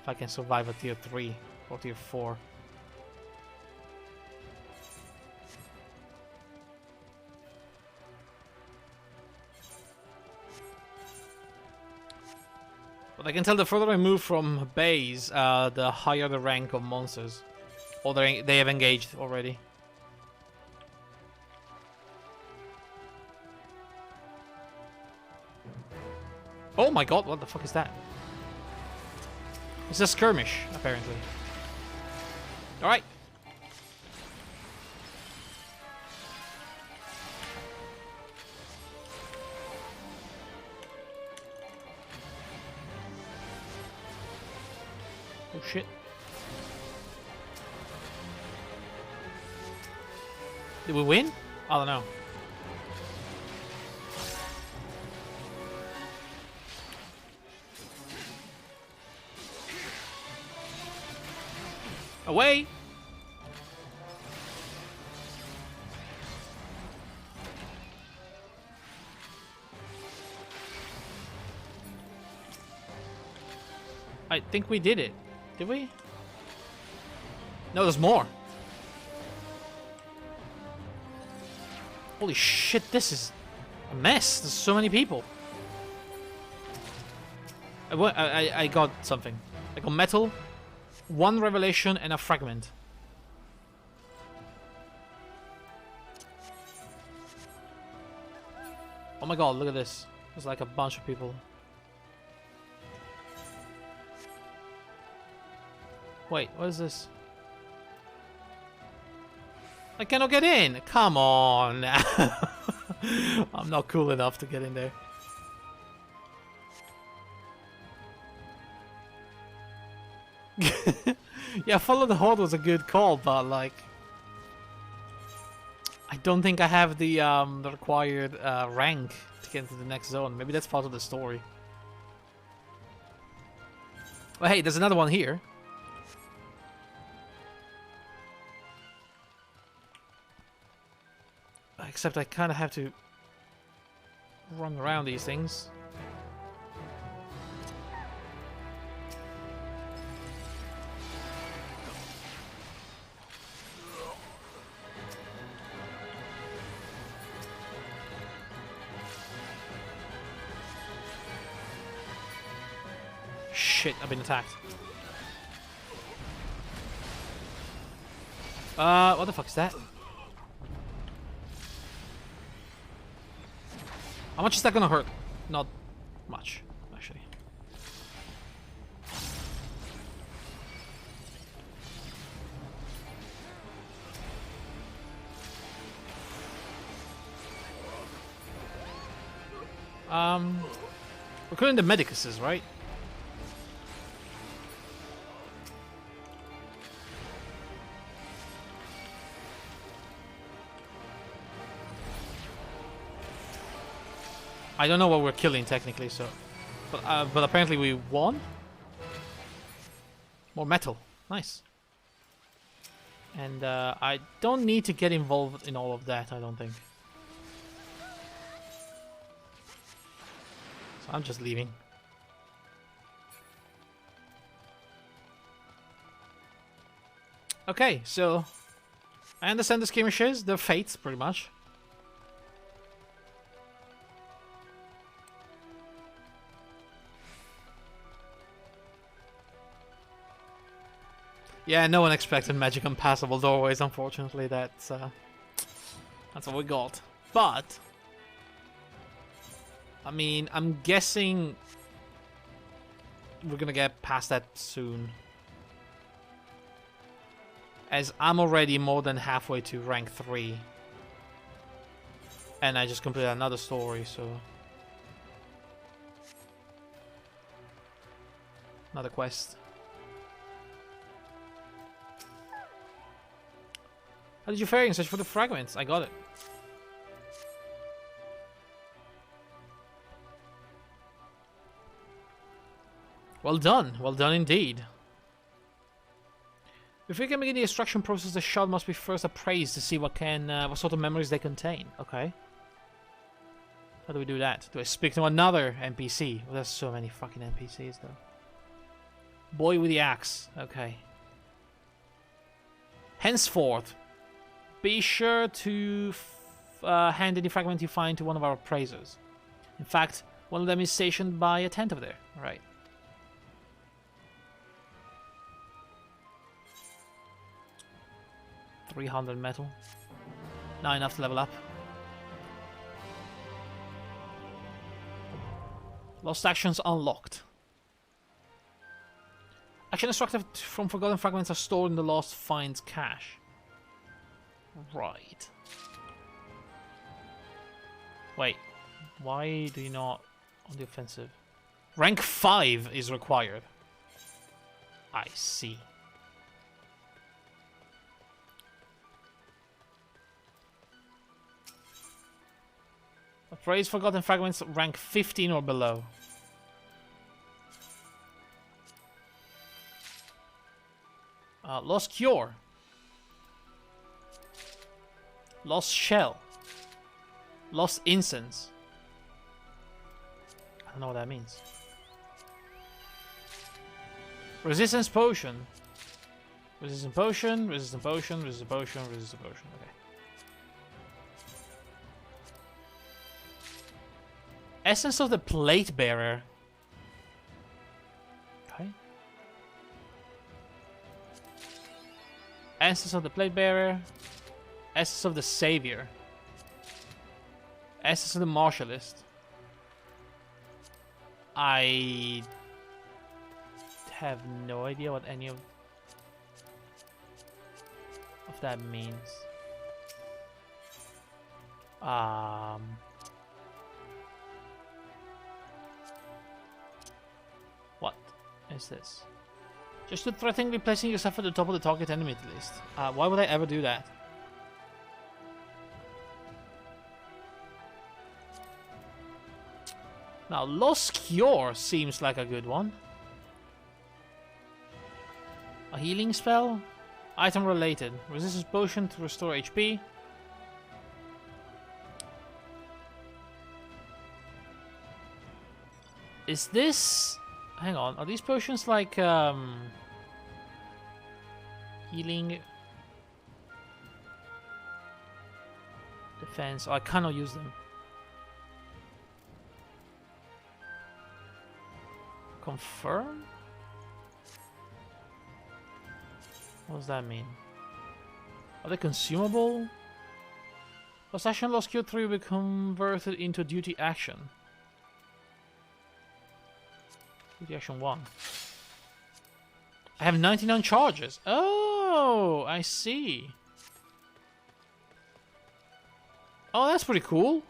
If I can survive a tier 3 or tier 4. But I can tell the further I move from base, the higher the rank of monsters. Or they have engaged already. Oh my god, what the fuck is that? It's a skirmish, apparently. Alright. Oh shit. Did we win? I don't know. Away! I think we did it. Did we? No, there's more. Holy shit, this is a mess. There's so many people. I got something. I got metal, 1 revelation, and a fragment. Oh my god, look at this. There's like a bunch of people. Wait, what is this? I cannot get in! Come on! I'm not cool enough to get in there. Yeah, follow the horde was a good call, but like... I don't think I have the required rank to get into the next zone. Maybe that's part of the story. Oh hey, there's another one here. Except I kind of have to run around these things. Shit, I've been attacked. What the fuck is that? How much is that gonna hurt? Not much, actually. We're killing the medicuses, right? I don't know what we're killing technically, so, but apparently we won. More metal, nice. And I don't need to get involved in all of that. I don't think. So I'm just leaving. Okay, so I understand the skirmishes, the fates, pretty much. Yeah, no one expected magic impassable doorways, unfortunately. That's what we got. But I mean, I'm guessing we're gonna get past that soon. As I'm already more than halfway to rank 3. And I just completed another story, so... Another quest. How did you fare in search for the fragments? I got it. Well done indeed. Before you can begin the extraction process, the shard must be first appraised to see what sort of memories they contain. Okay. How do we do that? Do I speak to another NPC? Well, there's so many fucking NPCs though. Boy with the axe. Okay. Henceforth, be sure to hand any fragment you find to one of our appraisers. In fact, one of them is stationed by a tent over there. Right. $300 metal. Not enough to level up. Lost actions unlocked. Action extracted from forgotten fragments are stored in the Lost Finds cache. Right. Wait. Why do you not on the offensive? Rank 5 is required. I see. Appraise forgotten fragments rank 15 or below. Lost Cure. Lost Shell. Lost Incense. I don't know what that means. Resistance Potion. Resistant Potion, Resistant Potion, Resistant Potion, Resistant Potion. Okay. Essence of the Plate Bearer. Okay. Essence of the Plate Bearer. Essence of the Savior. Essence of the Martialist. I have no idea what any of that means. What is this? Just to threateningly placing yourself at the top of the target enemy list. Why would I ever do that? Now, Lost Cure seems like a good one. A healing spell? Item related. Resistance potion to restore HP. Is this... Hang on, are these potions like healing, defense? Oh, I cannot use them. Confirm? What does that mean? Are they consumable? Lost action, lost Q3 will be converted into duty action. Duty action 1. I have 99 charges. Oh, I see. Oh, that's pretty cool.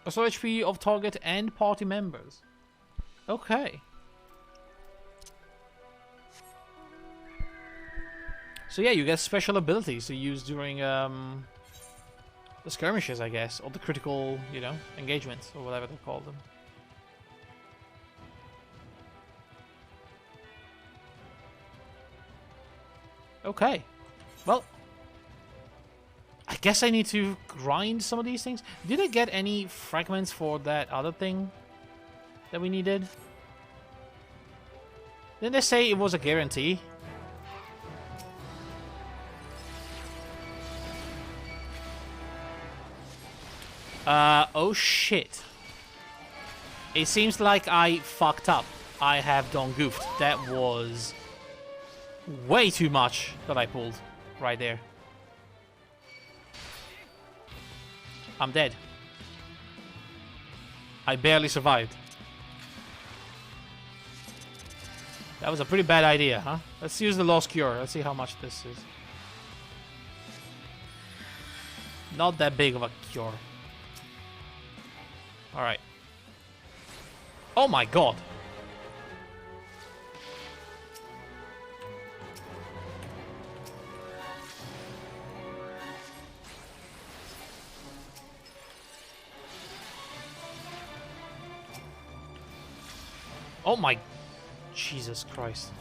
Restore HP of target and party members. Okay. So yeah, you get special abilities to use during the skirmishes, I guess, or the critical, you know, engagements, or whatever they call them. Okay. Well, I guess I need to grind some of these things. Did I get any fragments for that other thing that we needed? Didn't they say it was a guarantee? Oh shit. It seems like I fucked up. I have done goofed. That was way too much that I pulled right there. I'm dead. I barely survived. That was a pretty bad idea, huh? Let's use the Lost Cure. Let's see how much this is. Not that big of a cure. Alright. Oh my god! Oh my... Jesus Christ.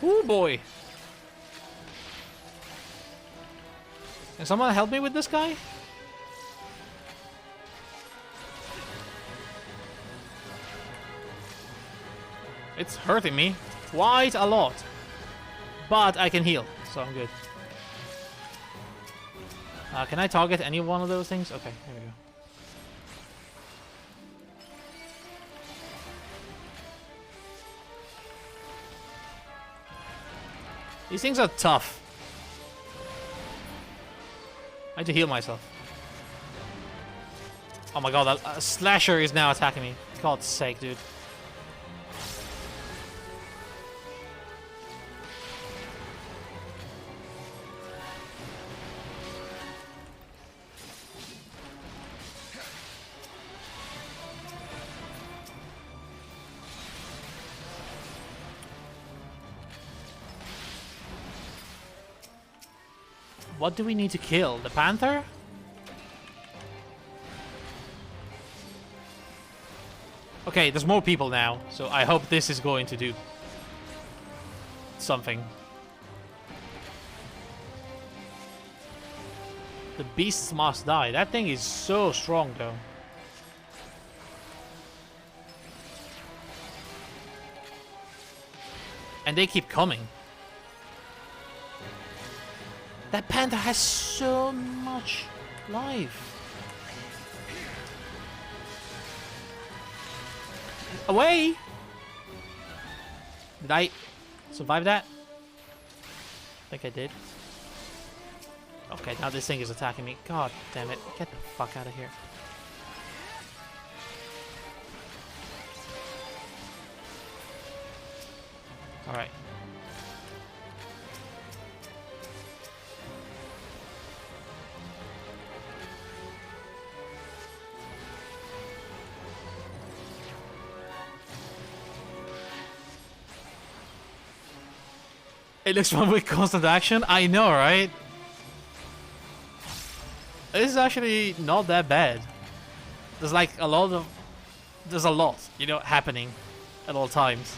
Ooh, boy. Can someone help me with this guy? It's hurting me quite a lot. But I can heal, so I'm good. Can I target any one of those things? Okay, here we go. These things are tough. I need to heal myself. Oh my god, a slasher is now attacking me. God's sake, dude. What do we need to kill? The panther? Okay, there's more people now, so I hope this is going to do something. The beasts must die. That thing is so strong, though. And they keep coming. That panther has so much life. Away! Did I survive that? I think I did. Okay, now this thing is attacking me. God damn it. Get the fuck out of here. Alright. It looks fun with constant action. I know, right? This is actually not that bad. There's like a lot of... There's a lot, you know, happening at all times.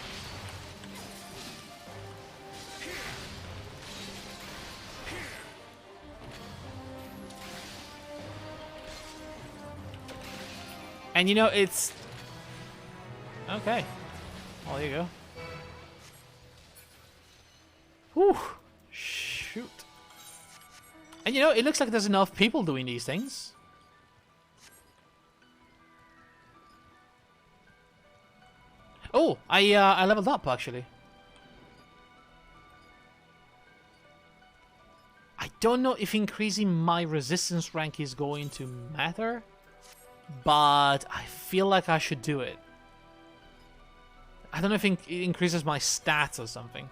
And you know, it's... Okay. Well, there you go. Whew. Shoot. And you know, it looks like there's enough people doing these things. Oh, I leveled up actually. I don't know if increasing my resistance rank is going to matter, but I feel like I should do it. I don't know if it increases my stats or something.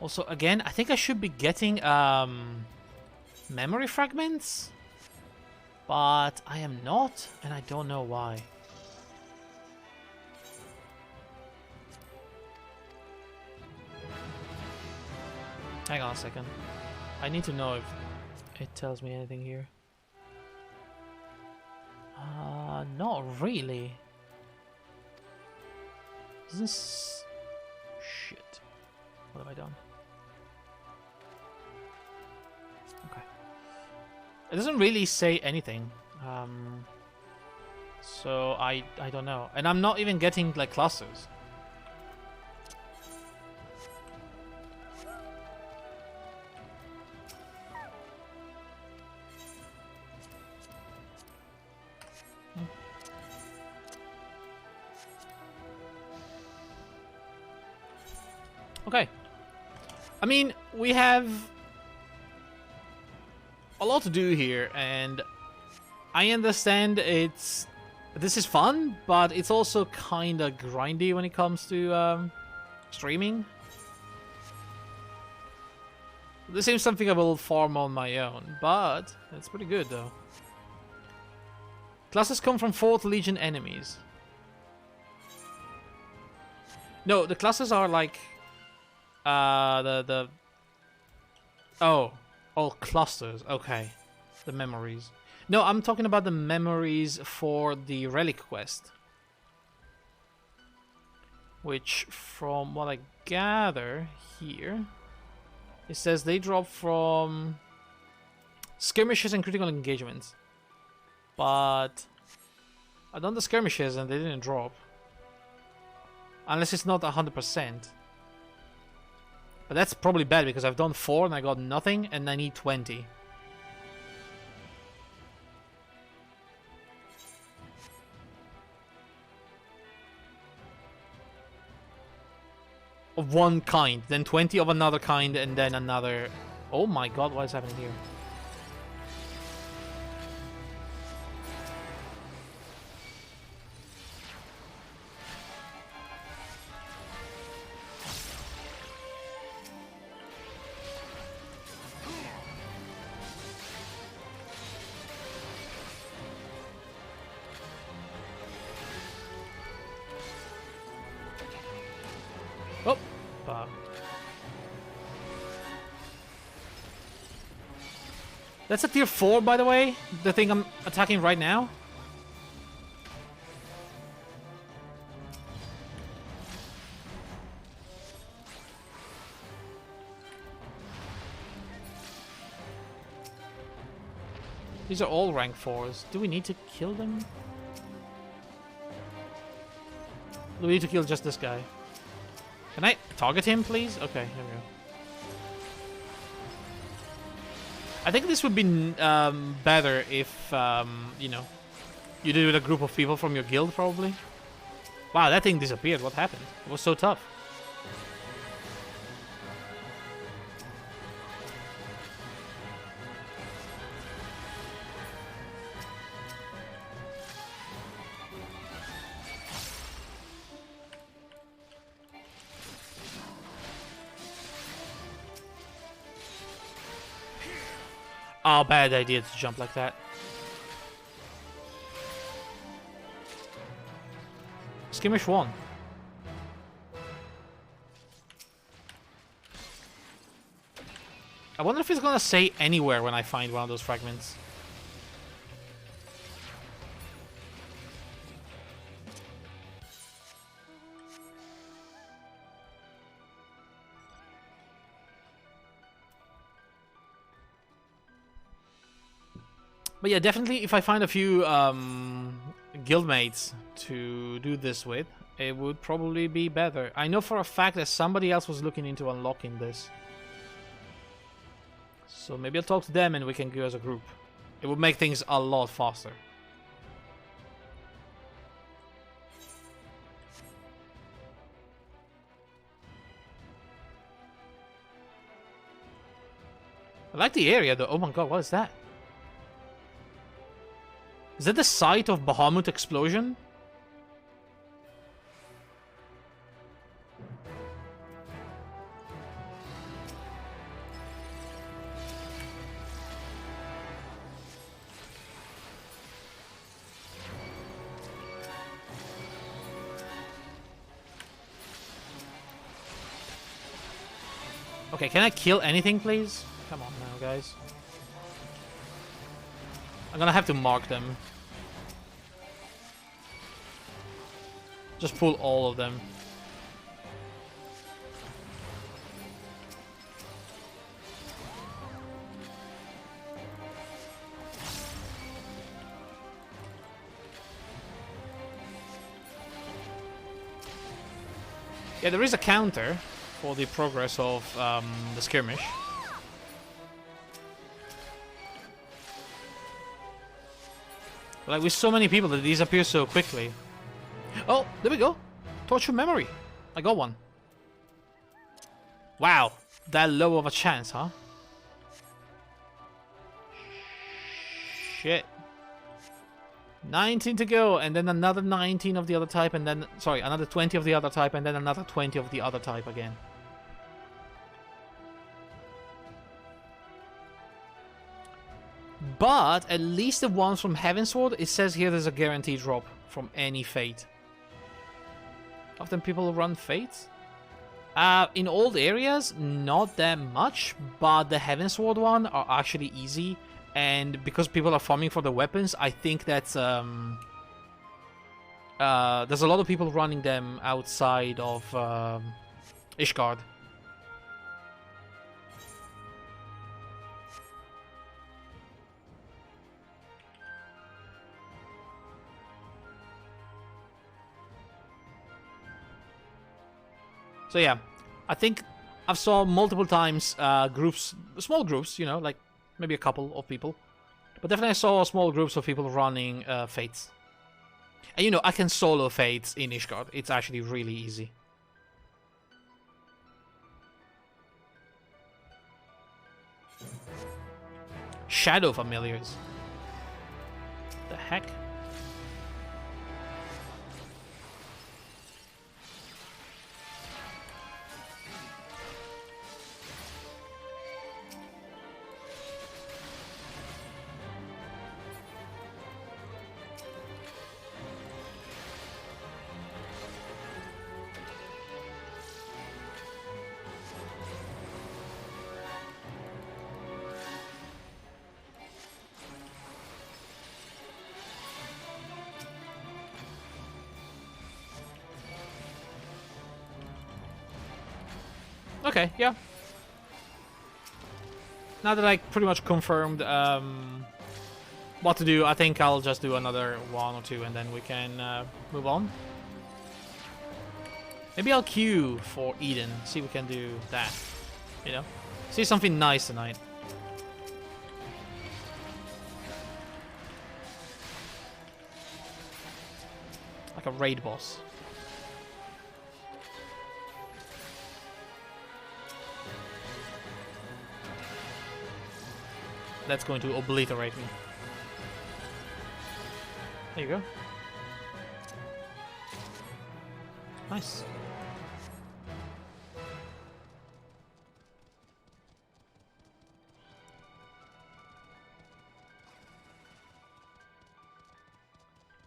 Also, again, I think I should be getting memory fragments, but I am not, and I don't know why. Hang on a second. I need to know if it tells me anything here. Not really. Shit. What have I done? Okay. It doesn't really say anything. So I don't know. And I'm not even getting like clusters. Okay. I mean, we have a lot to do here, and I understand this is fun, but it's also kind of grindy when it comes to streaming. This seems something I will farm on my own, but it's pretty good though. Classes come from 4th Legion enemies. No, the classes are like oh, all clusters. Okay, the memories. No, I'm talking about the memories for the relic quest. Which, from what I gather here, it says they drop from skirmishes and critical engagements. But I've done the skirmishes and they didn't drop. Unless it's not 100%. But that's probably bad because I've done 4 and I got nothing and I need 20. Of one kind, then 20 of another kind, and then another... Oh my god, what is happening here? Oh! That's a tier 4, by the way. The thing I'm attacking right now. These are all rank 4s. Do we need to kill them? Do we need to kill just this guy? Can I target him, please? Okay, here we go. I think this would be better if, you know, you did it with a group of people from your guild, probably. Wow, that thing disappeared. What happened? It was so tough. Oh, bad idea to jump like that. Skirmish 1. I wonder if it's gonna say anywhere when I find one of those fragments. But yeah, definitely if I find a few guildmates to do this with, it would probably be better. I know for a fact that somebody else was looking into unlocking this. So maybe I'll talk to them and we can go as a group. It would make things a lot faster. I like the area though. Oh my god, what is that? Is that the site of Bahamut explosion? Okay, can I kill anything, please? Come on now, guys. I'm gonna have to mark them. Just pull all of them. Yeah, there is a counter for the progress of the skirmish. Like, with so many people that these appear so quickly. Oh, there we go. Torture memory. I got one. Wow. That low of a chance, huh? Shit. 19 to go, and then another 19 of the other type, and then... Sorry, another 20 of the other type, and then another 20 of the other type again. But at least the ones from Heavensward, it says here there's a guaranteed drop from any fate. Often people run fates. In old areas, not that much, but the Heavensward one are actually easy. and because people are farming for the weapons, I think that's there's a lot of people running them outside of Ishgard. So yeah, I think I've saw multiple times groups, small groups, you know, like maybe a couple of people. But definitely I saw small groups of people running Fates. And you know, I can solo Fates in Ishgard. It's actually really easy. Shadow Familiars. The heck? Okay, yeah. Now that I pretty much confirmed what to do, I think I'll just do another one or two and then we can move on. Maybe I'll queue for Eden, see if we can do that. You know? See something nice tonight. Like a raid boss. That's going to obliterate me. There you go. Nice.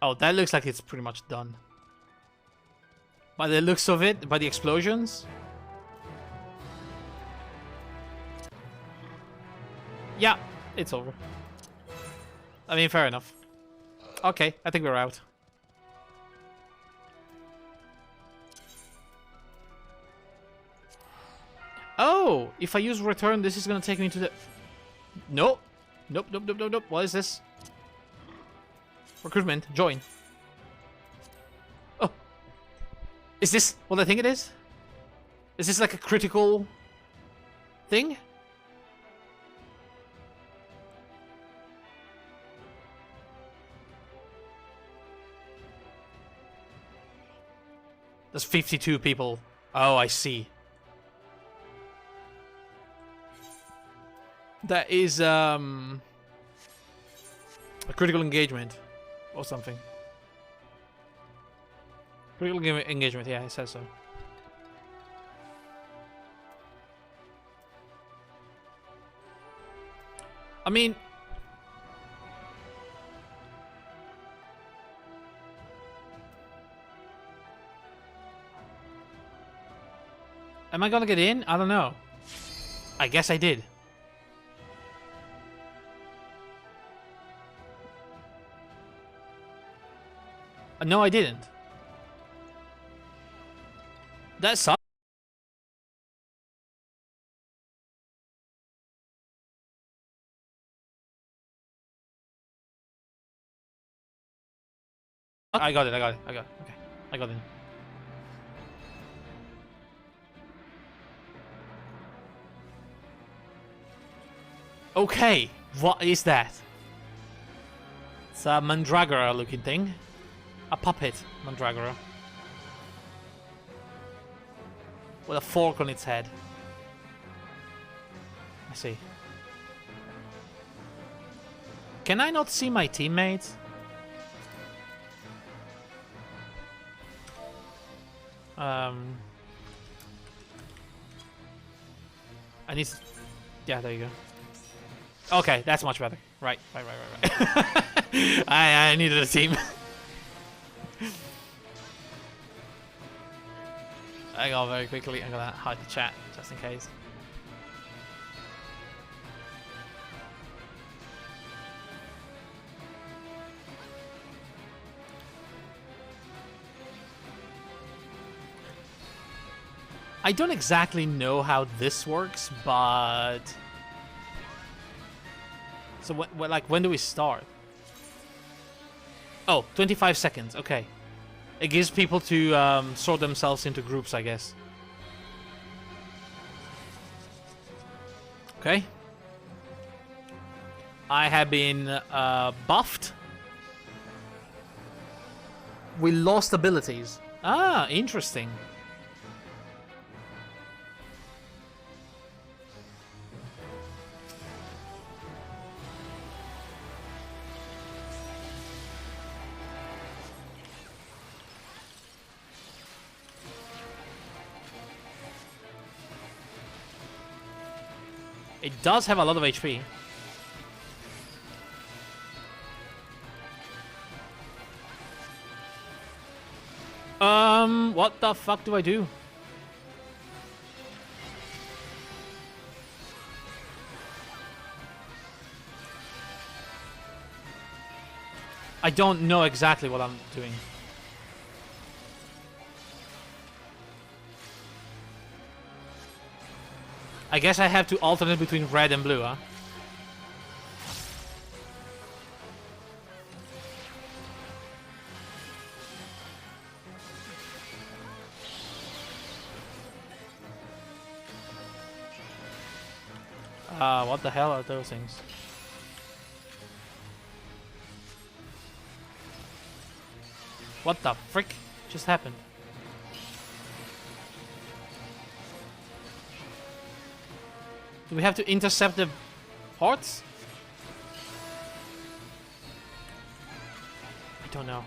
Oh, that looks like it's pretty much done. By the looks of it, by the explosions. Yeah. It's over. I mean, fair enough. Okay, I think we're out. Oh, if I use return, this is gonna take me to the... Nope. Nope, nope, nope, nope, nope. What is this? Recruitment, join. Oh. Is this what I think it is? Is this like a critical thing? There's 52 people. Oh, I see. That is a critical engagement or something. Critical engagement, yeah, it says so. I mean, am I gonna get in? I don't know. I guess I did. No, I didn't. That sucks. I got it, I got it, I got it. Okay, I got it. Okay, what is that? It's a mandragora looking thing. A puppet mandragora. With a fork on its head. I see. Can I not see my teammates? I need to... Yeah, there you go. Okay, that's much better. Right. I needed a team. I go very quickly. I'm gonna hide the chat just in case. I don't exactly know how this works, but... So, when do we start? Oh, 25 seconds, okay. It gives people to sort themselves into groups, I guess. Okay. I have been buffed. We lost abilities. Ah, interesting. It does have a lot of HP. What the fuck do I do? I don't know exactly what I'm doing. I guess I have to alternate between red and blue, huh? What the hell are those things? What the frick just happened? Do we have to intercept the ports? I don't know.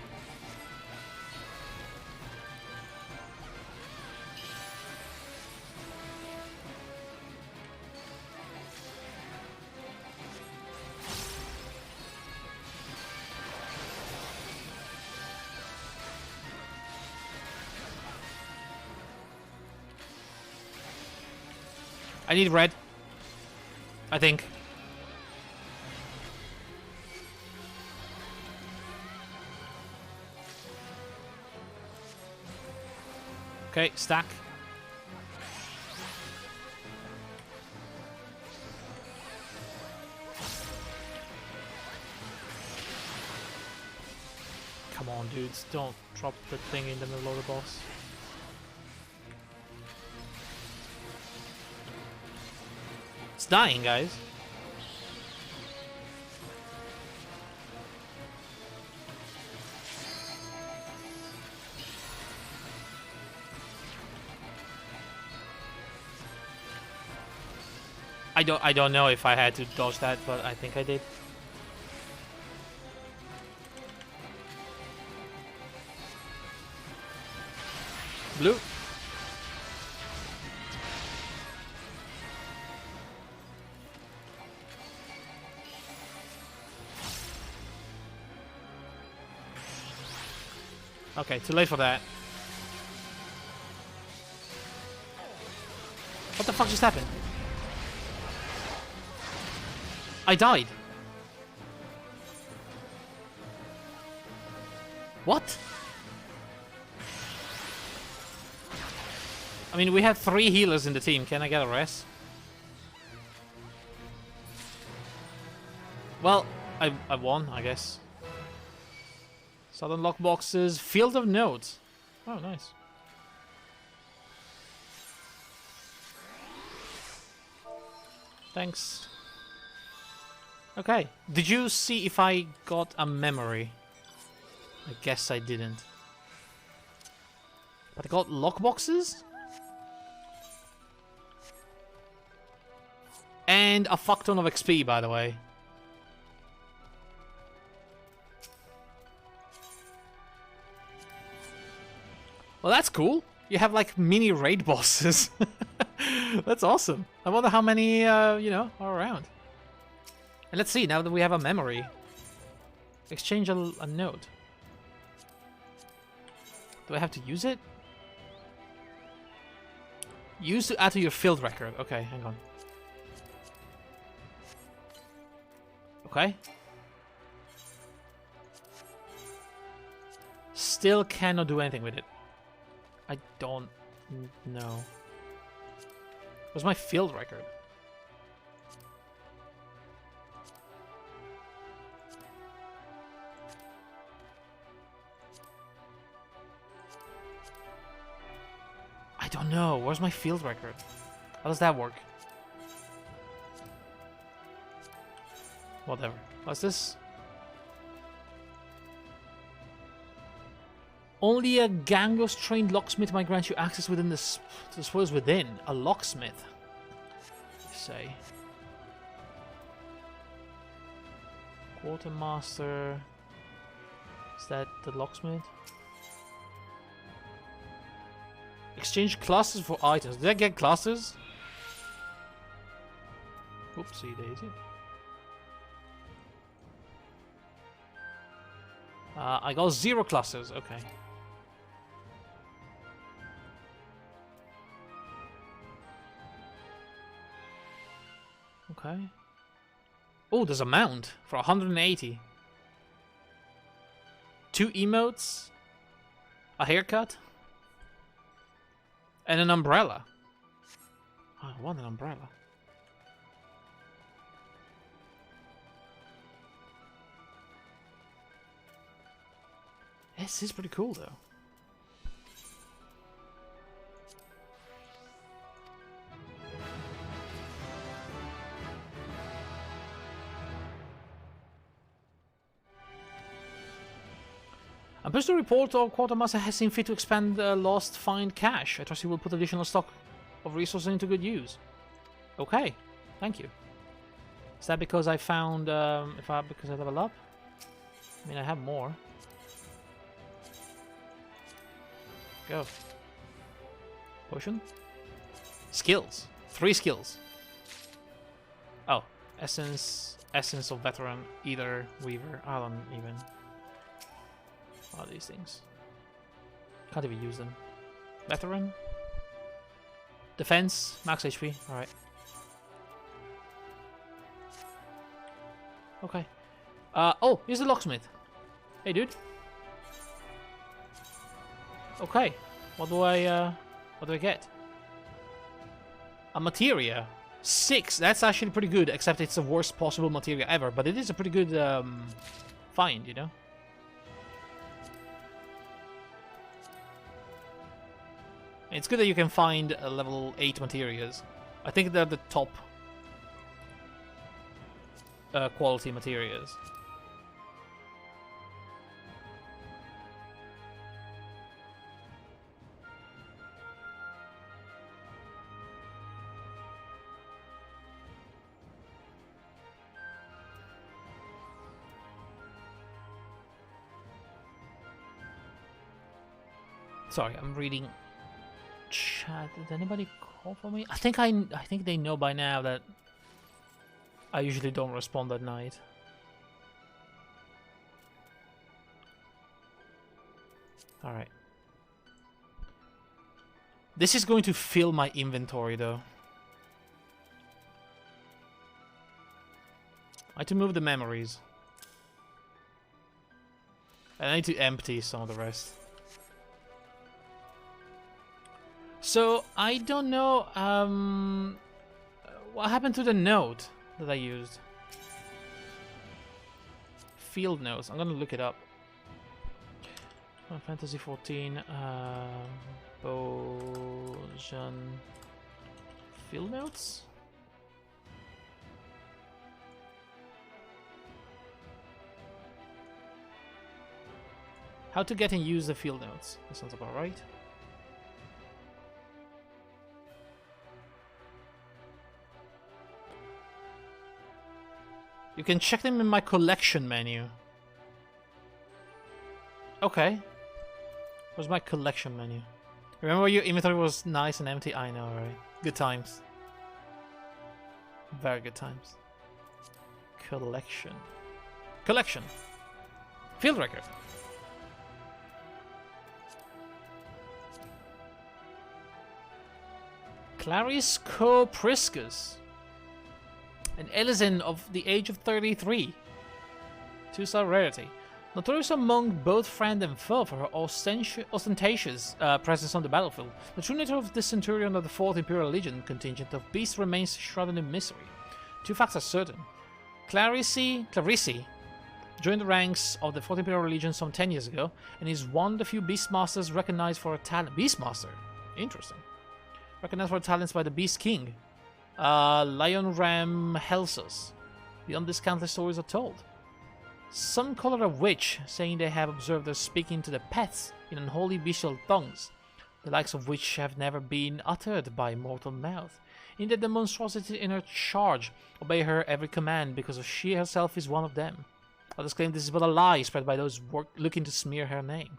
I need red. I think. Okay, stack. Come on, dudes, don't drop the thing in the middle of the boss. It's dying, guys. I don't know if I had to dodge that, but I think I did. Blue. Okay, too late for that. What the fuck just happened? I died. What? I mean, we have 3 healers in the team. Can I get a rest? Well, I won, I guess. Southern lockboxes, field of notes. Oh, nice. Thanks. Okay. Did you see if I got a memory? I guess I didn't. But I got lockboxes? And a fuck ton of XP, by the way. Well, that's cool. You have like mini raid bosses. That's awesome. I wonder how many, you know, are around. And let's see, now that we have a memory. Exchange a note. Do I have to use it? Use to add to your field record. Okay, hang on. Okay. Still cannot do anything with it. I don't know. Where's my field record? I don't know. Where's my field record? How does that work? Whatever. What's this? Only a Gangos-trained locksmith might grant you access within the spoils within. A locksmith, you say. Quartermaster. Is that the locksmith? Exchange classes for items. Did I get classes? Oopsie daisy. I got 0 classes. Okay. Okay. Oh, there's a mount for 180. 2 emotes, a haircut, and an umbrella. Oh, I want an umbrella. This is pretty cool, though. I'm pleased to report our quartermaster has seen fit to expand lost find cache. I trust he will put additional stock of resources into good use. Okay, thank you. Is that because I found because I level up? I mean, I have more. Go. Potion. Skills. 3 skills. Oh, essence of veteran, either weaver. I don't even. All these things. Can't even use them. Veteran. Defense. Max HP. Alright. Okay. Oh, here's the locksmith. Hey, dude. Okay. What do I get? A materia. 6. That's actually pretty good, except it's the worst possible materia ever. But it is a pretty good find, you know? It's good that you can find level 8 materias. I think they're the top quality materias. Sorry, I'm reading chat. Did anybody call for me? I think they know by now that I usually don't respond at night. Alright. This is going to fill my inventory though. I need to move the memories. And I need to empty some of the rest. So, I don't know, what happened to the note that I used? Field notes, I'm gonna look it up. Final Fantasy 14, Bozjan... Field notes? How to get and use the field notes. That sounds about right. You can check them in my collection menu. Okay. Where's my collection menu? Remember your inventory was nice and empty? I know, right? Good times. Very good times. Collection. Collection. Field record. Clarice Priscus. An Elysian of the age of 33. 2-star rarity. Notorious among both friend and foe for her ostentatious presence on the battlefield, the true nature of the centurion of the 4th Imperial Legion contingent of beasts remains shrouded in mystery. Two facts are certain. Clarice joined the ranks of the 4th Imperial Legion some 10 years ago, and is one of the few Beastmasters recognized for her talent. Beastmaster? Interesting. Recognized for her talents by the Beast King, Lion Ram Helsus. Beyond this, countless stories are told. Some call her a witch, saying they have observed her speaking to the pets in unholy bestial tongues, the likes of which have never been uttered by mortal mouth. Indeed, the monstrosity in her charge obey her every command, because she herself is one of them. Others claim this is but a lie spread by those looking to smear her name.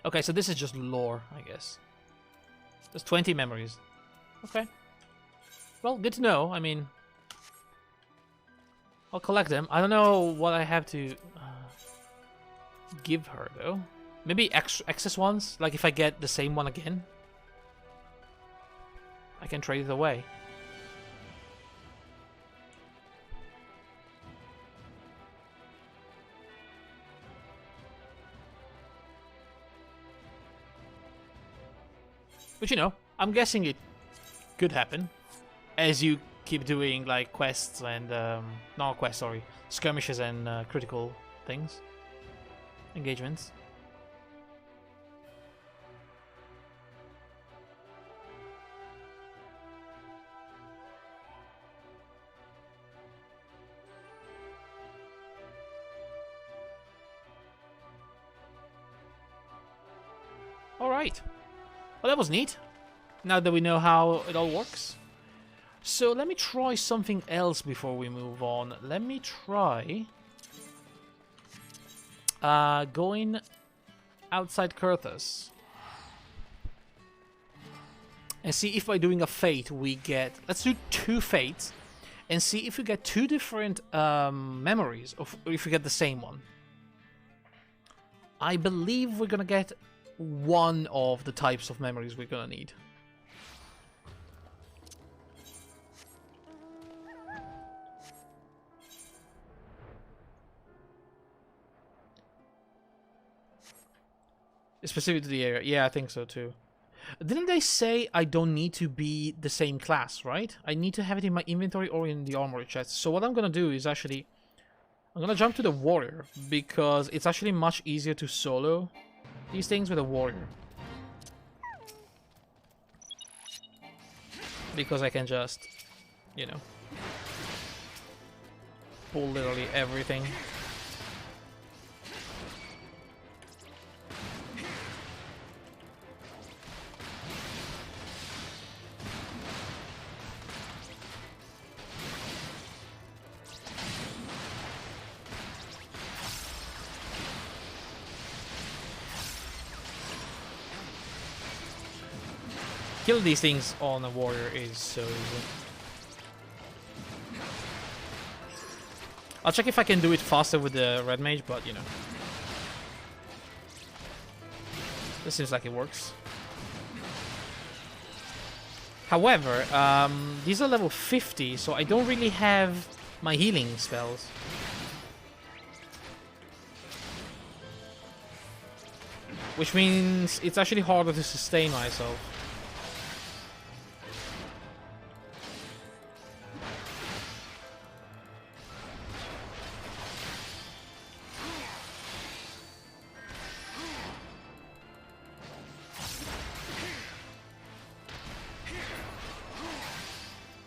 Okay, so this is just lore, I guess. There's 20 memories. Okay. Well, good to know. I mean, I'll collect them. I don't know what I have to give her, though. Maybe excess ones? Like if I get the same one again? I can trade it away. But you know, I'm guessing it could happen. As you keep doing like quests and not quests, sorry, skirmishes and critical things, engagements. All right. Well, that was neat. Now that we know how it all works. So let me try something else before we move on. Let me try going outside Kurthus and see if by doing a fate we get... Let's do 2 fates and see if we get 2 different memories, or if we get the same one. I believe we're gonna get one of the types of memories we're gonna need. Specific to the area. Yeah, I think so too. Didn't they say I don't need to be the same class, right? I need to have it in my inventory or in the armory chest. So what I'm gonna do is actually... I'm gonna jump to the warrior, because it's actually much easier to solo these things with a warrior. Because I can just, you know, pull literally everything. Kill these things on a warrior is so easy. I'll check if I can do it faster with the red mage, but you know. This seems like it works. However, these are level 50, so I don't really have my healing spells. Which means it's actually harder to sustain myself.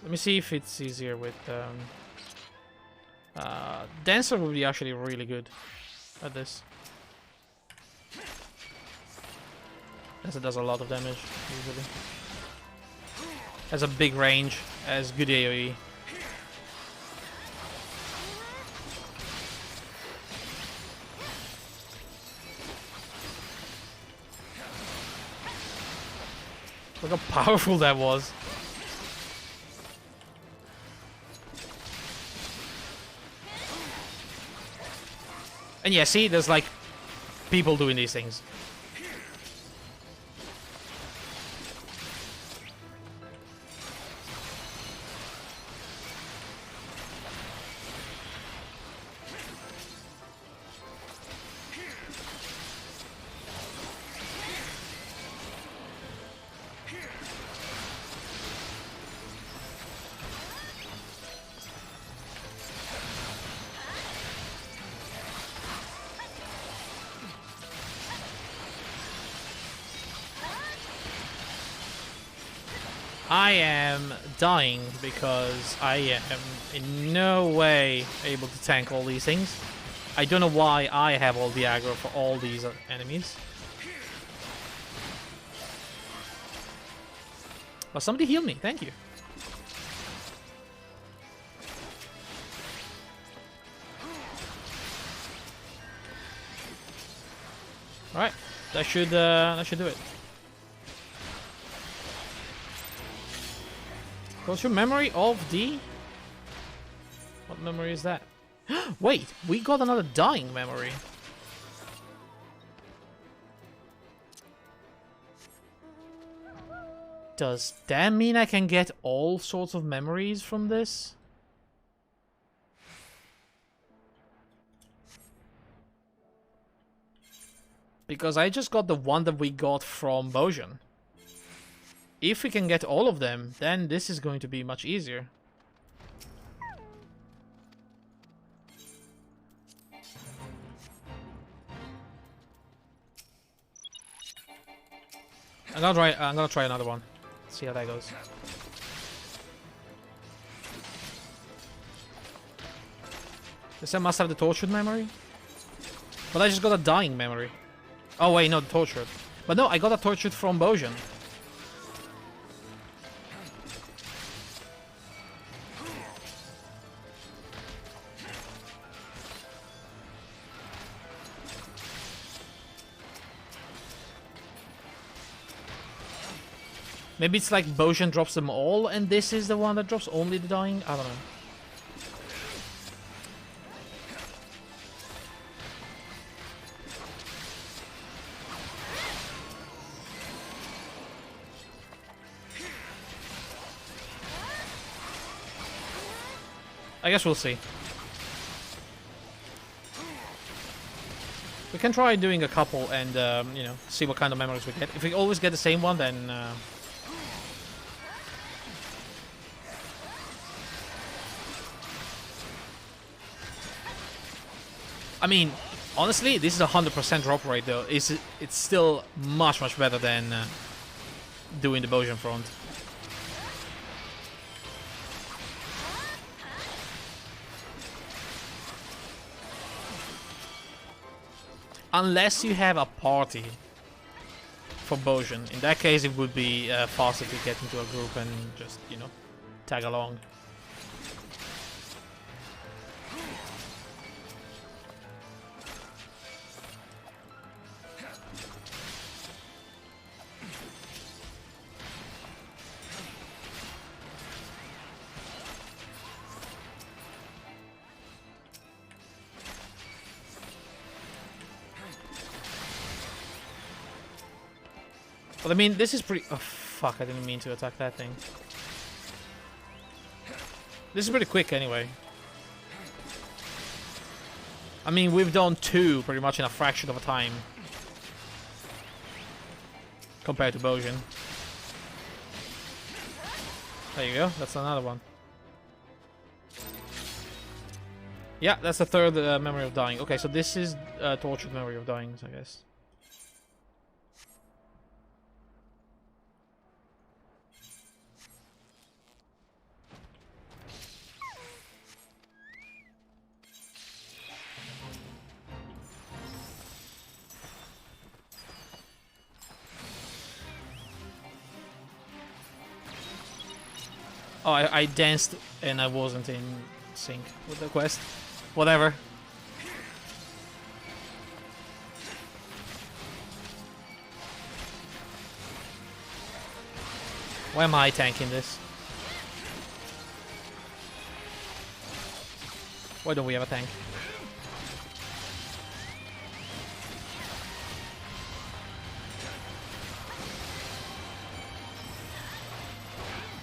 Let me see if it's easier with Dancer would be actually really good at this. Dancer does a lot of damage usually. Has a big range, has good AoE. Look how powerful that was. And yeah, see, there's like people doing these things. I am dying because I am in no way able to tank all these things. I don't know why I have all the aggro for all these enemies. But somebody heal me, thank you. Alright, that should do it. What's your memory of the... What memory is that? Wait, we got another dying memory. Does that mean I can get all sorts of memories from this? Because I just got the one that we got from Bozjan. If we can get all of them, then this is going to be much easier. I'm gonna try another one. See how that goes. This must have the tortured memory. But I just got a dying memory. Oh wait, no, tortured. But no, I got a tortured from Bozjan. Maybe it's like Bozjan drops them all, and this is the one that drops only the dying? I don't know. I guess we'll see. We can try doing a couple and, you know, see what kind of memories we get. If we always get the same one, then... I mean, honestly, this is a 100% drop rate, though. It's still much better than doing the Bozjan front. Unless you have a party for Bozjan. In that case, it would be faster to get into a group and just, you know, tag along. But I mean, this is pretty... Oh, fuck, I didn't mean to attack that thing. This is pretty quick, anyway. I mean, we've done 2 pretty much in a fraction of a time. Compared to Bozjan. There you go, that's another one. Yeah, that's the 3rd memory of dying. Okay, so this is tortured memory of dying, I guess. Oh, I danced and I wasn't in sync with the quest. Whatever. Why am I tanking this? Why don't we have a tank?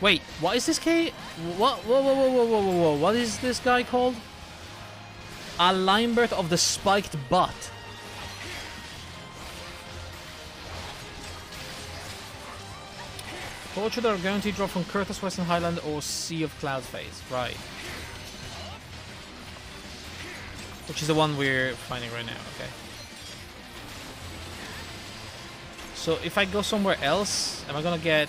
Wait, what is this K? What? Whoa. What is this guy called? A Linebird of the Spiked Butt. Tortured are guaranteed drop from Curtis Western Highland or Sea of Cloud Phase. Right. Which is the one we're finding right now, okay. So if I go somewhere else, am I gonna get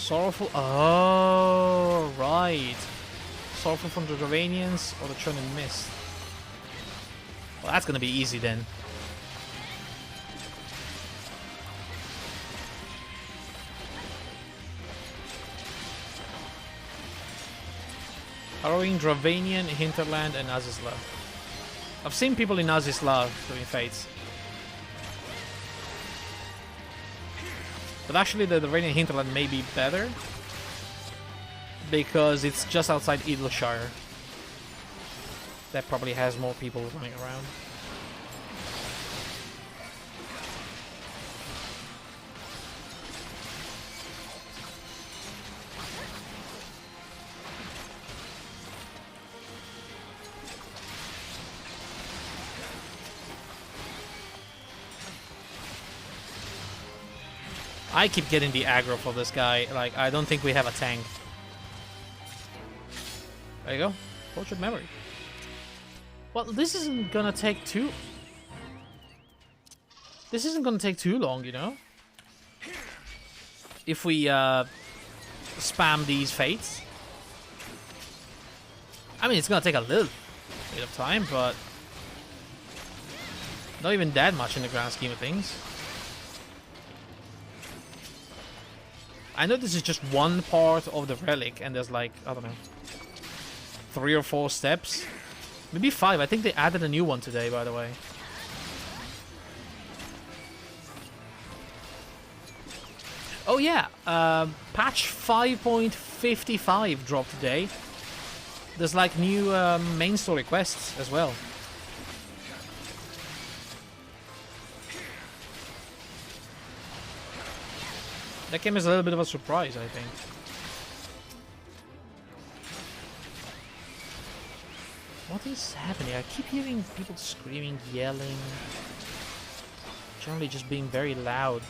Sorrowful. Oh, right. Sorrowful from the Dravanians or the Churning Mist. Well, that's gonna be easy then. Harrowing, Dravanian, Hinterland, and Azizla. I've seen people in Azizla doing fates. But actually the Dravanian Hinterland may be better. Because it's just outside Idleshire. That probably has more people running around. I keep getting the aggro for this guy. Like, I don't think we have a tank. There you go. Tortured memory. Well, this isn't gonna take too... This isn't gonna take too long, you know? If we, spam these fates. I mean, it's gonna take a little bit of time, but... Not even that much in the grand scheme of things. I know this is just one part of the relic, and there's like, I don't know, 3 or 4 steps. Maybe 5. I think they added a new one today, by the way. Oh yeah, patch 5.55 dropped today. There's like new main story quests as well. That came as a little bit of a surprise, I think. What is happening? I keep hearing people screaming, yelling. Generally just being very loud.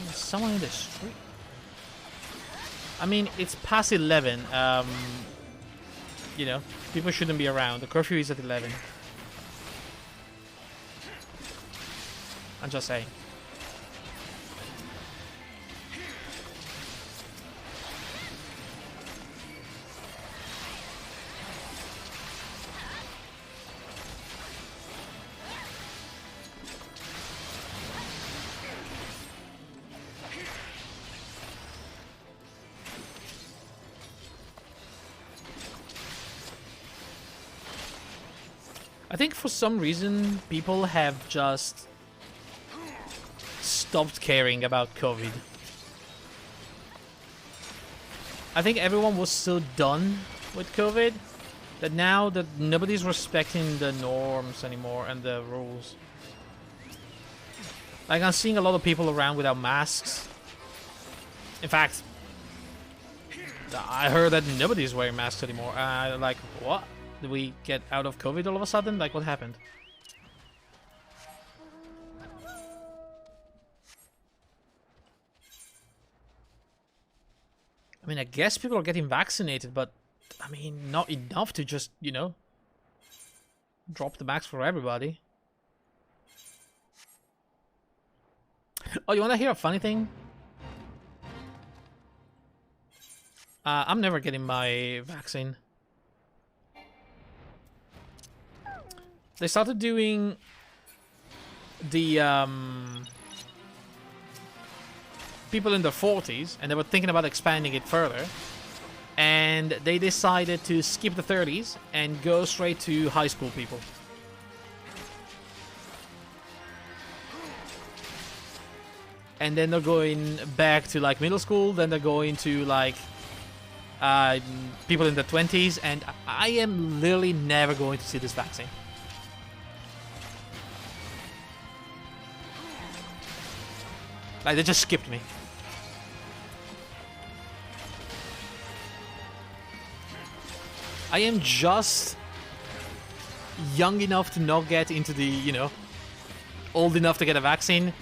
There's someone in the street. I mean, it's past 11. You know, people shouldn't be around. The curfew is at 11. I'm just saying. I think for some reason people have just stopped caring about COVID. I think everyone was so done with COVID that now that nobody's respecting the norms anymore and the rules. Like, I'm seeing a lot of people around without masks. In fact, I heard that nobody's wearing masks anymore. Like, what? Did we get out of COVID all of a sudden? Like, what happened? I mean, I guess people are getting vaccinated, but I mean, not enough to just, you know, drop the max for everybody. Oh, you want to hear a funny thing? I'm never getting my vaccine. They started doing the people in their 40s, and they were thinking about expanding it further, and they decided to skip the 30s and go straight to high school people. And then they're going back to like middle school, then they're going to like people in their 20s, and I am literally never going to see this vaccine. Like, they just skipped me. I am just young enough to not get into the, you know, old enough to get a vaccine.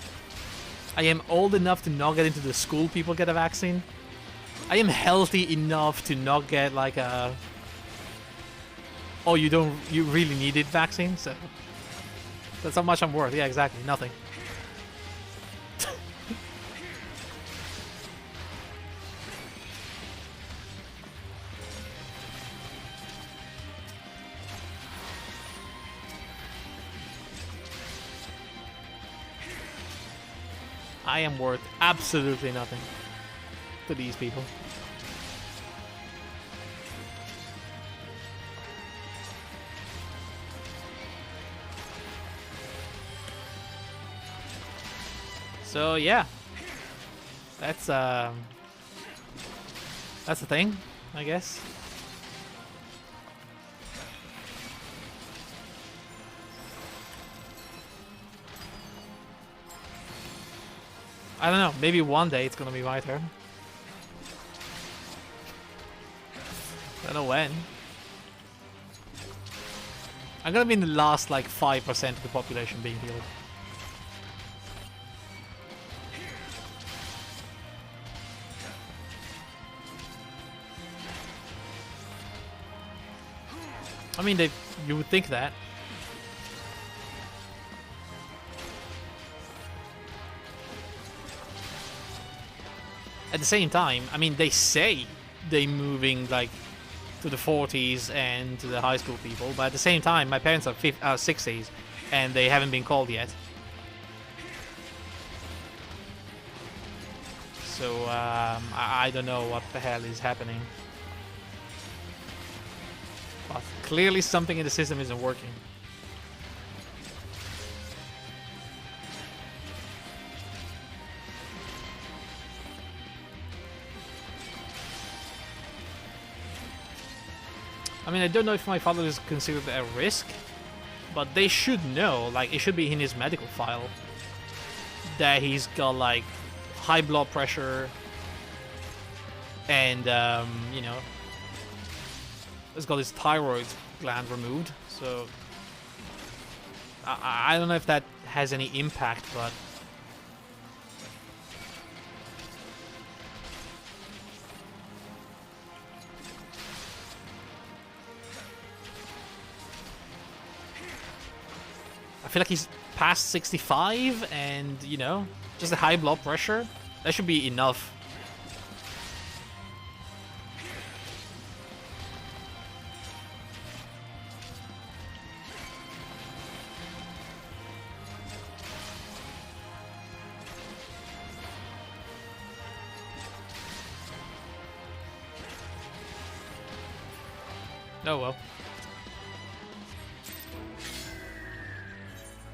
I am old enough to not get into the school people get a vaccine. I am healthy enough to not get like a... Oh, you really needed vaccine? So that's how much I'm worth. Yeah, exactly. Nothing. I am worth absolutely nothing to these people. So yeah, that's the thing, I guess. I don't know, maybe one day it's gonna be my turn. I don't know when. I'm gonna be in the last like 5% of the population being healed. I mean, you would think that. At the same time, I mean, they say they're moving like to the 40s and to the high school people, but at the same time, my parents are 60s and they haven't been called yet. So I don't know what the hell is happening. But clearly something in the system isn't working. I mean, I don't know if my father is considered a risk, but they should know, like, it should be in his medical file, that he's got, like, high blood pressure and, you know, he's got his thyroid gland removed, so I don't know if that has any impact, but I feel like he's past 65 and, you know, just a high blood pressure, that should be enough. Oh well.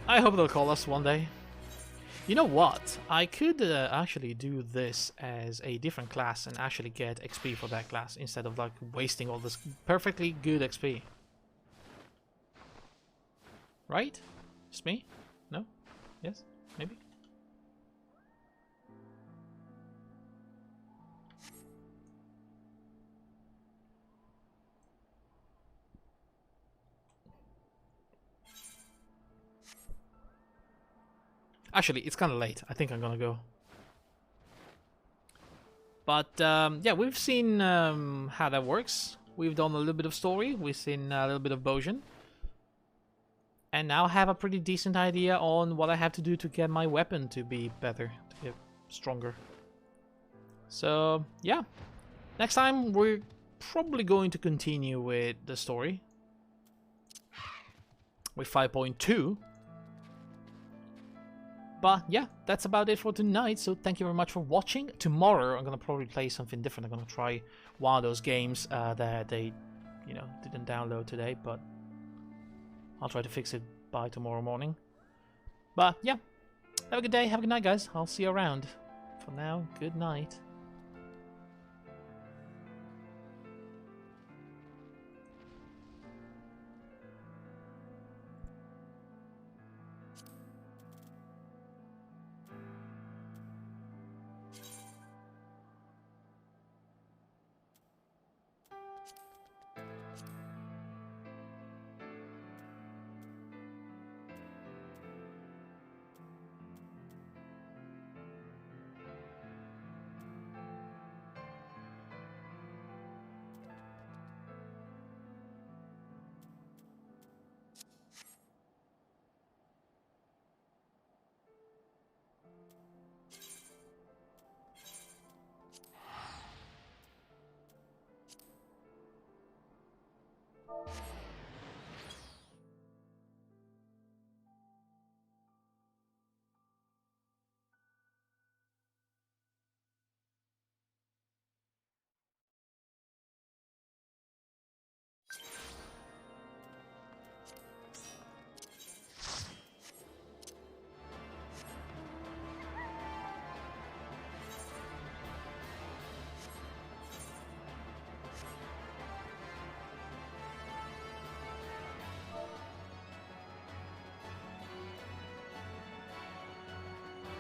I hope they'll call us one day. You know what? I could actually do this as a different class and actually get XP for that class instead of like wasting all this perfectly good XP. Right? Just me? No? Yes? Maybe? Actually, it's kind of late. I think I'm gonna go. But yeah, we've seen how that works. We've done a little bit of story. We've seen a little bit of Bozjan. And now I have a pretty decent idea on what I have to do to get my weapon to be better, to get stronger. So yeah, next time we're probably going to continue with the story. With 5.2. But yeah, that's about it for tonight, so thank you very much for watching. Tomorrow I'm gonna probably play something different. I'm gonna try one of those games that they, you know, didn't download today, but I'll try to fix it by tomorrow morning. But yeah, have a good day, have a good night guys, I'll see you around. For now, good night.